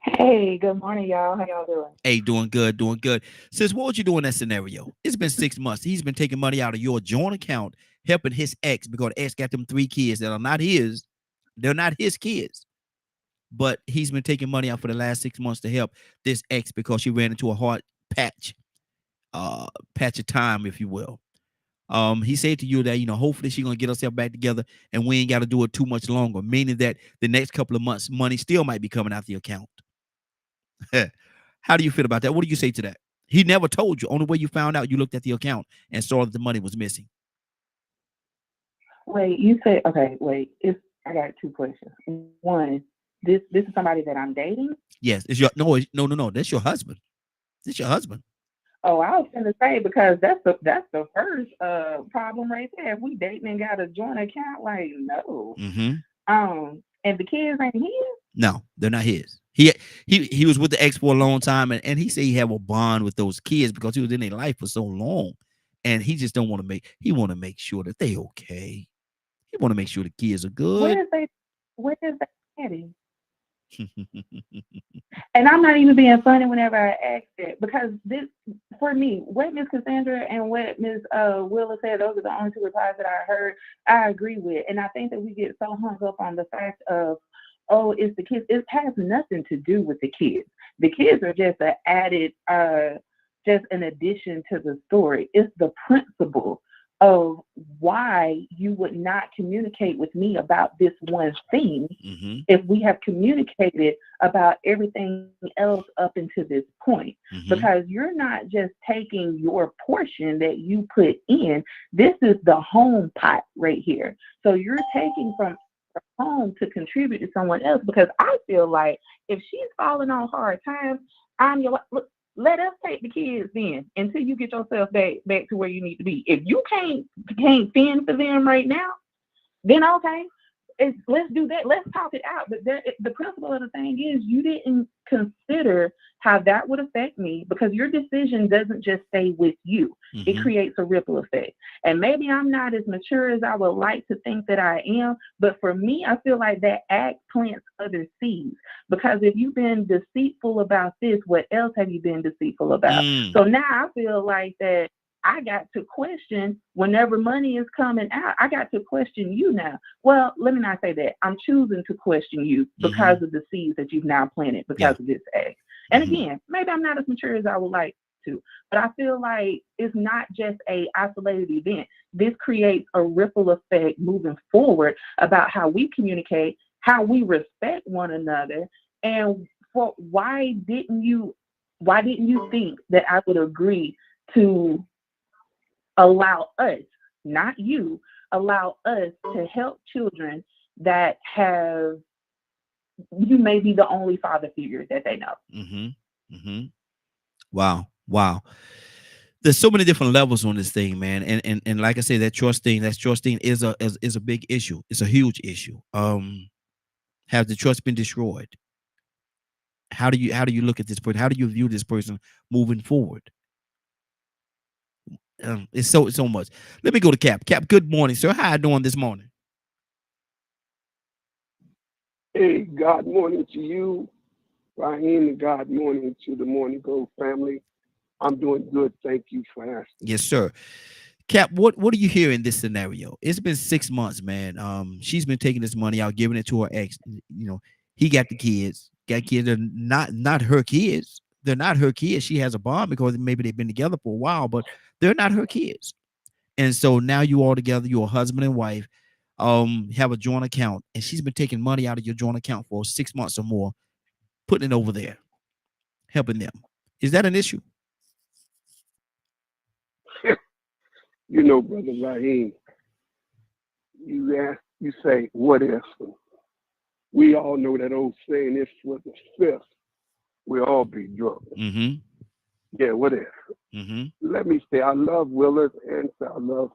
Speaker 11: Hey, good morning, y'all. How y'all doing?
Speaker 1: Hey, doing good, doing good. Sis, what would you do in that scenario? It's been 6 months. He's been taking money out of your joint account, helping his ex, because the ex got them 3 kids that are not his. They're not his kids. But he's been taking money out for the last 6 months to help this ex because she ran into a hard patch of time, if you will. He said to you that, hopefully she's gonna get herself back together and we ain't got to do it too much longer, meaning that the next couple of months money still might be coming out the account. How do you feel about that? What do you say to that? He never told you. Only way you found out, you looked at the account and saw that the money was missing.
Speaker 11: Wait, you said, okay, wait. I got 2 questions. One, this is somebody that I'm dating?
Speaker 1: Yes, it's your no. That's your husband. It's your husband.
Speaker 11: Oh, I was gonna say, because that's the first problem right there. If we dating and got a joint account, like, no. And the kids ain't his?
Speaker 1: No, they're not his. He was with the ex for a long time, and he said he had a bond with those kids because he was in their life for so long, and he just don't want to make sure that they okay. He want to make sure the kids are good.
Speaker 11: Where is that daddy? And I'm not even being funny whenever I ask it, because this, for me, what Miss Cassandra and what Miss Willa said, those are the only 2 replies that I heard. I agree with, and I think that we get so hung up on the fact of, oh, it's the kids. It has nothing to do with the kids. The kids are just an added, just an addition to the story. It's the principle of why you would not communicate with me about this one thing if we have communicated about everything else up until this point. Because you're not just taking your portion that you put in. This is the home pot right here. So you're taking from home to contribute to someone else, because I feel like if she's falling on hard times, look, let us take the kids then until you get yourself back to where you need to be. If you can't fend for them right now, then okay, let's do that. Let's talk it out. But the principle of the thing is, you didn't consider how that would affect me, because your decision doesn't just stay with you. It creates a ripple effect. And maybe I'm not as mature as I would like to think that I am, but for me, I feel like that act plants other seeds. Because if you've been deceitful about this, what else have you been deceitful about? So now I feel like that I got to question, whenever money is coming out, I got to question you now. Well, let me not say that. I'm choosing to question you because of the seeds that you've now planted because of this act. And again, maybe I'm not as mature as I would like to, but I feel like it's not just a isolated event. This creates a ripple effect moving forward about how we communicate, how we respect one another, and why didn't you think that I would agree to allow us, not you, allow us to help children that have, you may be the only father figure that they know.
Speaker 1: Wow. There's so many different levels on this thing, man. And like I said, that trust thing is a big issue. It's a huge issue. Has the trust been destroyed? How do you look at this person? How do you view this person moving forward? It's so much. Let me go to Cap. Cap, good morning, sir. How you doing this morning?
Speaker 12: Hey, God morning to you, Raheem, and God morning to the Morning Glow family. I'm doing good. Thank you for asking.
Speaker 1: Yes, sir. Cap, what do you hear in this scenario? It's been 6 months, man. She's been taking this money out, giving it to her ex. You know, he got the kids. Got kids. They're not her kids. They're not her kids. She has a bond because maybe they've been together for a while, but they're not her kids. And so now you all together, you're a husband and wife, have a joint account, and she's been taking money out of your joint account for 6 months or more, putting it over there, helping them. Is that an issue?
Speaker 12: You know, Brother Raheem, you say, what if? We all know that old saying, if was the fifth, we'll all be drunk.
Speaker 1: Mm-hmm.
Speaker 12: Yeah, what if?
Speaker 1: Mm-hmm.
Speaker 12: Let me say, I love Willard's answer. I love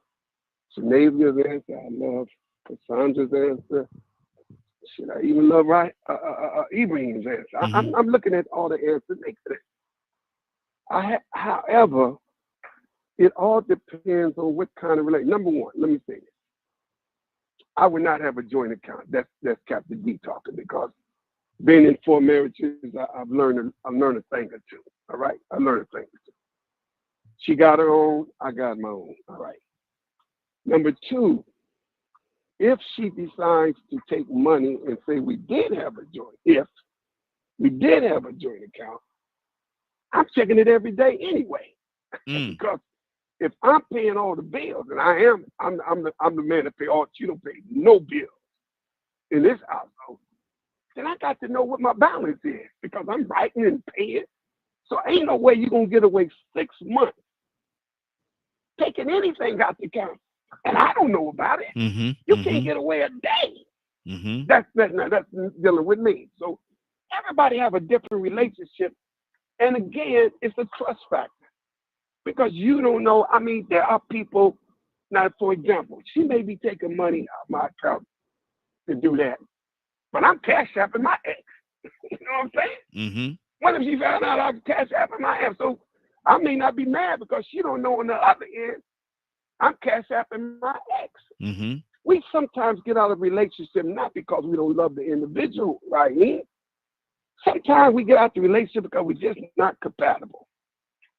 Speaker 12: Shanavia's answer. I love Cassandra's answer. Should I even love Ibrahim's answer?
Speaker 1: Mm-hmm.
Speaker 12: I'm looking at all the answers. However, it all depends on what kind of relationship. Number one, let me say this. I would not have a joint account. That's Captain D talking, because being in 4 marriages, I've learned a thing or two. All right, I learned a thing or two. She got her own, I got my own. All right. Number two, if she decides to take money and say we did have a joint, if we did have a joint account, I'm checking it every day anyway. Because if I'm paying all the bills, and I'm the man that pay all, she don't pay no bills in this household, then I got to know what my balance is, because I'm writing and paying. So ain't no way you're gonna get away 6 months taking anything out the account, and I don't know about it.
Speaker 1: Mm-hmm.
Speaker 12: You can't get away a day.
Speaker 1: Mm-hmm.
Speaker 12: That's dealing with me. So everybody have a different relationship, and again, it's a trust factor, because you don't know. I mean, there are people. Now, for example, she may be taking money out of my account to do that, but I'm cash apping my ex. You know what I'm saying?
Speaker 1: Mm-hmm.
Speaker 12: What if she found out I was cash apping my ex? So I may not be mad, because she don't know on the other end I'm cash apping my ex.
Speaker 1: Mm-hmm.
Speaker 12: We sometimes get out of relationship not because we don't love the individual, right? Sometimes we get out the relationship because we're just not compatible.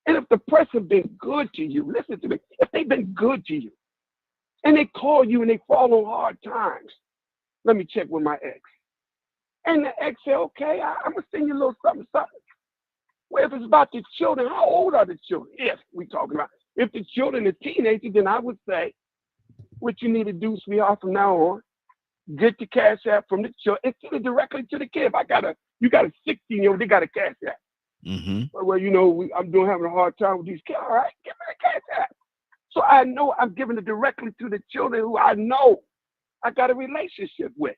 Speaker 12: And if the person been good to you, listen to me, if they've been good to you and they call you and they fall on hard times, let me check with my ex. And the ex say, okay, I'm going to send you a little something. Well, if it's about the children, how old are the children? If we talking about, if the children are teenagers, then I would say, what you need to do, sweetheart, from now on, get the cash app from the children and send it directly to the kid. If you got a 16-year-old, they got a cash app.
Speaker 1: Mm-hmm.
Speaker 12: Well, you know, I'm having a hard time with these kids. All right, give me the cash app. So I know I'm giving it directly to the children who I know I got a relationship with.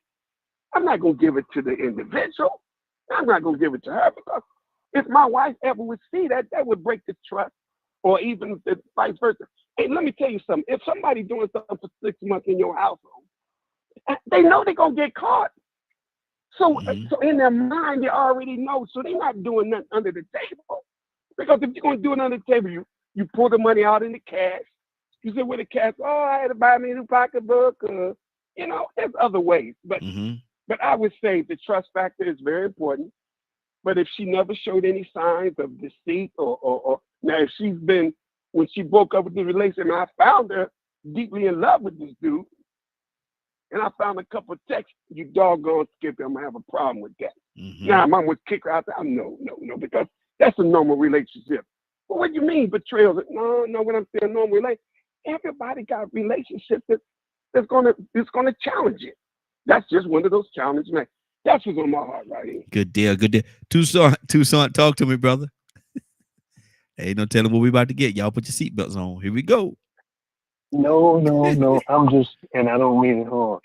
Speaker 12: I'm not going to give it to the individual. I'm not going to give it to her, because if my wife ever would see that, that would break the trust, or even the vice versa. Hey, let me tell you something. If somebody doing something for 6 months in your household, they know they're going to get caught. So in their mind, they already know. So they're not doing nothing under the table. Because if you're going to do it under the table, you pull the money out in the cash. You say, with the cash, oh, I had to buy me a new pocketbook. You know, there's other ways. But I would say the trust factor is very important. But if she never showed any signs of deceit or now if she's been, when she broke up with the relationship, and I found her deeply in love with this dude, and I found a couple of texts, you doggone Skippy, I'm gonna have a problem with that. Now I'm gonna kick her out there. No, because that's a normal relationship. But what do you mean betrayal? No, what I'm saying, normal relationship. Everybody got relationships that's gonna challenge it. That's just one of those challenges, man. That's what's on my heart right here.
Speaker 1: Good deal. Tucson, talk to me, brother. Ain't no telling what we about to get. Y'all put your seatbelts on. Here we go.
Speaker 5: No. I'm just, and I don't mean it hard,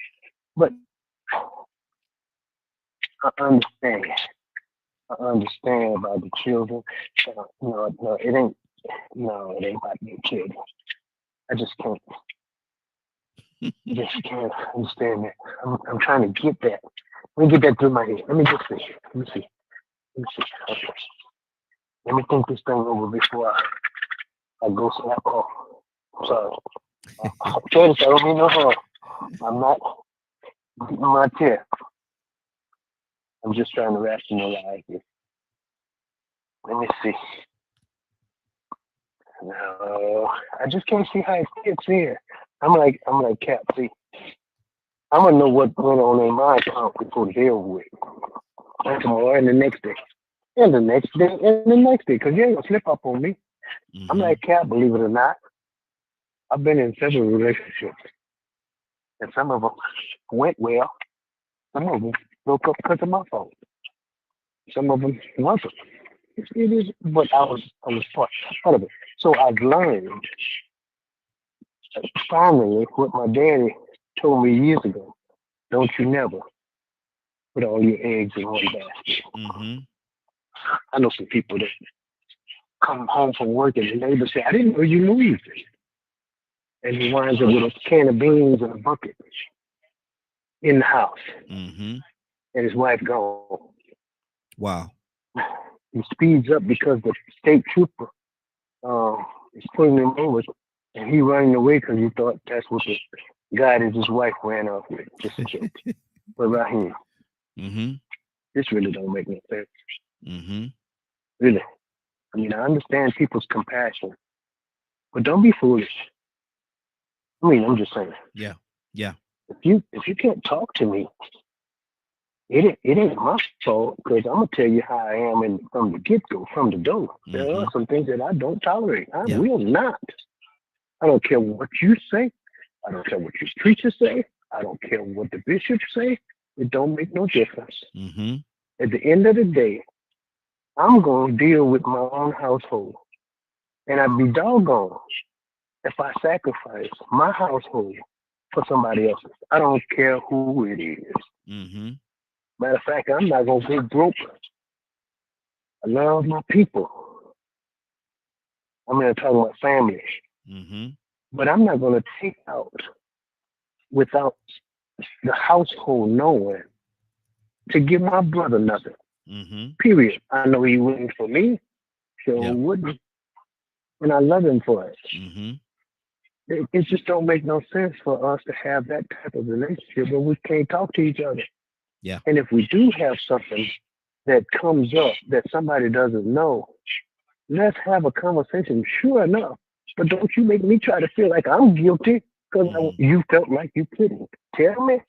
Speaker 5: but I understand. I understand about the children. No, it ain't about the children. I just can't. Can't understand that. I'm trying to get that. Let me get that through my head. Let me see. Okay. Let me think this thing over before I go snap off. I'm sorry. Curtis, I don't mean no harm. I'm not getting my chair. I'm just trying to rationalize it. Let me see. No, I just can't see how it fits here. I'm like Cap. See, I'm gonna know what went on in my account before the deal with. And tomorrow and the next day. And the next day and the next day. Because you ain't gonna slip up on me. I'm like Cap, believe it or not. I've been in several relationships. And some of them went well. Some of them broke up because of my fault. Some of them wasn't. It is, but I was part of it. So I've learned finally what my daddy told me years ago. Don't you never put all your eggs in one basket. I know some people that come home from work and the neighbor say, I didn't know you moved. And he winds up with a can of beans and a bucket in the house. And his wife gone.
Speaker 1: Wow.
Speaker 5: He speeds up because the state trooper is pulling him over, and he running away because he thought that's what the guy that his wife ran off with. Just a joke. But right here, this really don't make no sense. Really. I mean, I understand people's compassion, but don't be foolish. I mean, I'm just saying.
Speaker 1: Yeah.
Speaker 5: If you can't talk to me, it ain't my fault, because I'm gonna tell you how I am from the get-go, from the door. There are some things that I don't tolerate. I will not. I don't care what you say. I don't care what your preachers say. I don't care what the bishops say. It don't make no difference. At the end of the day, I'm gonna deal with my own household, and I'd be doggone if I sacrifice my household for somebody else's. I don't care who it is. Matter of fact, I'm not gonna go broke. I love my people. I'm gonna talk about family. But I'm not gonna take out without the household knowing to give my brother nothing. Period. I know he wouldn't for me, so wouldn't. And I love him for it. It just don't make no sense for us to have that type of relationship where we can't talk to each other. And if we do have something that comes up that somebody doesn't know, let's have a conversation. Sure enough, but don't you make me try to feel like I'm guilty because you felt like you couldn't. Tell me.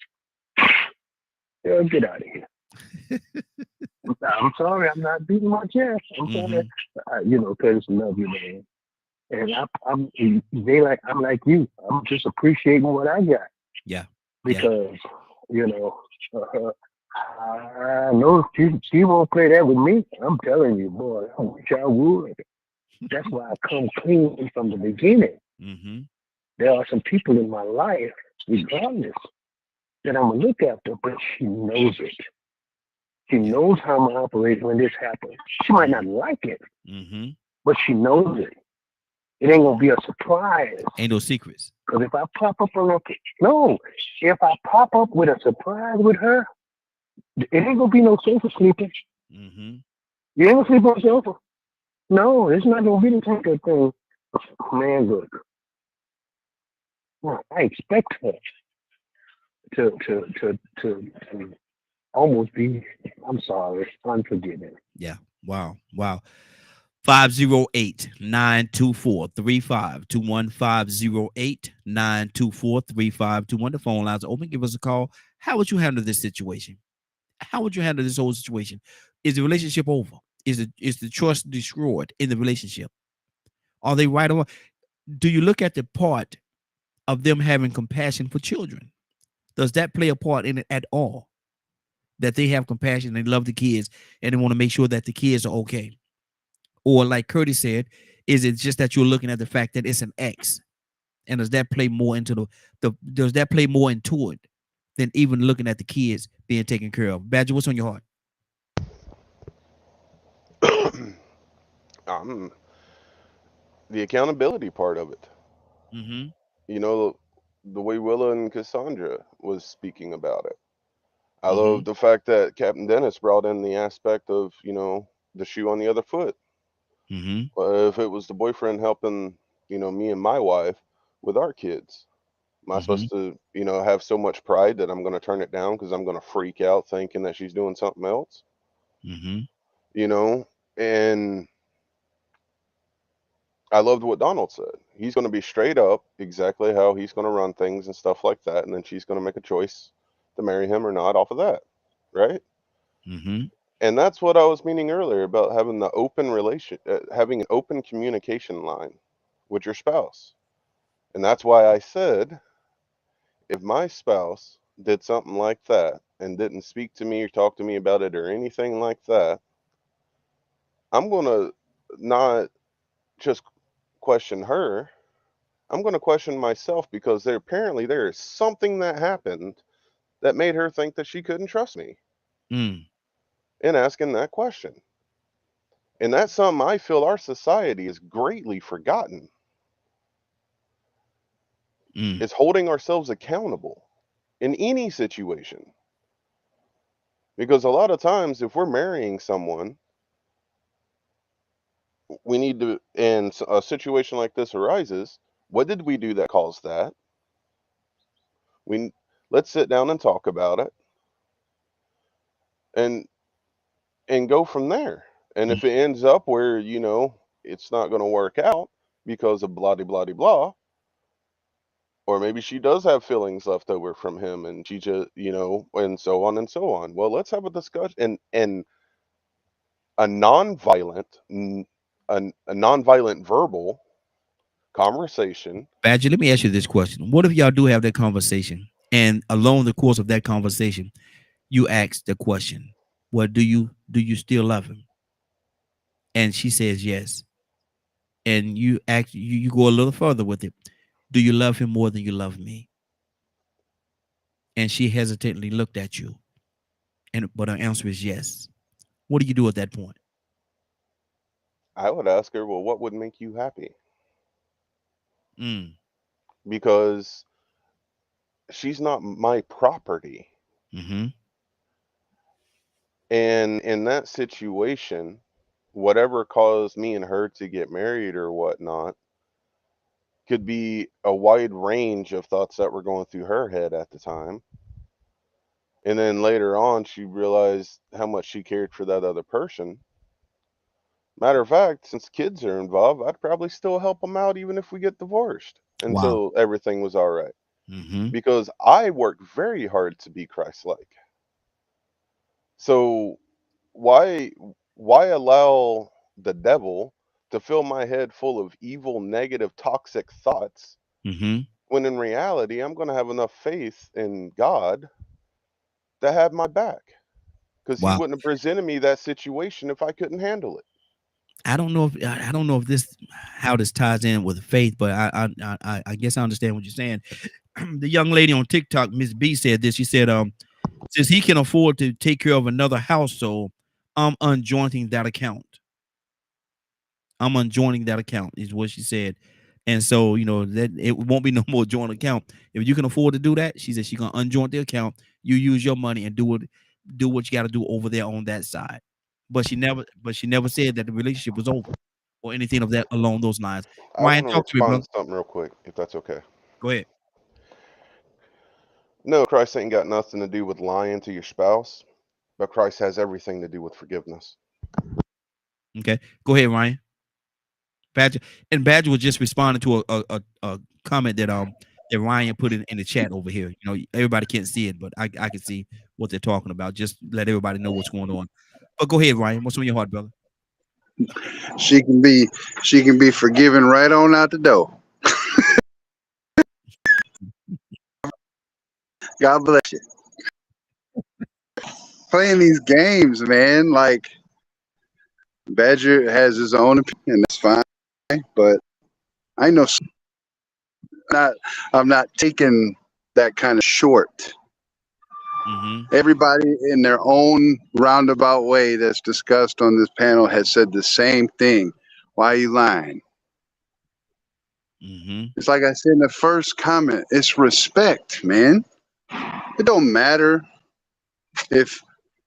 Speaker 5: Get out of here. I'm sorry, I'm not beating my chest. I'm sorry, because I love you, man. And I'm like you. I'm just appreciating what I got. Because I know she won't play that with me. I'm telling you, boy, I wish I would. That's why I come clean from the beginning. There are some people in my life, regardless, that I'm gonna look after, but she knows it. She knows how I'm gonna operate when this happens. She might not like it, but she knows it. It ain't gonna be a surprise.
Speaker 1: Ain't no secrets.
Speaker 5: Because if I pop up if I pop up with a surprise with her, it ain't gonna be no sofa sleeping. You ain't gonna sleep on the sofa. No, it's not gonna be the type of thing. Man, look, I expect her to almost be, I'm sorry, unforgiving.
Speaker 1: Yeah. Wow. 508-924-3521. 508-924-3521. The phone lines are open. Give us a call. How would you handle this situation? How would you handle this whole situation? Is the relationship over? Is the trust destroyed in the relationship? Are they right or wrong? Do you look at the part of them having compassion for children? Does that play a part in it at all? That they have compassion, they love the kids, and they want to make sure that the kids are okay? Or like Curtis said, is it just that you're looking at the fact that it's an ex? And does that play more into does that play more into it than even looking at the kids being taken care of? Badger, what's on your heart?
Speaker 3: The accountability part of it. The way Willa and Cassandra was speaking about it. I love the fact that Captain Dennis brought in the aspect of, the shoe on the other foot. If it was the boyfriend helping, me and my wife with our kids, Am I supposed to, you know, have so much pride that I'm going to turn it down because I'm going to freak out thinking that she's doing something else? You know, and I loved what Donald said. He's going to be straight up exactly how he's going to run things and stuff like that, and then she's going to make a choice to marry him or not off of that, right? And that's what I was meaning earlier about having the open having an open communication line with your spouse. And that's why I said, if my spouse did something like that and didn't speak to me or talk to me about it or anything like that, I'm going to not just question her. I'm going to question myself, because apparently there is something that happened that made her think that she couldn't trust me in asking that question. And that's something I feel our society is greatly forgotten. Is holding ourselves accountable in any situation. Because a lot of times, if we're marrying someone, we need to, and a situation like this arises, what did we do that caused that? Let's sit down and talk about it, and go from there. And if it ends up where, you know, it's not going to work out because of blah blah blah blah, or maybe she does have feelings left over from him and she just, you know, and so on and so on. Well, let's have a discussion and a non-violent verbal conversation.
Speaker 1: Badger, let me ask you this question. What if y'all do have that conversation, and along the course of that conversation, you ask the question, well, do you still love him? And she says yes. And you go a little further with it. Do you love him more than you love me? And she hesitantly looked at you. But her answer is yes. What do you do at that point?
Speaker 3: I would ask her, well, what would make you happy? Because she's not my property. And in that situation, whatever caused me and her to get married or whatnot could be a wide range of thoughts that were going through her head at the time. And then later on, she realized how much she cared for that other person. Matter of fact, since kids are involved, I'd probably still help them out even if we get divorced until everything was all right. Because I worked very hard to be Christ-like. So why allow the devil to fill my head full of evil, negative, toxic thoughts when in reality I'm going to have enough faith in God to have my back? Because he wouldn't have presented me that situation if I couldn't handle it.
Speaker 1: I don't know if this how this ties in with faith, but I guess I understand what you're saying. The young lady on TikTok, Miss B, said this. She said, since he can afford to take care of another household, I'm unjointing that account. I'm unjoining that account, is what she said. And so, you know, that it won't be no more joint account. If you can afford to do that, she said she's gonna unjoin the account. You use your money and do what you got to do over there on that side. But she never said that the relationship was over or anything of that along those lines. Ryan,
Speaker 3: I want
Speaker 1: talk
Speaker 3: to
Speaker 1: to me, brother.
Speaker 3: respond to something real quick, if that's okay.
Speaker 1: Go ahead.
Speaker 3: No, Christ ain't got nothing to do with lying to your spouse, but Christ has everything to do with forgiveness.
Speaker 1: Okay, go ahead, Ryan. Badger was just responding to a comment that Ryan put in the chat over here. You know, everybody can't see it, but I can see what they're talking about. Just let everybody know what's going on. But go ahead, Ryan. What's on your heart, brother?
Speaker 4: She can be forgiven right on out the door. God bless you. Playing these games, man, like Badger has his own opinion. That's fine, but I know I'm not taking that kind of short. Everybody in their own roundabout way that's discussed on this panel has said the same thing. Why are you lying? It's like I said in the first comment, it's respect, man. It don't matter if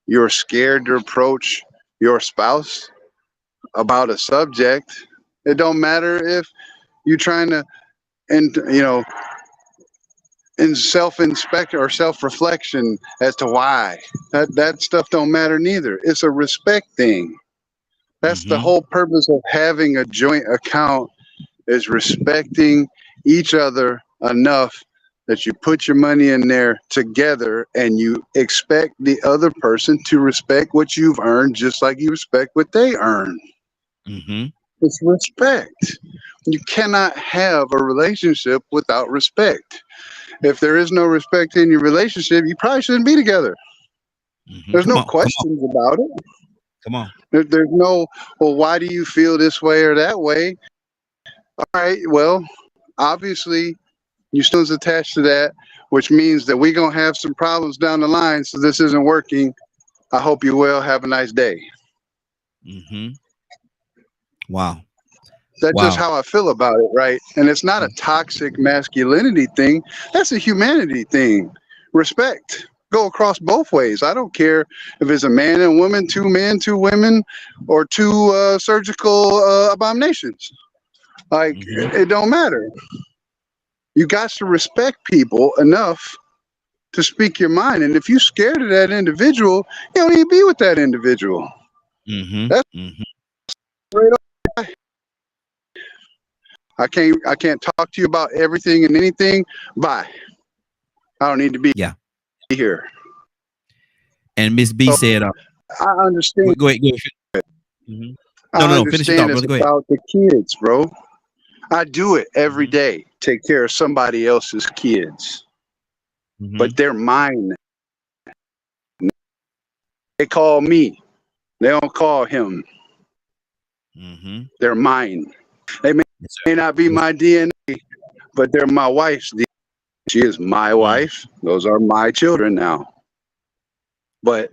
Speaker 4: you're scared to approach your spouse about a subject. It don't matter if you're trying to, and you know, in self-inspection or self-reflection as to why. That stuff don't matter neither. It's a respect thing. That's the whole purpose of having a joint account, is respecting each other enough that you put your money in there together and you expect the other person to respect what you've earned just like you respect what they earn. It's respect. You cannot have a relationship without respect. If there is no respect in your relationship, you probably shouldn't be together. There's no questions about it.
Speaker 1: Come on.
Speaker 4: There's no, well, why do you feel this way or that way? All right, well, obviously, you still is attached to that, which means that we're going to have some problems down the line, so this isn't working. I hope you will. Have a nice day.
Speaker 1: Wow.
Speaker 4: That's just how I feel about it, right? And it's not a toxic masculinity thing. That's a humanity thing. Respect. Go across both ways. I don't care if it's a man and woman, two men, two women, or two surgical abominations. Like, it don't matter. You got to respect people enough to speak your mind. And if you're scared of that individual, you don't need to be with that individual. That's straight up. I can't talk to you about everything and anything. Bye. I don't need to be here.
Speaker 1: And Miss B said,
Speaker 4: I understand.
Speaker 1: Go ahead.
Speaker 4: I understand it's about the kids, bro. I do it every day. Take care of somebody else's kids. But they're mine. They call me. They don't call him. They're mine. They may not be my DNA, but they're my wife's DNA. She is my wife. Those are my children now. But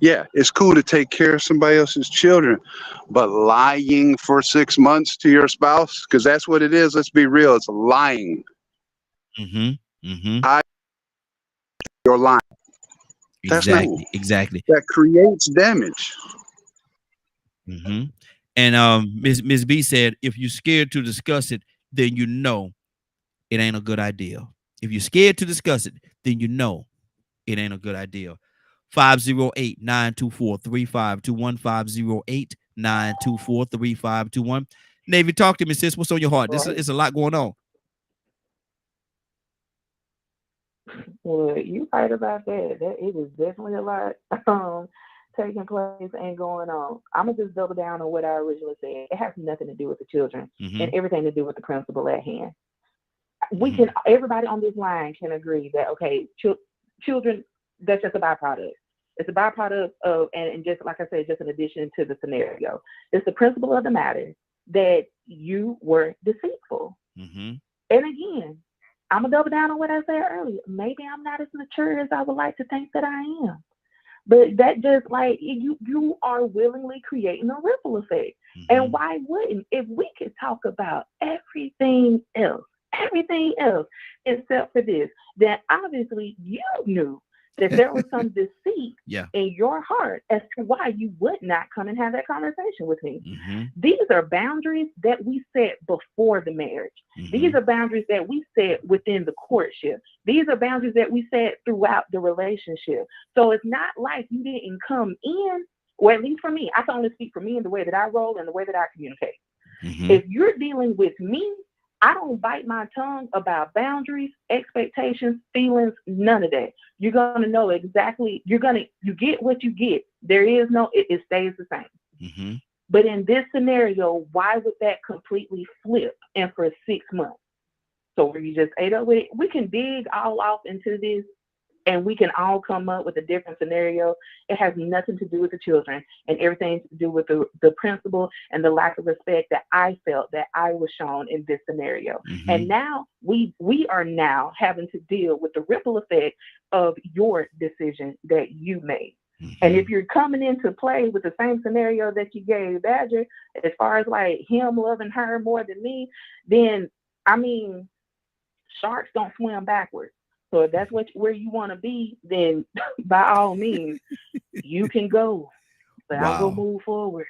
Speaker 4: yeah, it's cool to take care of somebody else's children, but lying for 6 months to your spouse, because that's what it is. Let's be real. It's lying. You're lying. That's
Speaker 1: exactly.
Speaker 4: That creates damage.
Speaker 1: And Miss B said, if you're scared to discuss it, then you know it ain't a good idea. If you're scared to discuss it, then you know it ain't a good idea. 508-924-3521. 508-924-3521. Navy, talk to me, sis. What's on your heart? This is a lot going on.
Speaker 11: Well, you right about that. It is definitely a lot taking place and going on. I'm gonna just double down on what I originally said. It has nothing to do with the children and everything to do with the principle at hand. We can, everybody on this line can agree that children, that's just a byproduct. It's a byproduct of, and just like I said, just an addition to the scenario. It's the principle of the matter that you were deceitful. And again, I'm gonna double down on what I said earlier. Maybe I'm not as mature as I would like to think that I am. But that just like you are willingly creating a ripple effect. And why wouldn't? If we could talk about everything else except for this, then obviously you knew that there was some deceit in your heart as to why you would not come and have that conversation with me. These are boundaries that we set before the marriage. These are boundaries that we set within the courtship. These are boundaries that we set throughout the relationship. So it's not like you didn't come in, or at least for me, I can only speak for me and the way that I roll and the way that I communicate. If you're dealing with me, I don't bite my tongue about boundaries, expectations, feelings, none of that. You're going to know exactly, you get what you get. There is no, it stays the same. But in this scenario, why would that completely flip and for 6 months? So where you just ate up with it, we can dig all off into this and we can all come up with a different scenario. It has nothing to do with the children and everything to do with the principle and the lack of respect that I felt that I was shown in this scenario. And now we are now having to deal with the ripple effect of your decision that you made. And if you're coming into play with the same scenario that you gave Badger, as far as like him loving her more than me, then I mean, sharks don't swim backwards. So if that's where you want to be, then by all means, you can go. But I'll go move forward.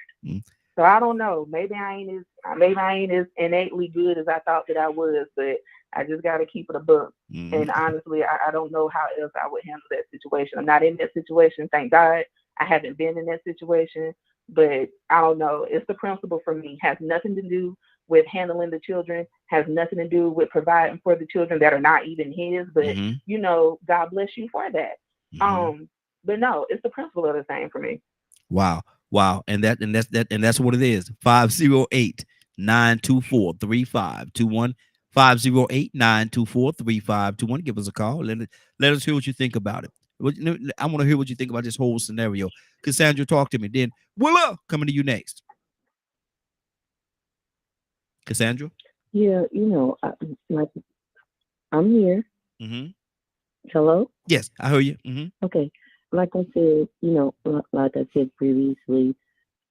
Speaker 11: So I don't know. Maybe I ain't as innately good as I thought that I was, but I just got to keep it a book.
Speaker 1: Mhm.
Speaker 11: And honestly, I don't know how else I would handle that situation. I'm not in that situation, thank God. I haven't been in that situation, but I don't know. It's the principle for me. Has nothing to do with handling the children. Has nothing to do with providing for the children that are not even his. But
Speaker 1: Mhm.
Speaker 11: God bless you for that.
Speaker 1: Mhm.
Speaker 11: But no, it's the principle of the same for me.
Speaker 1: Wow. Wow. And that's what it is. 508-924-3521. 508-924-3521. Give us a call. Let us hear what you think about it. I want to hear what you think about this whole scenario. Cassandra, talk to me. Then Willa, coming to you next. Cassandra?
Speaker 9: Yeah, I'm here.
Speaker 1: Mm-hmm.
Speaker 9: Hello?
Speaker 1: Yes, I hear you. Mm-hmm.
Speaker 9: Okay. Like I said, like I said previously,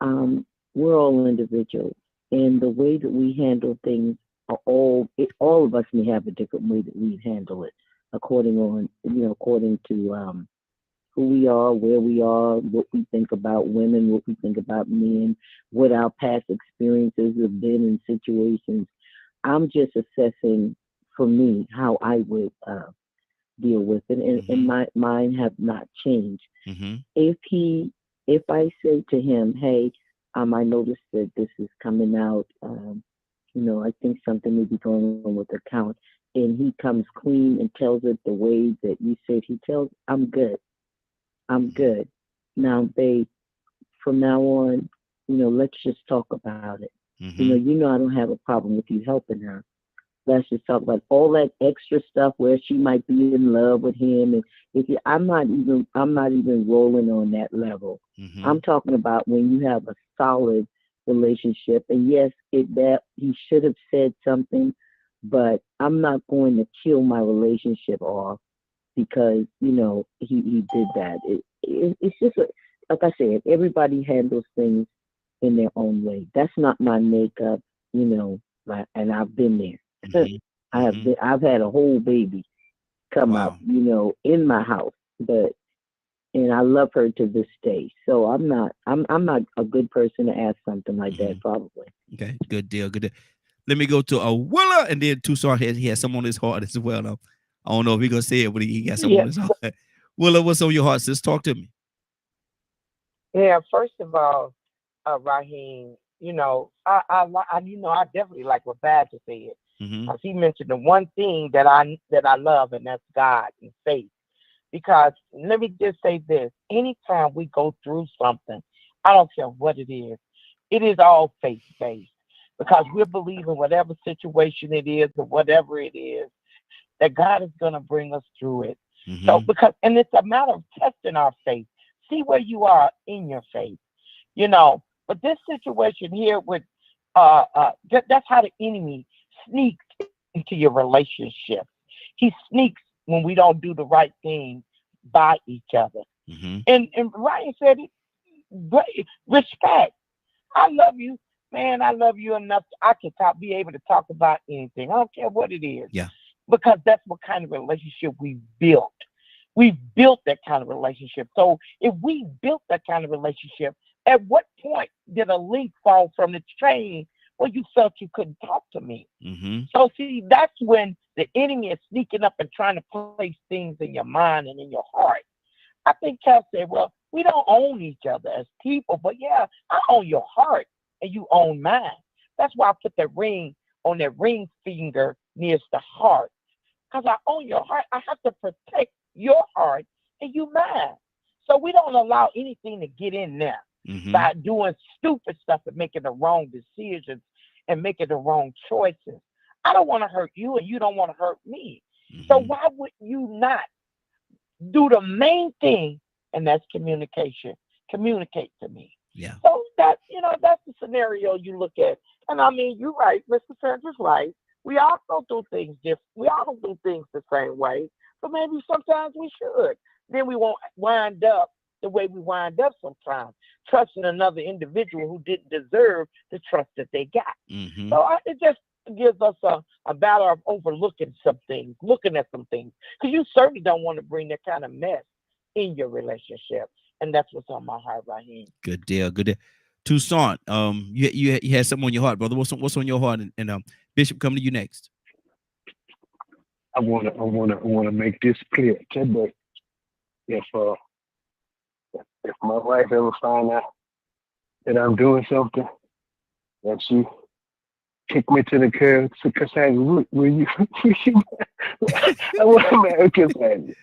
Speaker 9: we're all individuals, and the way that we handle things are all of us may have a different way that we handle it, according to who we are, where we are, what we think about women, what we think about men, what our past experiences have been in situations. I'm just assessing for me how I would deal with it, and my mine have not changed.
Speaker 1: Mm-hmm.
Speaker 9: If I say to him, hey, I noticed that this is coming out, I think something may be going on with the account, and he comes clean and tells it the way that you said he tells, I'm good. Now, babe, from now on, let's just talk about it.
Speaker 1: Mm-hmm.
Speaker 9: I don't have a problem with you helping her. Let's just talk about all that extra stuff where she might be in love with him, and I'm not even rolling on that level.
Speaker 1: Mm-hmm.
Speaker 9: I'm talking about when you have a solid relationship, and yes, that he should have said something, but I'm not going to kill my relationship off because he did that. It's just like I said, everybody handles things in their own way. That's not my makeup, and I've been there.
Speaker 1: Mm-hmm.
Speaker 9: I've had a whole baby come
Speaker 1: Wow.
Speaker 9: up, in my house, and I love her to this day. So I'm not a good person to ask something like that, probably.
Speaker 1: Okay, good deal, good deal. Let me go to Willa, and then Tucson he has some on his heart as well. I don't know if he's gonna say it, but he got some on his heart. Willa, what's on your heart, sis? Talk to me.
Speaker 10: Yeah, first of all, Raheem, I definitely like what Badger said.
Speaker 1: Mm-hmm.
Speaker 10: He mentioned the one thing that I love, and that's God and faith. Because let me just say this: anytime we go through something, I don't care what it is all faith based. Because we're believing whatever situation it is or whatever it is, that God is going to bring us through it.
Speaker 1: Mm-hmm.
Speaker 10: So and it's a matter of testing our faith. See where you are in your faith. But this situation here with that's how the enemy sneaks into your relationship. He sneaks when we don't do the right thing by each other.
Speaker 1: Mm-hmm.
Speaker 10: And Ryan said it, great respect. I love you, man. I love you enough. I can be able to talk about anything. I don't care what it is.
Speaker 1: Yeah.
Speaker 10: Because that's what kind of relationship we built. We built that kind of relationship. So if we built that kind of relationship, at what point did a link fall from the chain where you felt you couldn't talk to me?
Speaker 1: Mm-hmm.
Speaker 10: So see, that's when the enemy is sneaking up and trying to place things in your mind and in your heart. I think Cal said, well, we don't own each other as people, but yeah, I own your heart and you own mine. That's why I put that ring on that ring finger near the heart. Because I own your heart. I have to protect your heart and you mine. So we don't allow anything to get in there by doing stupid stuff and making the wrong decisions and making the wrong choices. I don't want to hurt you and you don't want to hurt me. So why would you not do the main thing, and that's communication? Communicate to me.
Speaker 1: Yeah.
Speaker 10: So that's the scenario you look at. And I mean, you're right, Mr. Sanders, right. We all don't do things different. We all don't do things the same way. But maybe sometimes we should. Then we won't wind up the way we wind up sometimes, trusting another individual who didn't deserve the trust that they got.
Speaker 1: Mm-hmm.
Speaker 10: So it just gives us a matter of overlooking some things, looking at some things. Because you certainly don't want to bring that kind of mess in your relationship. And that's what's on my heart right here.
Speaker 1: Good deal. Good deal. Toussaint, you had something on your heart, brother. What's on your heart? And Bishop, coming to you next.
Speaker 5: I wanna make this clear today. If my wife ever find out that I'm doing something, and she kick me to the curb, so Cassandra, will you? I want to marry Cassandra.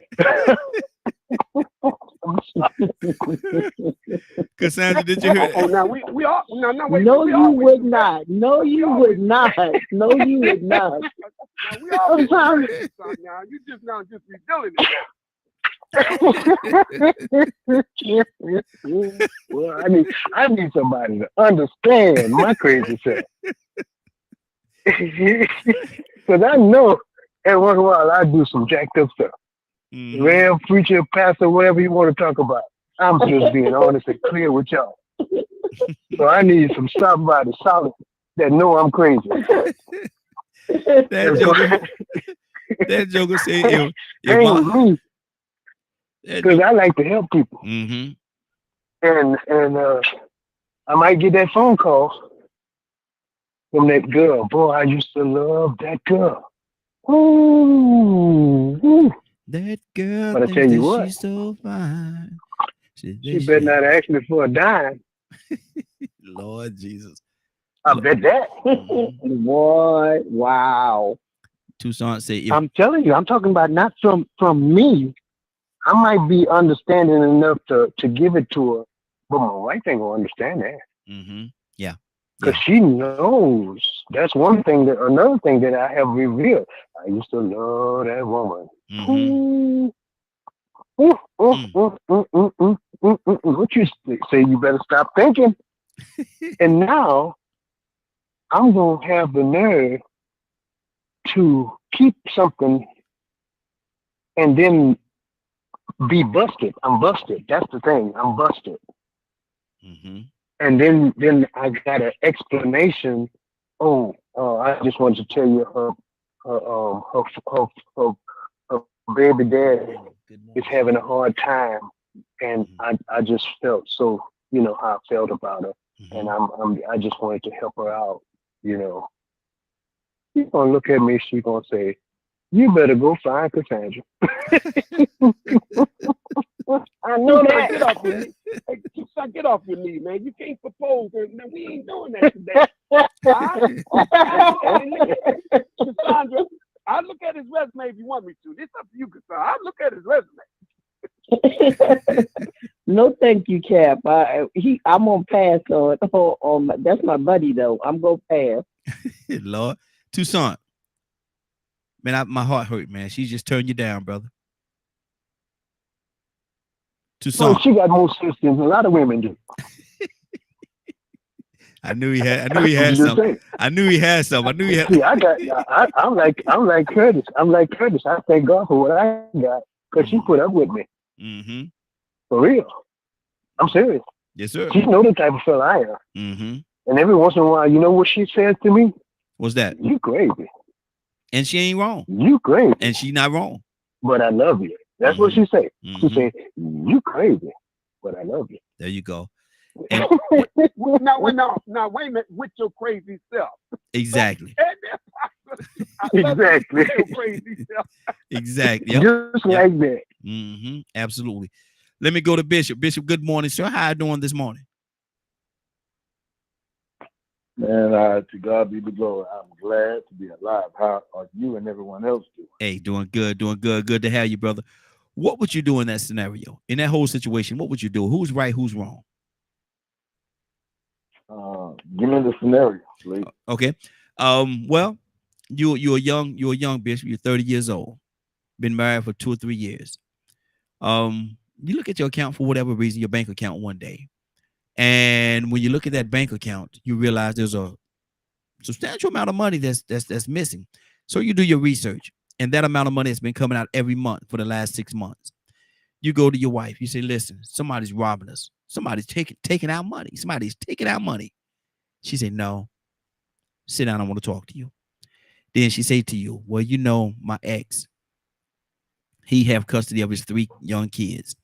Speaker 1: Cassandra, did you hear?
Speaker 12: Oh, now we all wait.
Speaker 9: No, you would not. No, you would not. No, you would not.
Speaker 12: Now we all now you just revealing it.
Speaker 5: Well, I need somebody to understand my crazy self. Because I know every once in a while I do some jacked up stuff. Real preacher, pastor, whatever you want to talk about. I'm just being honest and clear with y'all. So I need somebody solid that know I'm crazy.
Speaker 1: That joker said,
Speaker 5: because I like to help people.
Speaker 1: Mm-hmm.
Speaker 5: And I might get that phone call from that girl. Boy, I used to love that girl. Ooh.
Speaker 1: That girl,
Speaker 5: but I tell you what,
Speaker 1: she's so fine.
Speaker 5: She better not ask me for a dime.
Speaker 1: Lord Jesus.
Speaker 5: I bet that.
Speaker 9: Boy, wow.
Speaker 1: Toussaint said,
Speaker 5: I'm telling you, I'm talking about not from me. I might be understanding enough to give it to her, but my wife ain't gonna understand that.
Speaker 1: Mm-hmm. Yeah.
Speaker 5: Because she knows. That's another thing that I have revealed. I used to love that woman.
Speaker 1: Mm-hmm.
Speaker 5: What you say? You better stop thinking. And now I'm gonna have the nerve to keep something and then be busted. I'm busted. That's the thing. I'm busted.
Speaker 1: Mm-hmm.
Speaker 5: And then I got an explanation. I just wanted to tell you her baby dad is having a hard time, and I just felt so, how I felt about her, and I just wanted to help her out. She's gonna look at me. She's gonna say, "You better go find Cassandra." I know that.
Speaker 12: Get off your knee. Hey, get off your knee, man. You can't propose. And we ain't doing that today. Cassandra, I'll look at his resume if you want me to. This up to you, Cassandra. I'll look at his resume.
Speaker 9: No, thank you, Cap. I'm gonna pass on. That's my buddy, though. I'm gonna pass.
Speaker 1: Lord, Toussaint, man, my heart hurt, man. She just turned you down, brother. Toussaint.
Speaker 5: She got more sense than a lot of women do.
Speaker 1: I knew he had something. I knew he had something.
Speaker 5: See, I'm like Curtis. I thank God for what I got because she put up with me.
Speaker 1: Mm-hmm.
Speaker 5: For real. I'm serious.
Speaker 1: Yes, sir.
Speaker 5: She know the type of fella I am.
Speaker 1: Mm-hmm.
Speaker 5: And every once in a while, you know what she says to me?
Speaker 1: What's that?
Speaker 5: You crazy.
Speaker 1: And she ain't wrong.
Speaker 5: You crazy.
Speaker 1: And she not wrong.
Speaker 5: But I love you. That's what she say. She say, you crazy, but I love you.
Speaker 1: There you go.
Speaker 12: And now, wait a minute, with your crazy self.
Speaker 1: Exactly.
Speaker 5: Exactly.
Speaker 12: Crazy self.
Speaker 1: Exactly. Yep.
Speaker 5: Just like that.
Speaker 1: Mm-hmm. Absolutely. Let me go to Bishop. Bishop, good morning, sir. How are you doing this morning?
Speaker 13: Man, to God be the glory. I'm glad to be alive. How are you and everyone else doing?
Speaker 1: Hey, doing good. Good to have you, brother. What would you do in that scenario? In that whole situation, what would you do? Who's right? Who's wrong?
Speaker 13: Give me the scenario, please.
Speaker 1: Okay. Well, you're a young bishop. You're 30 years old. Been married for 2 or 3 years. You look at your account for whatever reason, your bank account one day. And when you look at that bank account, you realize there's a substantial amount of money that's missing. So you do your research, and that amount of money has been coming out every month for the last 6 months. You go to your wife. You say, "Listen, somebody's robbing us. Somebody's taking out money. Somebody's taking out money." She said, "No. Sit down. I want to talk to you." Then she say to you, "Well, my ex, he have custody of his 3 young kids,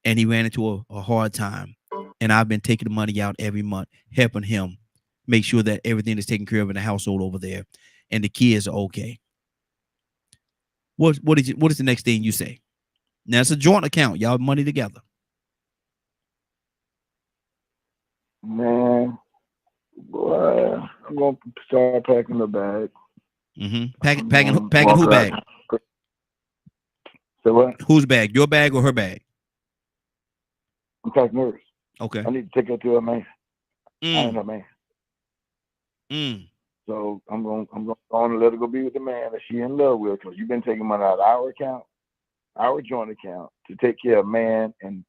Speaker 1: and he ran into a hard time. and I've been taking the money out every month, helping him make sure that everything is taken care of in the household over there, and the kids are okay. What is the next thing you say? Now it's a joint account. Y'all have money together.
Speaker 13: Man, boy, I'm gonna start packing the bag.
Speaker 1: Packing who bag?
Speaker 13: So what?
Speaker 1: Whose bag? Your bag or her bag?
Speaker 13: I'm packing hers.
Speaker 1: Okay.
Speaker 13: I need to take her to her man. I ain't her man. So I'm going to let her go be with the man that she in love with, because you've been taking money out of our account, our joint account, to take care of man and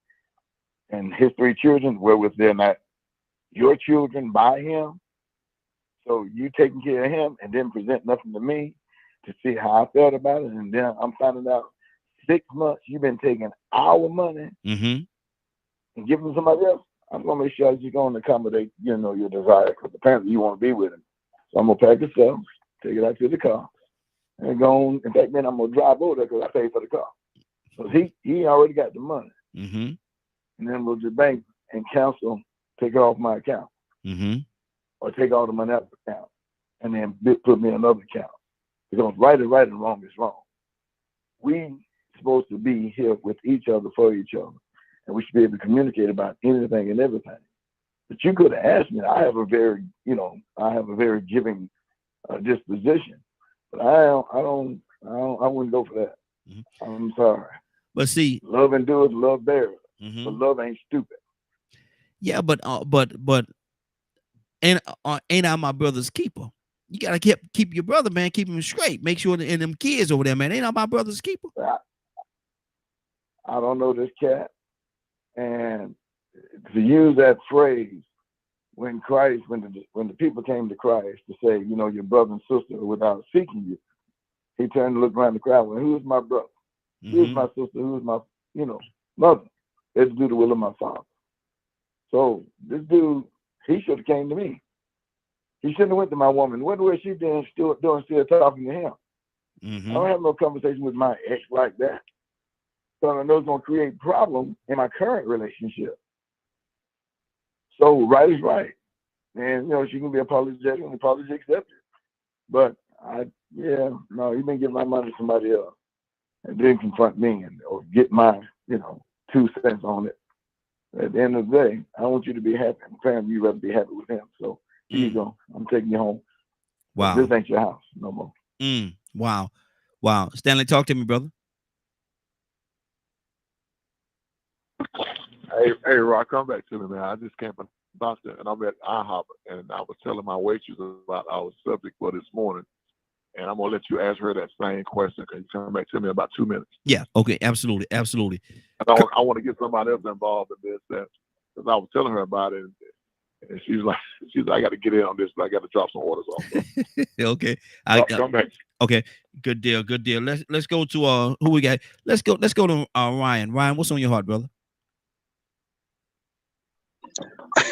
Speaker 13: his 3 children, wherewith they're not your children by him. So you taking care of him and then present nothing to me to see how I felt about it, and then I'm finding out 6 months you've been taking our money and giving somebody else. I'm gonna make sure you're gonna accommodate, your desire, because apparently you want to be with him. So I'm gonna pack the stuff, take it out to the car, and go on. In fact, then I'm gonna drive over there because I paid for the car. So he already got the money, and then we'll just bank and cancel, take it off my account, or take all the money out of the account, and then put me in another account. Because right is right and wrong is wrong. We supposed to be here with each other for each other, and we should be able to communicate about anything and everything. But you could have asked me. I have a very giving disposition, but I wouldn't go for that. I'm sorry.
Speaker 1: But see,
Speaker 13: love endures, love bears, but love ain't stupid.
Speaker 1: Yeah, but ain't I my brother's keeper? You gotta keep your brother, man. Keep him straight. Make sure that, and them kids over there, man, ain't I my brother's keeper?
Speaker 13: I don't know this cat, and to use that phrase, when the people came to Christ to say, your brother and sister without seeking you, he turned to look around the crowd and went, who's my brother? Who's my sister? Who's my, mother? Let's do the will of my Father. So this dude, he should have came to me. He shouldn't have went to my woman. What was she doing still talking to him? I don't have no conversation with my ex like that. So I know it's going to create problems in my current relationship. So right is right. And, she can be apologetic and apology accepted. But you've been giving my money to somebody else and then confront me or get my, 2 cents on it. At the end of the day, I want you to be happy. Apparently, you'd rather be happy with him. So here you go. I'm taking you home.
Speaker 1: Wow.
Speaker 13: This ain't your house no more.
Speaker 1: Wow. Stanley, talk to me, brother.
Speaker 7: Hey, Rock, come back to me, man. I just came from Boston, and I'm at IHOP, and I was telling my waitress about our subject for this morning, and I'm gonna let you ask her that same question. Can you come back to me in about 2 minutes?
Speaker 1: Yeah. Okay. Absolutely. Absolutely.
Speaker 7: I want to get somebody else involved in this, because I was telling her about it, and she's like, I got to get in on this, but I got to drop some orders off.
Speaker 1: Okay.
Speaker 7: Come back.
Speaker 1: Okay. Good deal. Let's go to who we got. Let's go to Ryan. Ryan, what's on your heart, brother?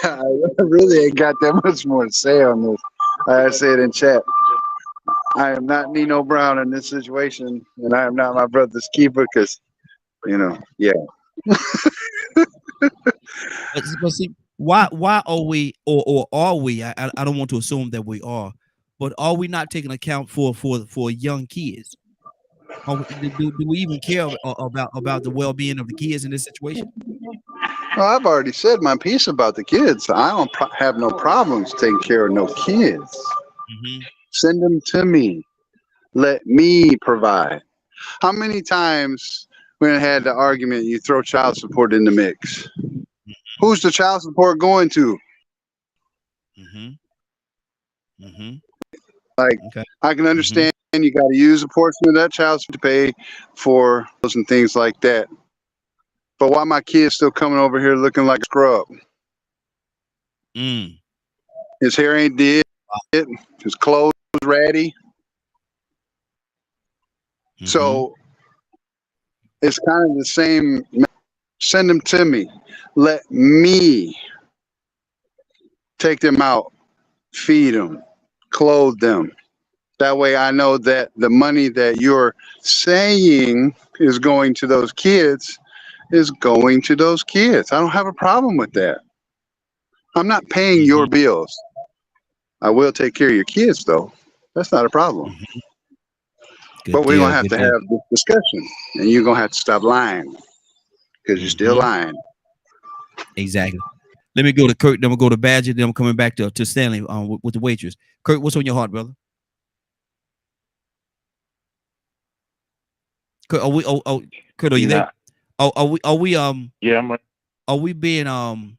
Speaker 4: I really ain't got that much more to say on this. I said in chat, I am not Nino Brown in this situation, and I am not my brother's keeper, because, yeah.
Speaker 1: But see, why are we, or are we? I don't want to assume that we are, but are we not taking account for young kids? Do we even care about the well-being of the kids in this situation?
Speaker 4: Well, I've already said my piece about the kids. I don't have no problems taking care of no kids. Send them to me. Let me provide. How many times we had the argument you throw child support in the mix? Who's the child support going to? Like, okay. I can understand you got to use a portion of that child support to pay for those and things like that. But why my kid's still coming over here looking like a scrub? His hair ain't did. His clothes ratty. So it's kind of the same. Send them to me. Let me take them out, feed them, clothe them. That way I know that the money that you're saying is going to those kids is going to those kids. I don't have a problem with that. I'm not paying your bills. I will take care of your kids, though. That's not a problem. But we're going to have to have this discussion, and you're going to have to stop lying because you're still lying.
Speaker 1: Exactly. Let me go to Kurt, then we'll go to Badger, then I'm coming back to Stanley with the waitress. Kurt, what's on your heart, brother? Kurt, Kurt, are you there? Are we
Speaker 13: Yeah,
Speaker 1: are we being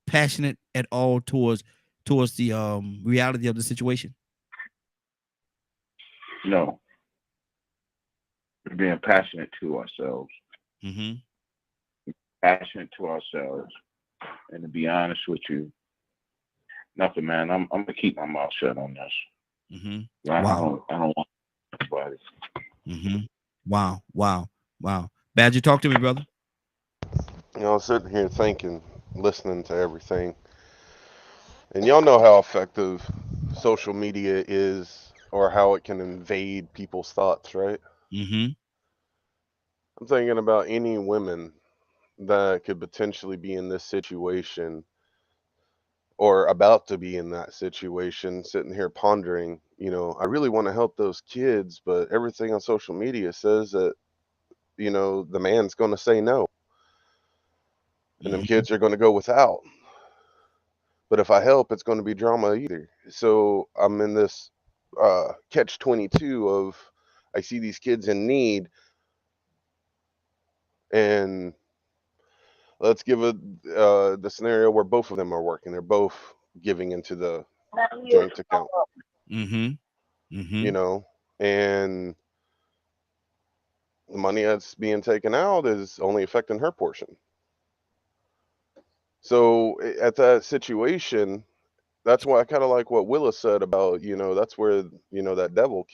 Speaker 1: passionate at all towards the reality of the situation?
Speaker 13: No. We're being passionate to ourselves. Passionate to ourselves. And to be honest with you, nothing, man. I'm gonna keep my mouth shut on this.
Speaker 1: Wow.
Speaker 13: I don't want anybody.
Speaker 1: Wow. Badger, talk to me, brother.
Speaker 3: You know, I'm sitting here thinking, listening to everything, and y'all know how effective social media is, or how it can invade people's thoughts, right? I'm thinking about any women that could potentially be in this situation or about to be in that situation, sitting here pondering, you know, I really want to help those kids, but everything on social media says that, you know, the man's going to say no. And them kids are going to go without. But if I help, it's going to be drama either. So I'm in this catch-22 of, I see these kids in need, and let's give the scenario where both of them are working. They're both giving into the joint account. You know, and the money that's being taken out is only affecting her portion. So at that situation, that's why I kind of like what Willa said about, you know, that's where, you know, the devil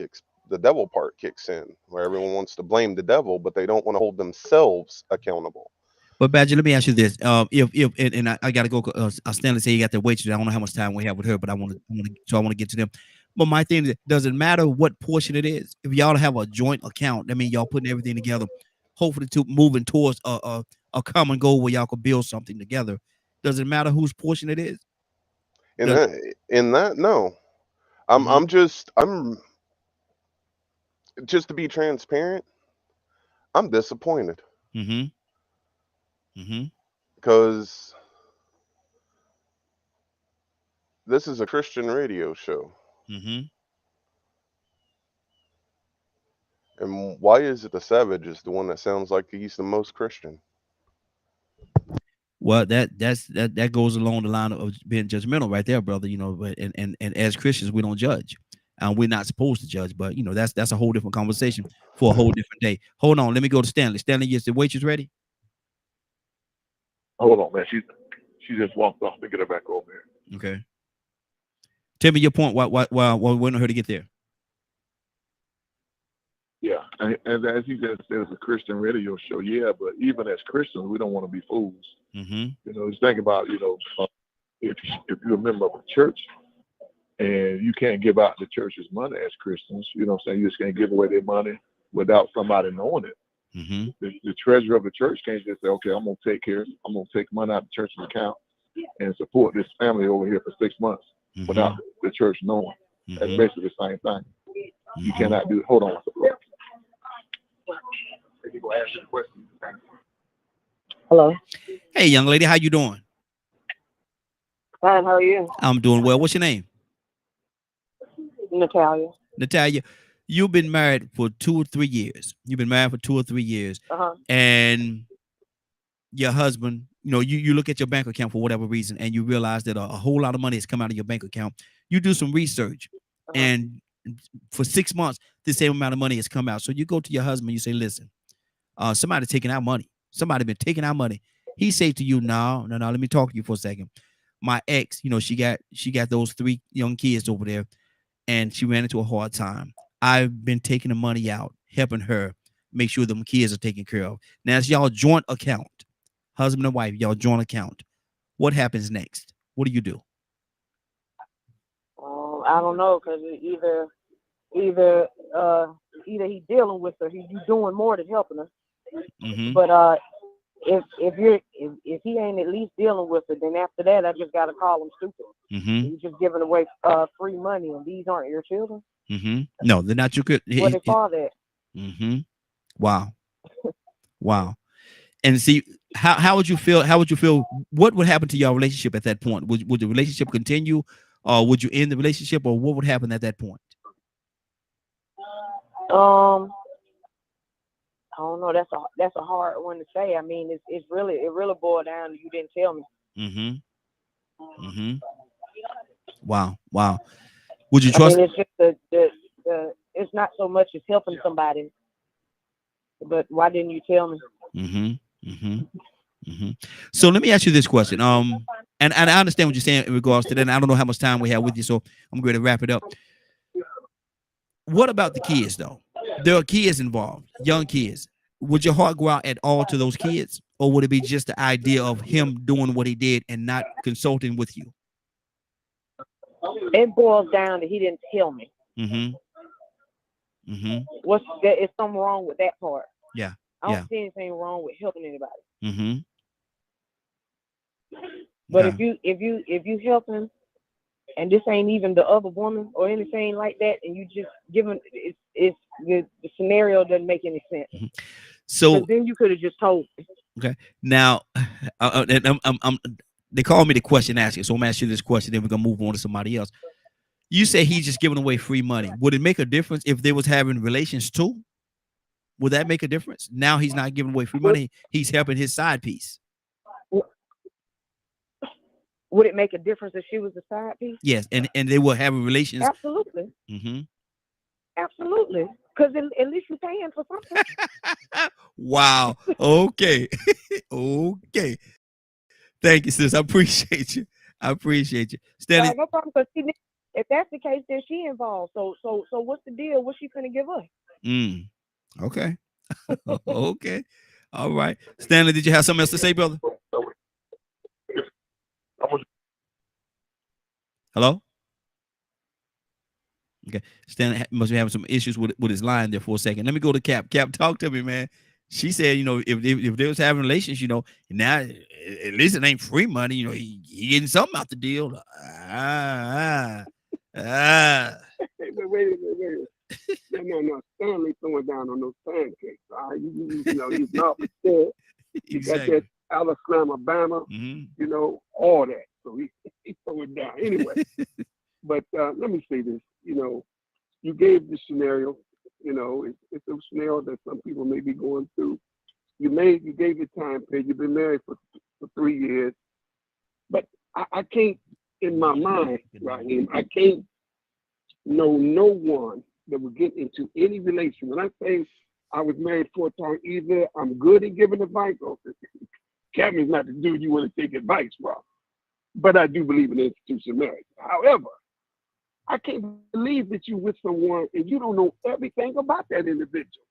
Speaker 3: part kicks in, where everyone wants to blame the devil, but they don't want to hold themselves accountable.
Speaker 1: But Badger, let me ask you this: I got to go. Stanley say you got the waitress. I don't know how much time we have with her, but I want to get to them. But my thing is, does it matter what portion it is? If y'all have a joint account, that means y'all putting everything together, hopefully to moving towards a common goal where y'all could build something together. Does it matter whose portion it is?
Speaker 3: In that, no. I'm just to be transparent, I'm disappointed. Because this is a Christian radio show. And why is it the Savage is the one that sounds like he's the most Christian?
Speaker 1: Well, that goes along the line of being judgmental right there, brother. You know, and as Christians, we don't judge. And we're not supposed to judge, but you know, that's a whole different conversation for a whole different day. Hold on, let me go to Stanley. Stanley, is the waitress ready?
Speaker 7: Hold on, man. She just walked off to get her back over here.
Speaker 1: Okay. Tell me your point. While we're waiting on her to get there.
Speaker 7: Yeah, and as you just said, it's a Christian radio show. Yeah, but even as Christians, we don't want to be fools. You know, just think about, you know, if you're a member of a church and you can't give out the church's money as Christians, you know what I'm saying? You just can't give away their money without somebody knowing it. The treasurer of the church can't just say, okay, I'm going to take money out of the church's account and support this family over here for 6 months without the church knowing. That's basically the same thing. You cannot do it. Hold on.
Speaker 6: Hello.
Speaker 1: Hey, young lady, how you doing?
Speaker 6: Fine, how are you?
Speaker 1: I'm doing well. What's your name?
Speaker 6: Natalia.
Speaker 1: Natalia, you've been married for 2 or 3 years. And your husband, you know, you look at your bank account for whatever reason, and you realize that a whole lot of money has come out of your bank account. You do some research, and for 6 months, the same amount of money has come out. So you go to your husband, you say, listen, somebody taking our money. Somebody been taking our money. He say to you, no, let me talk to you for a second. My ex, you know, she got those 3 young kids over there, and she ran into a hard time. I've been taking the money out, helping her make sure them kids are taken care of. Now it's y'all joint account, husband and wife, y'all joint account. What happens next? What do you do?
Speaker 6: I don't know, because either he dealing with her, he's doing more than helping her. But
Speaker 10: if he ain't at least dealing with it, then after that I just gotta call him stupid. He's just giving away free money, and these aren't your children.
Speaker 1: No, they're not your good.
Speaker 10: What they father at?
Speaker 1: Wow. Wow. And see, how would you feel? How would you feel? What would happen to your relationship at that point? Would the relationship continue, or would you end the relationship, or what would happen at that point?
Speaker 10: I don't know. That's a hard one to say. I mean, it really boiled down to you didn't tell me.
Speaker 1: Wow. Would you trust?
Speaker 10: I mean, it's just the it's not so much as helping somebody, but why didn't you tell me?
Speaker 1: So let me ask you this question. And I understand what you're saying in regards to that. And I don't know how much time we have with you, so I'm going to wrap it up. What about the kids, though? There are kids involved, young kids. Would your heart go out at all to those kids, or would it be just the idea of him doing what he did and not consulting with you?
Speaker 10: It boils down to he didn't tell me. Is something wrong with that part?
Speaker 1: Yeah.
Speaker 10: I don't see anything wrong with helping anybody. But if you help him, and this ain't even the other woman or anything like that, and you just give him, it's the scenario doesn't make any sense.
Speaker 1: So
Speaker 10: then you could have just told me.
Speaker 1: Okay. Now, they call me the question asker, so I'm gonna ask you this question. Then we're gonna move on to somebody else. You say he's just giving away free money. Would it make a difference if they was having relations too? Would that make a difference? Now he's not giving away free money. He's helping his side piece.
Speaker 10: Would it make a difference if she was a side piece?
Speaker 1: Yes, and they were having relations.
Speaker 10: Absolutely. Absolutely. Because at least you're paying for something.
Speaker 1: Wow. Okay. Okay. Thank you, sis. I appreciate you. Stanley.
Speaker 10: No problem. Because if that's the case, then she involved. So what's the deal? What's she gonna give us?
Speaker 1: Okay. Okay. All right. Stanley, did you have something else to say, brother? Hello? Okay. Stanley must be having some issues with his line there for a second. Let me go to Cap. Cap, talk to me, man. She said, if they was having relations, now at least it ain't free money. He getting something out the deal.
Speaker 12: Wait. No. Stanley throwing down on those pancakes. He's not upset. You got that Alabama, all that. So he throw it down anyway. But let me say this. You gave the scenario. It's a scenario that some people may be going through. You gave your time period. You've been married for 3 years. But I can't, in my mind, Raheem, I can't know no one that would get into any relation. When I say I was married 4 times, either I'm good at giving advice, or Cameron's not the dude you want to take advice from. But I do believe in institutional marriage. However, I can't believe that you're with someone and you don't know everything about that individual.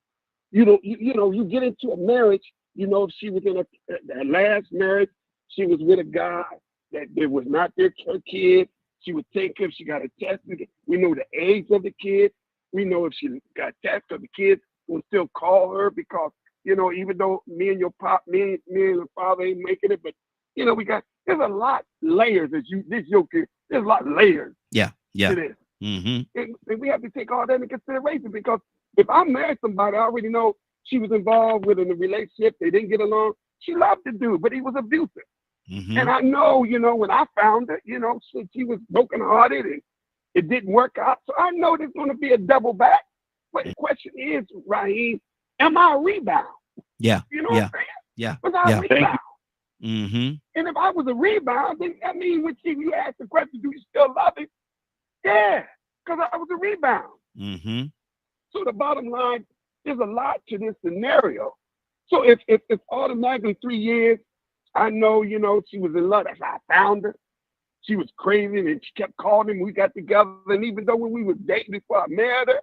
Speaker 12: You get into a marriage, if she was in her last marriage, she was with a guy that was not her kid. She would take her, she got a test. We know the age of the kid. We know if she got tested, because the kids will still call her because, even though me and your father ain't making it, but there's a lot layers there's a lot of layers.
Speaker 1: Yeah.
Speaker 12: To this. And we have to take all that into consideration, because if I married somebody, I already know she was involved with in a relationship, they didn't get along. She loved the dude, but he was abusive. And I know, when I found her, she was brokenhearted and it didn't work out. So I know there's going to be a double back. But the question is, Raheem, am I a rebound?
Speaker 1: Yeah.
Speaker 12: You know what I'm saying?
Speaker 1: Yeah.
Speaker 12: Was I a rebound?
Speaker 1: And
Speaker 12: if I was a rebound, then when you ask the question, do you still love him? Yeah, because I was a rebound. So the bottom line, there's a lot to this scenario. So if automatically 3 years, I know, she was in love. That's how I found her. She was crazy and she kept calling him. We got together. And even though when we were dating before I married her,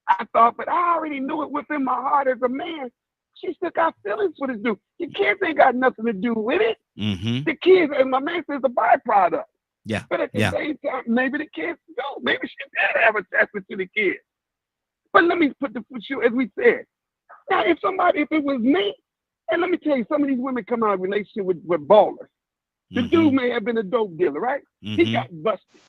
Speaker 12: I thought, but I already knew it within my heart as a man. She still got feelings for this dude. The kids ain't got nothing to do with it. The kids, and my man says, a byproduct.
Speaker 1: Yeah.
Speaker 12: But at the same time, maybe the kids don't. Maybe she did have attachment to the kids. But let me put the foot shoe, as we said. Now, if it was me, And let me tell you, some of these women come out of relationship with ballers. The dude may have been a dope dealer, right? He got busted.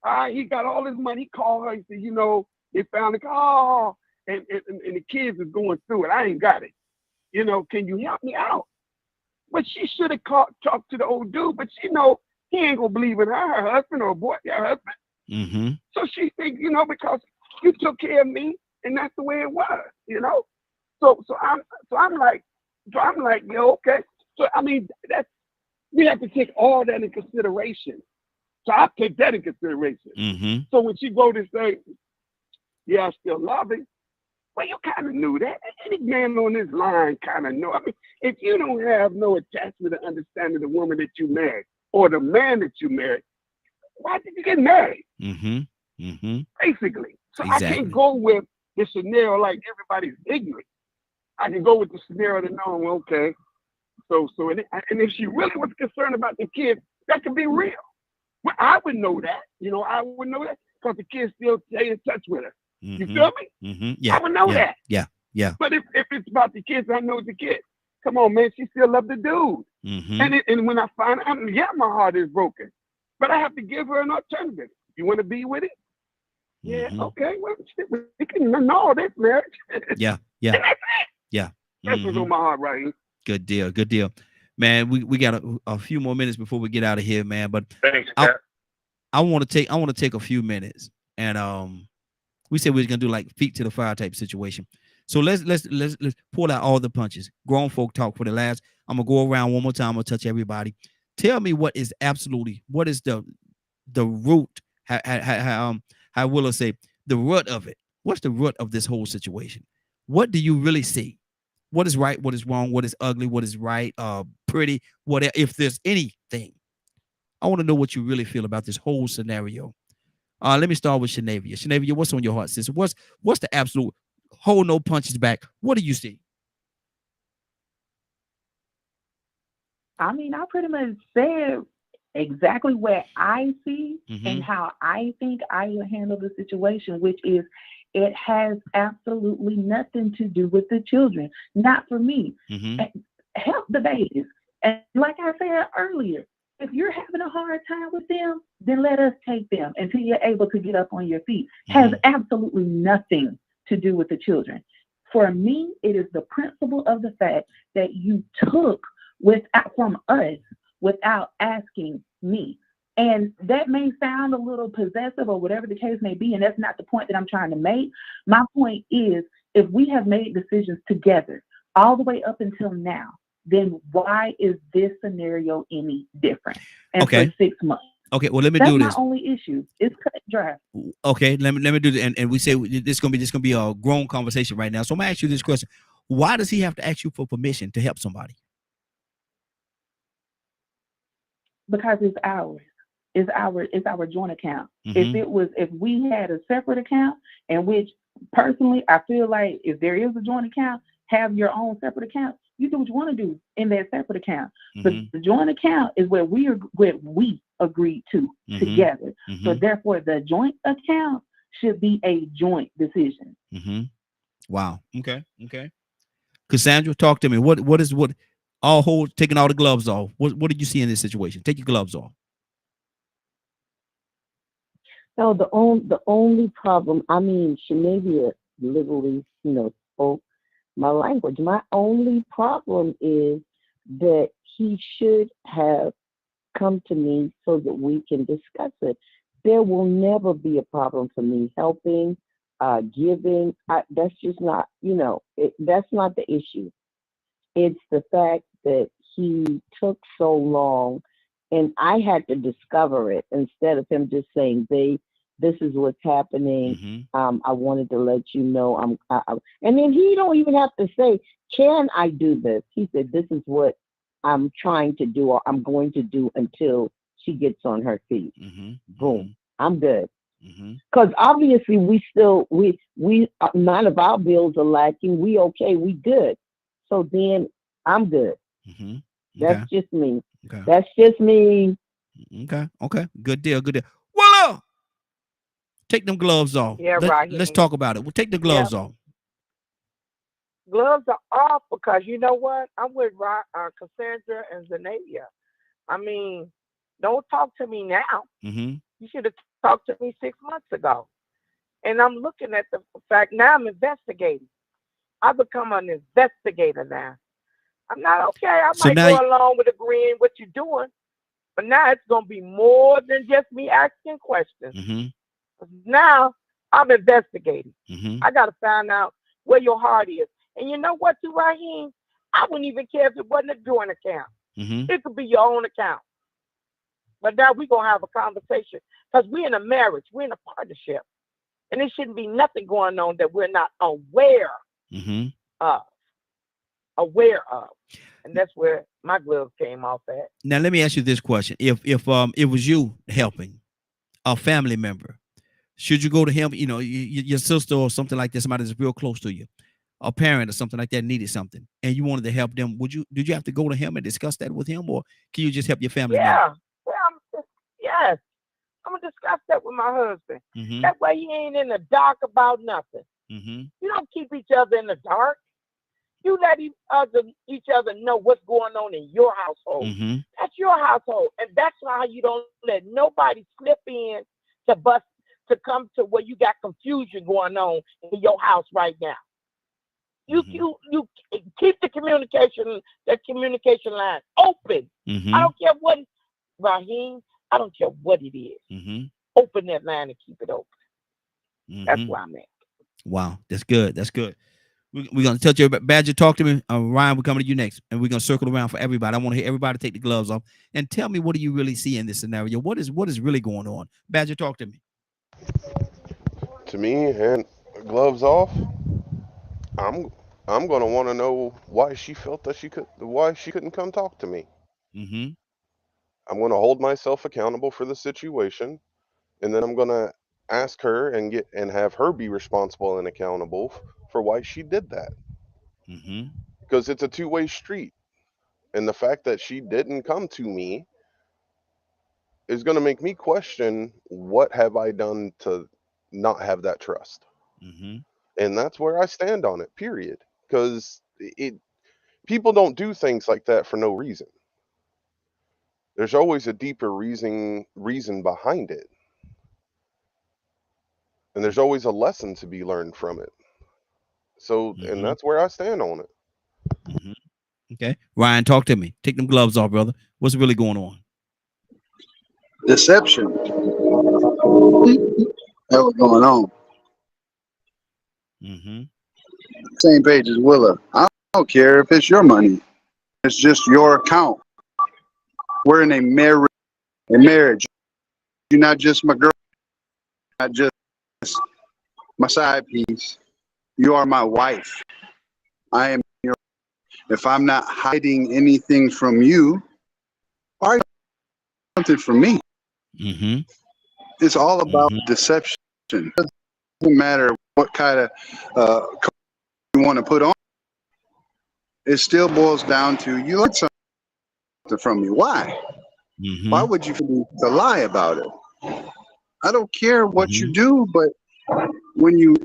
Speaker 12: All right, he got all his money. He called her. He said, you know, they found the car, and the kids is going through it. I ain't got it. You know, can you help me out? But she should have talked to the old dude, but she know he ain't gonna believe in her husband or boy, her husband. So she think, you know, because you took care of me, and that's the way it was, you know. So I'm like, yo, okay. So I mean, we have to take all that in consideration. So I take that in consideration. So when she go to say, yeah, I still love him, well, you kind of knew that. Any man on this line kind of know. I mean, if you don't have no attachment or understanding the woman that you married or the man that you married, why did you get married? Basically. So I can't go with the scenario like everybody's ignorant. I can go with the scenario to know, okay. So and if she really was concerned about the kids, that could be real. Well, I would know that. You know, I would know that because the kids still stay in touch with her. You feel me?
Speaker 1: Yeah.
Speaker 12: I would know that.
Speaker 1: Yeah.
Speaker 12: But if it's about the kids, I know the kids. Come on, man. She still loves the dude. And when I find out, my heart is broken. But I have to give her an alternative. You want to be with it? Yeah, okay. Well, we can know this marriage.
Speaker 1: Yeah.
Speaker 12: That's what's on my heart right here.
Speaker 1: Good deal. Man, we got a few more minutes before we get out of here, man. But
Speaker 2: Thanks,
Speaker 1: I want to take a few minutes, and we said we was gonna do like feet to the fire type situation. So let's pull out all the punches. Grown folk talk for the last. I'm gonna go around one more time. I'm gonna touch everybody. Tell me what is the root? How will I say the root of it? What's the root of this whole situation? What do you really see? What is right? What is wrong? What is ugly? What is right? Pretty? Whatever. If there's anything, I want to know what you really feel about this whole scenario. Let me start with Shenavia. Shenavia, what's on your heart, sister? What's the absolute hold no punches back? What do you see?
Speaker 11: I mean, I pretty much said exactly what I see and how I think I would handle the situation, which is it has absolutely nothing to do with the children. Not for me. Help the babies. And like I said earlier, if you're having a hard time with them, then let us take them until you're able to get up on your feet. Has absolutely nothing to do with the children. For me, it is the principle of the fact that you took from us without asking me. And that may sound a little possessive or whatever the case may be, and that's not the point that I'm trying to make. My point is, if we have made decisions together all the way up until now, then why is this scenario any different? And for 6 months.
Speaker 1: Okay, well, let me
Speaker 11: That's
Speaker 1: do this.
Speaker 11: That's my only issue. It's cut and dry.
Speaker 1: Okay, let me do this. And we say this gonna be a grown conversation right now. So I'm gonna ask you this question: why does he have to ask you for permission to help somebody?
Speaker 11: Because it's ours. It's our joint account. If we had a separate account, in which personally I feel like if there is a joint account, have your own separate account. You do what you want to do in that separate account. But the joint account is where we agreed to together. So therefore, the joint account should be a joint decision.
Speaker 1: Wow. Okay. Cassandra, talk to me. What taking all the gloves off? What did you see in this situation? Take your gloves off.
Speaker 9: No, the only problem, I mean, Shenavia literally, spoke my language. My only problem is that he should have come to me so that we can discuss it. There will never be a problem for me helping, giving. That's just not, that's not the issue. It's the fact that he took so long, and I had to discover it instead of him just saying, this is what's happening. I wanted to let you know. And then he don't even have to say, can I do this? He said, this is what I'm trying to do, or I'm going to do until she gets on her feet. Boom. I'm good. Because obviously we none of our bills are lacking. We okay. We good. So then I'm good. That's just me. That's just me.
Speaker 1: Okay. Good deal. Voila! Take them gloves off.
Speaker 10: Yeah,
Speaker 1: Let's talk about it. We'll take the gloves off.
Speaker 10: gloves are off because you know what? I'm with Cassandra and Zenavia. I mean, don't talk to me now.
Speaker 1: Mm-hmm.
Speaker 10: You should have talked to me 6 months ago. And I'm looking at the fact now I'm investigating. I've become an investigator now. I'm not okay. I
Speaker 1: So
Speaker 10: might
Speaker 1: now
Speaker 10: go along with agreeing what you're doing, but now it's going to be more than just me asking questions.
Speaker 1: Mm-hmm.
Speaker 10: Now I'm investigating.
Speaker 1: Mm-hmm.
Speaker 10: I got to find out where your heart is. And you know what, too, Raheem? I wouldn't even care if it wasn't a joint account.
Speaker 1: Mm-hmm.
Speaker 10: It could be your own account. But now we're going to have a conversation because we're in a marriage. We're in a partnership. And there shouldn't be nothing going on that we're not aware
Speaker 1: Mm-hmm.
Speaker 10: of. Aware of. And that's where my gloves came off at.
Speaker 1: Now let me ask you this question: If it was you helping a family member, should you go to him? You know, your sister or something like that, somebody that's real close to you, a parent or something like that needed something, and you wanted to help them. Did you have to go to him and discuss that with him, or can you just help your family member?
Speaker 10: Yes. I'm gonna discuss that with my husband.
Speaker 1: Mm-hmm.
Speaker 10: That way he ain't in the dark about nothing.
Speaker 1: Mm-hmm.
Speaker 10: You don't keep each other in the dark. You let each other know what's going on in your household.
Speaker 1: Mm-hmm.
Speaker 10: That's your household, and that's why you don't let nobody slip in to come to where you got confusion going on in your house right now. You keep the communication line open.
Speaker 1: Mm-hmm.
Speaker 10: I don't care what, Raheem. I don't care what it is.
Speaker 1: Mm-hmm.
Speaker 10: Open that line and keep it open.
Speaker 1: Mm-hmm.
Speaker 10: That's where I'm at.
Speaker 1: Wow, that's good. That's good. We're going to touch your Badger. Talk to me. Ryan, we're coming to you next. And we're going to circle around for everybody. I want to hear everybody take the gloves off and tell me, what do you really see in this scenario? What is really going on? Badger, talk to me.
Speaker 3: To me, and gloves off, I'm going to want to know why she felt that why she couldn't come talk to me.
Speaker 1: Mm-hmm.
Speaker 3: I'm going to hold myself accountable for the situation, and then I'm going to ask her and have her be responsible and accountable for why she did that.
Speaker 1: Mm-hmm.
Speaker 3: Because it's a two-way street, and the fact that she didn't come to me is going to make me question, what have I done to not have that trust?
Speaker 1: Mm-hmm.
Speaker 3: And that's where I stand on it, period. Because people don't do things like that for no reason. There's always a deeper reason behind it. And there's always a lesson to be learned from it. So,
Speaker 1: Mm-hmm.
Speaker 3: and that's where I stand on it.
Speaker 1: Mm-hmm. Okay. Ryan, talk to me. Take them gloves off, brother. What's really going on?
Speaker 4: Deception. That was going on.
Speaker 1: Mm-hmm.
Speaker 4: Same page as Willa. I don't care if it's your money. It's just your account. We're in a marriage. You're not just my girl, not just my side piece. You are my wife. I am your. If I'm not hiding anything from you, why are you hiding something from me?
Speaker 1: Mm-hmm.
Speaker 4: It's all about deception. It doesn't matter what kind of you want to put on. It still boils down to, you like something from me. Why?
Speaker 1: Mm-hmm.
Speaker 4: Why would you to lie about it? I don't care what you do, but when you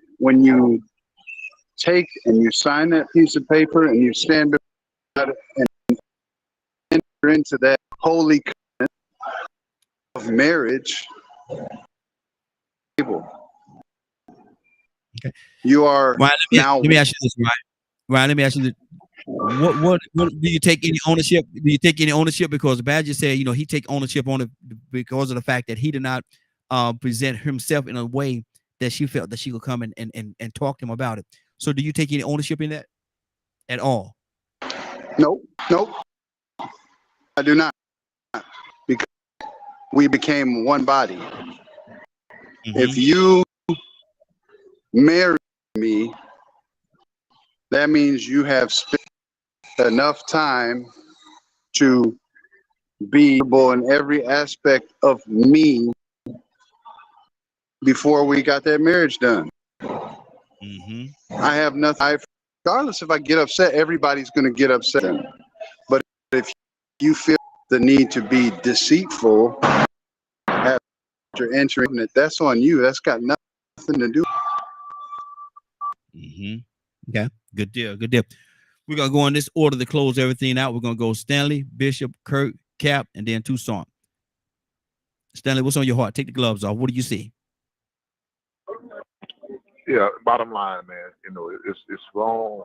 Speaker 4: take and you sign that piece of paper and you stand before it and enter into that holy covenant of marriage,
Speaker 1: Okay.
Speaker 4: you are
Speaker 1: Ryan,
Speaker 4: now.
Speaker 1: let me ask you this, Ryan. Let me ask you this. What do you take any ownership? Do you take any ownership? Because Badger said, he take ownership on it because of the fact that he did not present himself in a way that she felt that she could come and talk to him about it. So do you take any ownership in that at all?
Speaker 4: Nope. I do not. Because we became one body. Mm-hmm. If you marry me, that means you have spent enough time to be in every aspect of me before we got that marriage done.
Speaker 1: Mm-hmm.
Speaker 4: I have nothing. Regardless if I get upset, everybody's going to get upset. But if you feel the need to be deceitful after entering it, that's on you. That's got nothing to do.
Speaker 1: Mm-hmm. Okay, good deal, good deal. We're gonna go in this order to close everything out. We're gonna go Stanley, Bishop, Kirk, Cap, and then Toussaint. Stanley, what's on your heart? Take the gloves off. What do you see?
Speaker 7: Yeah, bottom line, man, you know, it's wrong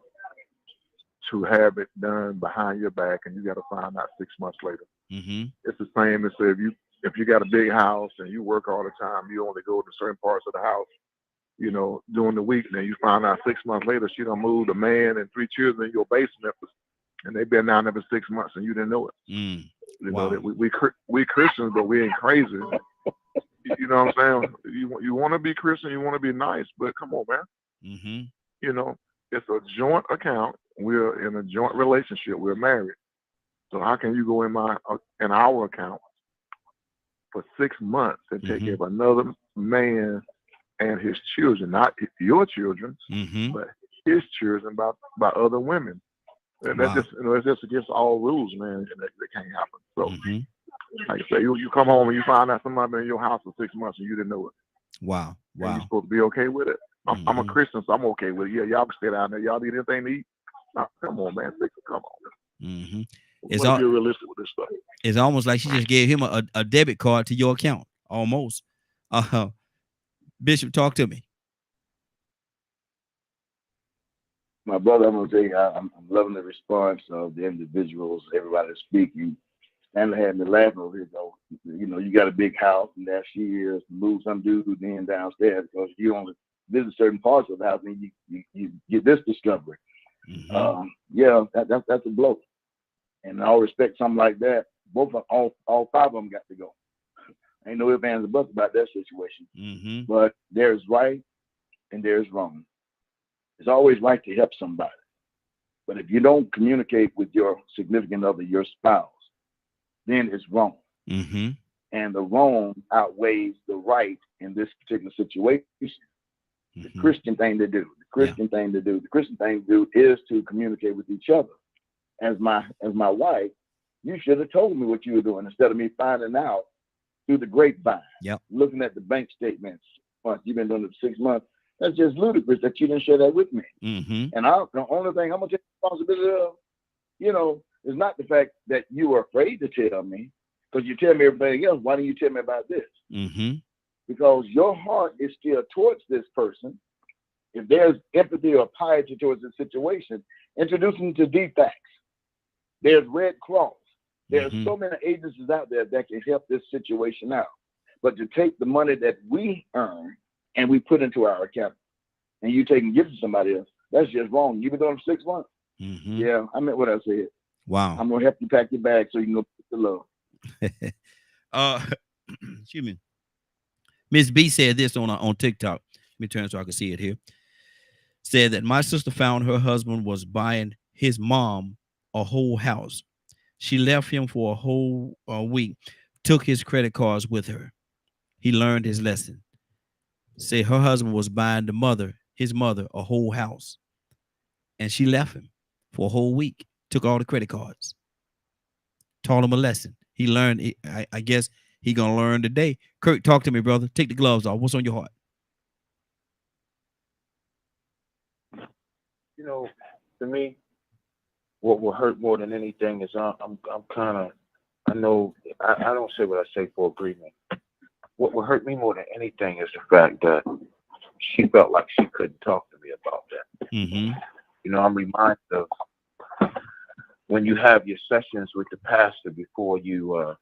Speaker 7: to have it done behind your back and you got to find out 6 months later.
Speaker 1: Mm-hmm.
Speaker 7: It's the same as say if you got a big house and you work all the time, you only go to certain parts of the house, you know, during the week, and then you find out 6 months later she done moved a man and 3 children in your basement, and they've been down there for 6 months and you didn't know it.
Speaker 1: Mm.
Speaker 7: You
Speaker 1: Wow.
Speaker 7: know that we Christians, but we ain't crazy. You know what I'm saying? You want to be Christian, you want to be nice, but come on, man.
Speaker 1: Mm-hmm.
Speaker 7: You know, it's a joint account. We're in a joint relationship. We're married. So how can you go in our account for 6 months and take care of another man and his children, not your children, but his children by other women? And that's just, you know, it's just against all rules, man, and that can't happen. So, like I say, you come home and you find out somebody been in your house for 6 months and you didn't know it.
Speaker 1: Wow.
Speaker 7: And you're supposed to be okay with it. I'm a Christian, so I'm okay with it. Yeah, y'all can stay down there. Y'all need anything to eat? No, come on, man. Come on.
Speaker 1: It's
Speaker 7: be realistic with this stuff.
Speaker 1: It's almost like she just gave him a debit card to your account. Almost. Bishop, talk to me.
Speaker 13: My brother, I'm going to tell you, I'm loving the response of the individuals, everybody speaking. Stanley had me laughing over here, though. You know, you got a big house, and there she is, move some dude in downstairs because you only visit certain parts of the house, and you get this discovery. Yeah, that's a blow. And in all respect, something like that, all 5 of them got to go. Ain't no ifs, ands, or buts about that situation. But there's right and there's wrong. It's always right to help somebody. But if you don't communicate with your significant other, your spouse, then it's wrong. And the wrong outweighs the right in this particular situation. The Christian thing to do. The Christian thing to do is to communicate with each other. As my wife, you should have told me what you were doing instead of me finding out through the grapevine. Looking at the bank statements. Once you've been doing it for 6 months. That's just ludicrous that you didn't share that with me. And the only thing I'm gonna take responsibility of, you know, is not the fact that you were afraid to tell me, because you tell me everything else. Why don't you tell me about this? Because your heart is still towards this person. If there's empathy or piety towards the situation, introduce them to DFACS. There's Red Cross. There's so many agencies out there that can help this situation out. But to take the money that we earn and we put into our account, and you take and give to somebody else, that's just wrong. You've been doing it for 6 months. Yeah, I meant what I said.
Speaker 1: Wow.
Speaker 13: I'm gonna help you pack your bag so you can go pick the love.
Speaker 1: Excuse me. Miss B said this on TikTok. Let me turn so I can see it here. Said that my sister found her husband was buying his mom a whole house. She left him for a whole week, took his credit cards with her. He learned his lesson. Say her husband was buying his mother, a whole house. And she left him for a whole week, took all the credit cards, taught him a lesson. He learned, I guess he gonna learn today. Kirk, talk to me, brother. Take the gloves off. What's on your heart?
Speaker 2: You know, to me, what will hurt more than anything is I'm kind of, I know, I don't say what I say for agreement. What will hurt me more than anything is the fact that she felt like she couldn't talk to me about that. You know, I'm reminded of when you have your sessions with the pastor before you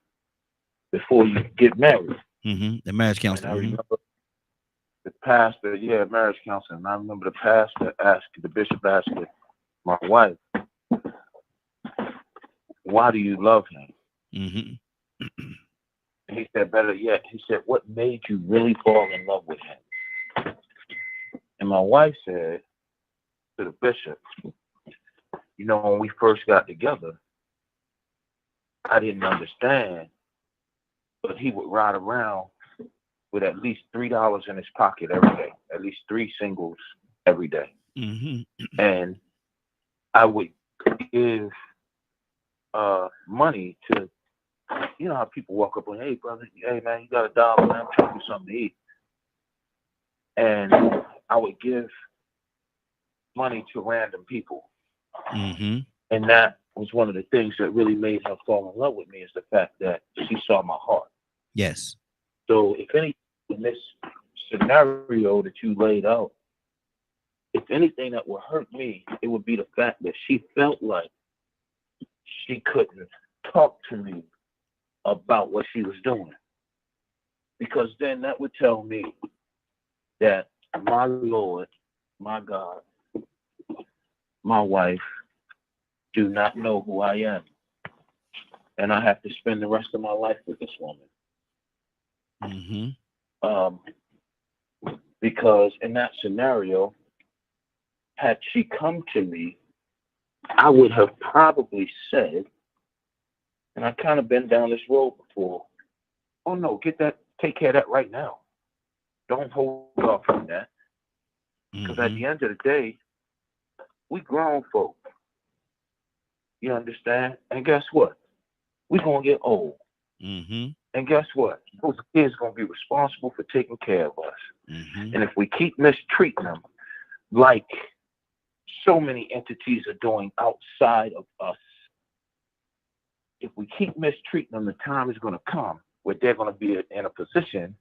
Speaker 2: get married.
Speaker 1: The marriage counselor.
Speaker 2: And I remember the pastor, marriage counselor. And I remember the pastor the bishop asking my wife, "Why do you love him?" And he said, better yet, he said, "What made you really fall in love with him?" And my wife said to the bishop, "You know, when we first got together, I didn't understand, but he would ride around with at least $3 in his pocket every day, at least 3 singles every day. And I would give money to, you know how people walk up and, hey, brother, hey, man, you got $1, man, I'm trying to do something to eat." And I would give money to random people.
Speaker 1: Mm-hmm.
Speaker 2: And that was one of the things that really made her fall in love with me, is the fact that she saw my heart.
Speaker 1: Yes.
Speaker 2: So if any, in this scenario that you laid out, if anything that would hurt me, it would be the fact that she felt like she couldn't talk to me about what she was doing. Because then that would tell me that my Lord, my God, my wife do not know who I am. And I have to spend the rest of my life with this woman.
Speaker 1: Mm-hmm.
Speaker 2: Because in that scenario, had she come to me, I would have probably said, and I've kind of been down this road before, oh no, take care of that right now. Don't hold off on that. Because at the end of the day, we grown folk. You understand? And guess what? We're going to get old.
Speaker 1: Mm-hmm.
Speaker 2: And guess what? Those kids going to be responsible for taking care of us.
Speaker 1: Mm-hmm.
Speaker 2: And if we keep mistreating them like so many entities are doing outside of us, if we keep mistreating them, the time is going to come where they're going to be in a position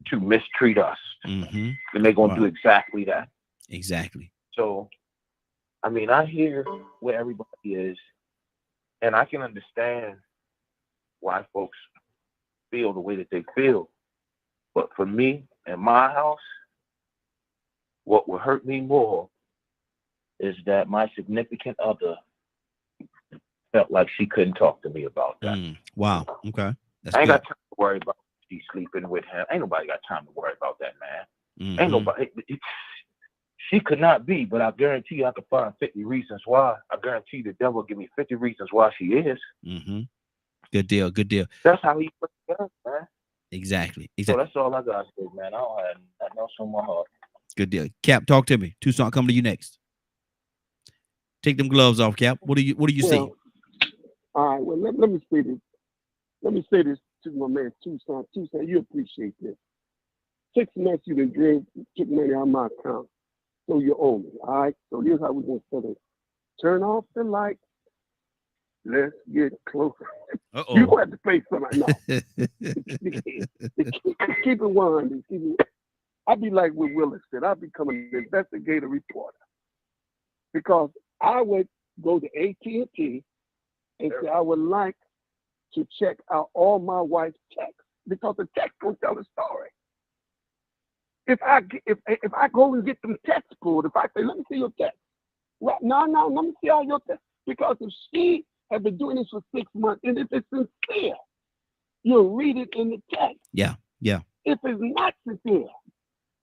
Speaker 2: to mistreat us.
Speaker 1: Mm-hmm.
Speaker 2: And they're going to do exactly that.
Speaker 1: Exactly.
Speaker 2: So, I mean, I hear where everybody is, and I can understand why folks feel the way that they feel. But for me, in my house, what would hurt me more is that my significant other felt like she couldn't talk to me about that.
Speaker 1: Wow. Okay. That's
Speaker 2: I ain't
Speaker 1: good.
Speaker 2: got time to worry about she sleeping with him. Ain't nobody got time to worry about that, man.
Speaker 1: Mm-hmm.
Speaker 2: Ain't nobody. She could not be, but I guarantee you I could find 50 reasons why. I guarantee the devil will give me 50 reasons why she is.
Speaker 1: Mm-hmm. Good deal. Good deal.
Speaker 2: That's how he puts it up, man.
Speaker 1: Exactly.
Speaker 2: So that's all I got to say, man. I don't have nothing else on my heart.
Speaker 1: Good deal. Cap, talk to me. Tucson, come to you next. Take them gloves off, Cap. What do you see?
Speaker 12: All right. Well, let me say this. Let me say this to my man Tucson. Tucson, you appreciate this. 6 months you done took money out of my account. So you owe me. All right. So here's how we're gonna set it. Turn off the lights. Let's get closer. You don't have to play something. No. Keep it 100. I'll be like what Willis said. I'll become an investigative reporter. Because I would go to AT&T and say I would like to check out all my wife's texts, because the text will tell the story. If I go and get them texts pulled, if I say, let me see your text. Well, no, let me see all your texts. Because if she has been doing this for 6 months, and if it's sincere, you'll read it in the text.
Speaker 1: Yeah.
Speaker 12: If it's not sincere,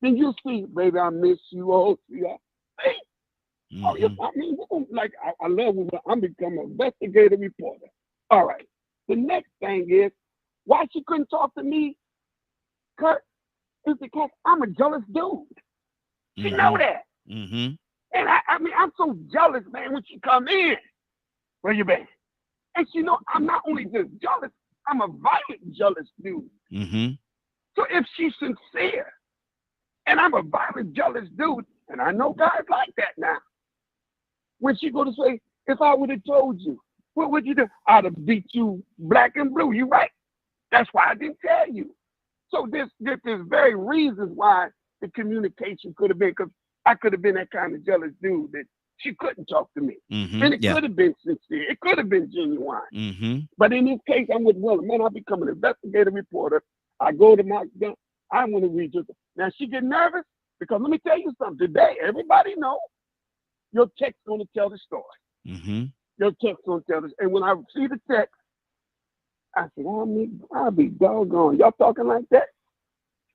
Speaker 12: then you'll see, baby, I miss you. Oh, yeah. Hey.
Speaker 1: Mm-hmm.
Speaker 12: Oh, I mean, like, I love when I'm becoming an investigative reporter. All right. The next thing is, why she couldn't talk to me, Kurt, is because I'm a jealous dude. She know that.
Speaker 1: Mm-hmm.
Speaker 12: And I mean, I'm so jealous, man, when she come in. Where you been? And she know I'm not only just jealous, I'm a violent jealous dude.
Speaker 1: Mm-hmm.
Speaker 12: So if she's sincere, and I'm a violent jealous dude, and I know guys like that now, when she go to say, if I would have told you, what would you do? I'd have beat you black and blue. You right. That's why I didn't tell you. So there's very reasons why the communication could have been, because I could have been that kind of jealous dude that she couldn't talk to me.
Speaker 1: Mm-hmm.
Speaker 12: And it could have been sincere. It could have been genuine.
Speaker 1: Mm-hmm.
Speaker 12: But in this case, I'm with Willa. Man, I become an investigative reporter. I go to my gun. I want to read you. Now, she get nervous because let me tell you something. Today, everybody knows your text going to tell the story.
Speaker 1: Mm-hmm.
Speaker 12: Your text going to tell the story. And when I see the text, I said, I'll be doggone. Y'all talking like that?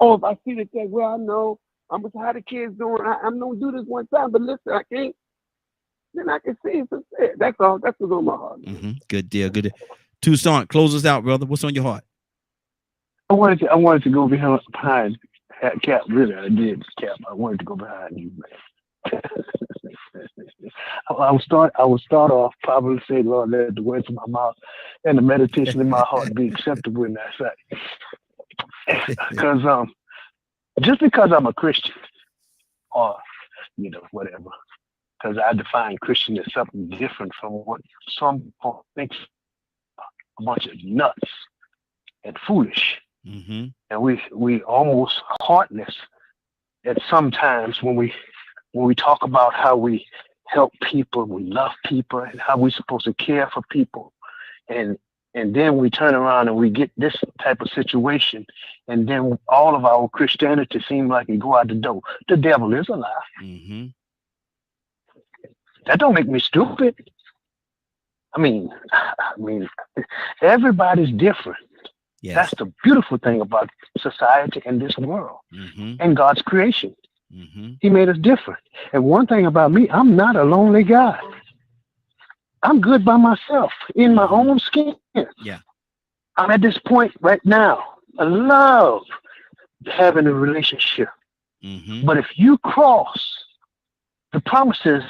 Speaker 12: Oh, if I see the text, well, I know. I'm going to how the kids doing. I'm going to do this one time, but listen, I can't. Then I can see it's sincere. That's all. That's what's on my heart.
Speaker 1: Mm-hmm. Good deal. Good deal. Tucson, close us out, brother. What's on your heart?
Speaker 5: I wanted to go behind Cap. Really, I did, Cap. I wanted to go behind you, man. I will start off probably say, Lord, let the words of my mouth and the meditation in my heart be acceptable in that sight. Because just because I'm a Christian, or whatever, because I define Christian as something different from what some people think, a bunch of nuts and foolish.
Speaker 1: Mm-hmm.
Speaker 5: And we almost heartless at sometimes when we talk about how we help people, we love people, and how we're supposed to care for people. And then we turn around and we get this type of situation, and then all of our Christianity seems like it go out the door. The devil is a lie.
Speaker 1: Mm-hmm.
Speaker 5: That don't make me stupid. I mean, everybody's different.
Speaker 1: Yes.
Speaker 5: That's the beautiful thing about society and this world and God's creation.
Speaker 1: Mm-hmm.
Speaker 5: He made us different. And one thing about me, I'm not a lonely guy. I'm good by myself in my own skin.
Speaker 1: Yeah.
Speaker 5: I'm at this point right now. I love having a relationship.
Speaker 1: Mm-hmm.
Speaker 5: But if you cross the promises,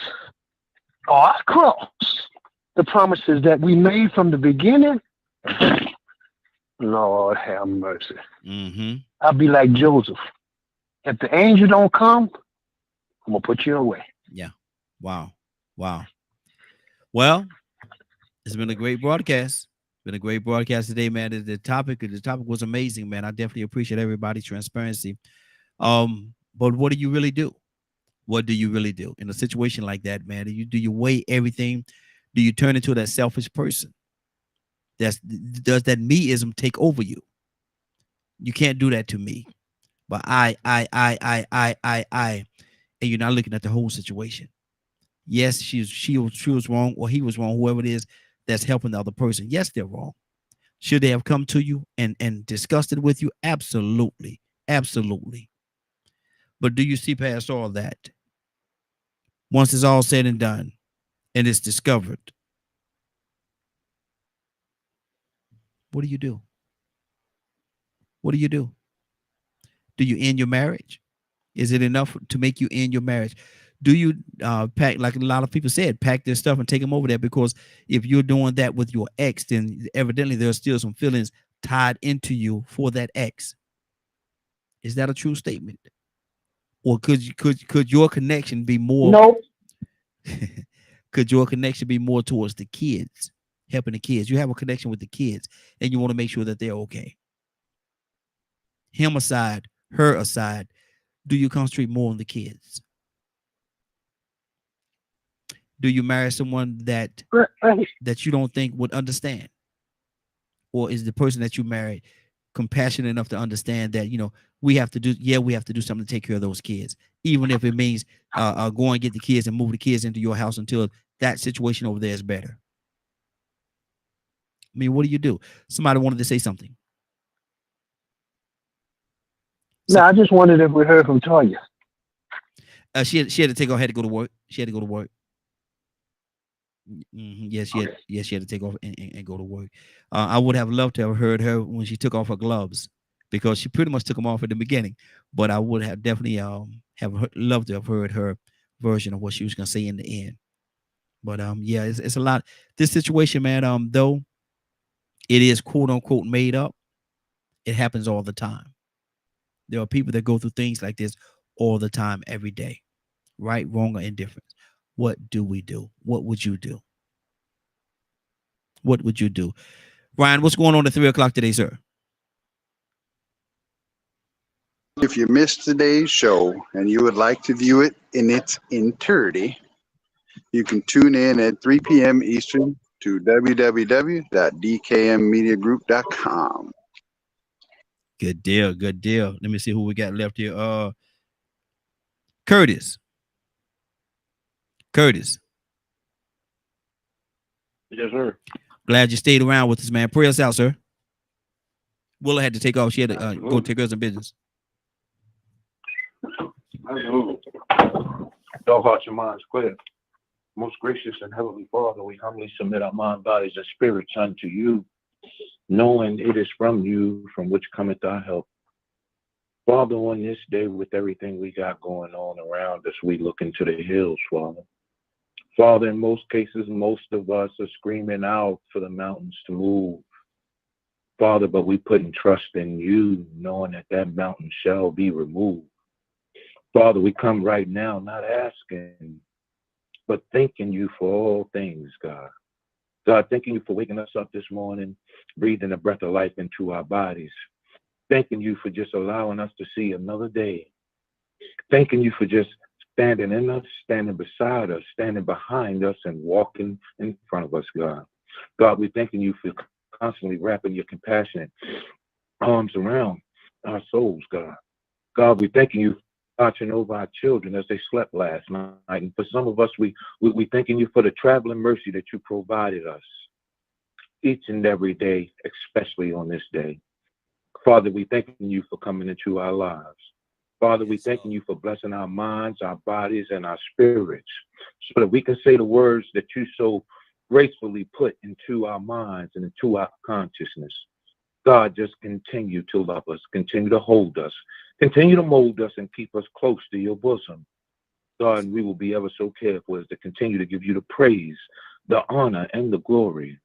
Speaker 5: or I cross the promises that we made from the beginning, Lord have mercy.
Speaker 1: Mm-hmm.
Speaker 5: I'll be like Joseph. If the angel don't come, I'm gonna put you away.
Speaker 1: Yeah. Wow. Wow. Well, it's been a great broadcast. It's been a great broadcast today, man. The topic was amazing, man. I definitely appreciate everybody's transparency. But what do you really do? What do you really do in a situation like that, man? Do you weigh everything? Do you turn into that selfish person? Does that meism take over you? You can't do that to me. But I, and you're not looking at the whole situation. Yes, she was wrong, or he was wrong, whoever it is that's helping the other person. Yes, they're wrong. Should they have come to you and discussed it with you? Absolutely. Absolutely. But do you see past all that? Once it's all said and done and it's discovered, what do you do? What do you do? Do you end your marriage? Is it enough to make you end your marriage? Do you pack, like a lot of people said, pack their stuff and take them over there? Because if you're doing that with your ex, then evidently there's still some feelings tied into you for that ex. Is that a true statement? Or could your connection be more?
Speaker 5: Nope.
Speaker 1: Could your connection be more towards the kids, helping the kids? You have a connection with the kids, and you want to make sure that they're okay. Him aside, her aside, do you concentrate more on the kids? Do you marry someone that you don't think would understand? Or is the person that you married compassionate enough to understand that, we have to do something to take care of those kids, even if it means go and get the kids and move the kids into your house until that situation over there is better? I mean, what do you do? Somebody wanted to say something.
Speaker 5: No, I just wondered if we heard from Toya.
Speaker 1: She had to take off, had to go to work. She had to go to work. Yes, she had to take off and go to work. I would have loved to have heard her when she took off her gloves, because she pretty much took them off at the beginning. But I would have definitely loved to have heard her version of what she was going to say in the end. But yeah, it's a lot. This situation, man, though it is quote unquote made up, it happens all the time. There are people that go through things like this all the time, every day. Right, wrong, or indifferent. What do we do? What would you do? What would you do? Ryan, what's going on at 3 o'clock today, sir?
Speaker 4: If you missed today's show and you would like to view it in its entirety, you can tune in at 3 p.m. Eastern to www.dkmmediagroup.com.
Speaker 1: Good deal. Good deal. Let me see who we got left here. Curtis. Curtis.
Speaker 14: Yes, sir.
Speaker 1: Glad you stayed around with us, man. Pray us out, sir. Willa had to take off. She had to go take care of some business.
Speaker 14: All hearts and minds clear. Most gracious and heavenly Father, we humbly submit our mind, bodies, and spirits unto you, knowing it is from you from which cometh our help. Father, on this day, with everything we got going on around us, we look into the hills, Father. Father, in most cases, most of us are screaming out for the mountains to move. Father, but we put in trust in you, knowing that that mountain shall be removed. Father, we come right now not asking but thanking you for all things, God. God, thanking you for waking us up this morning, breathing a breath of life into our bodies. Thanking you for just allowing us to see another day. Thanking you for just standing in us, standing beside us, standing behind us, and walking in front of us, God. God, we're thanking you for constantly wrapping your compassionate arms around our souls, God. God, we're thanking you for watching over our children as they slept last night. And for some of us, we thanking you for the traveling mercy that you provided us each and every day, especially on this day. Father, we thanking you for coming into our lives. Father, we thanking you for blessing our minds, our bodies, and our spirits so that we can say the words that you so gracefully put into our minds and into our consciousness. God, just continue to love us, continue to hold us, continue to mold us and keep us close to your bosom. God, and we will be ever so careful as to continue to give you the praise, the honor, and the glory.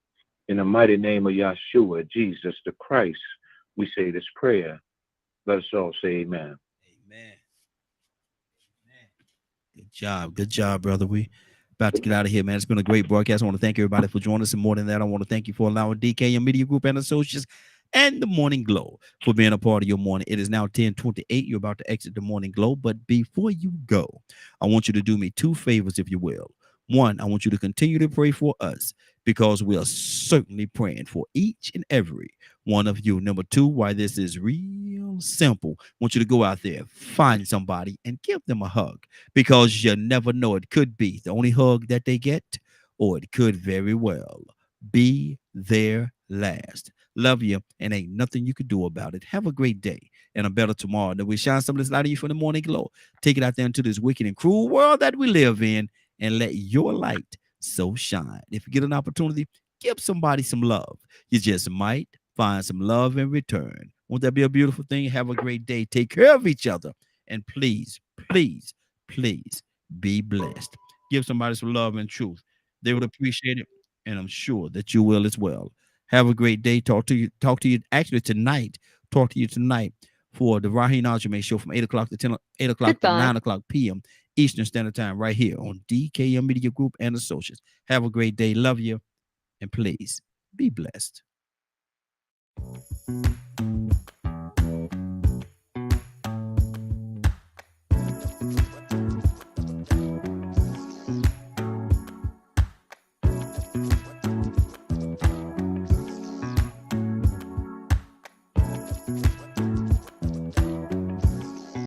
Speaker 14: In the mighty name of Yahshua, Jesus the Christ, we say this prayer. Let us all say amen.
Speaker 1: Amen. Good job. Good job, brother. We about to get out of here, man. It's been a great broadcast. I want to thank everybody for joining us. And more than that, I want to thank you for allowing DKM Media Group and Associates and the Morning Glow for being a part of your morning. It is now 10:28. You're about to exit the Morning Glow. But before you go, I want you to do me two favors, if you will. One, I want you to continue to pray for us because we are certainly praying for each and every one of you. Number two, why this is real simple. I want you to go out there, find somebody, and give them a hug because you never know. It could be the only hug that they get, or it could very well be their last. Love you, and ain't nothing you could do about it. Have a great day and a better tomorrow. That we shine some of this light of you from the Morning Glow. Take it out there into this wicked and cruel world that we live in and let your light so shine. If you get an opportunity, give somebody some love. You just might find some love in return. Won't that be a beautiful thing? Have a great day. Take care of each other. And please, please, please be blessed. Give somebody some love and truth. They would appreciate it. And I'm sure that you will as well. Have a great day. Talk to you actually tonight. Talk to you tonight for the Raheem Aljamain show from 8 o'clock to 9 o'clock p.m. Eastern Standard Time right here on DKM Media Group and Associates. Have a great day. Love you. And please be blessed.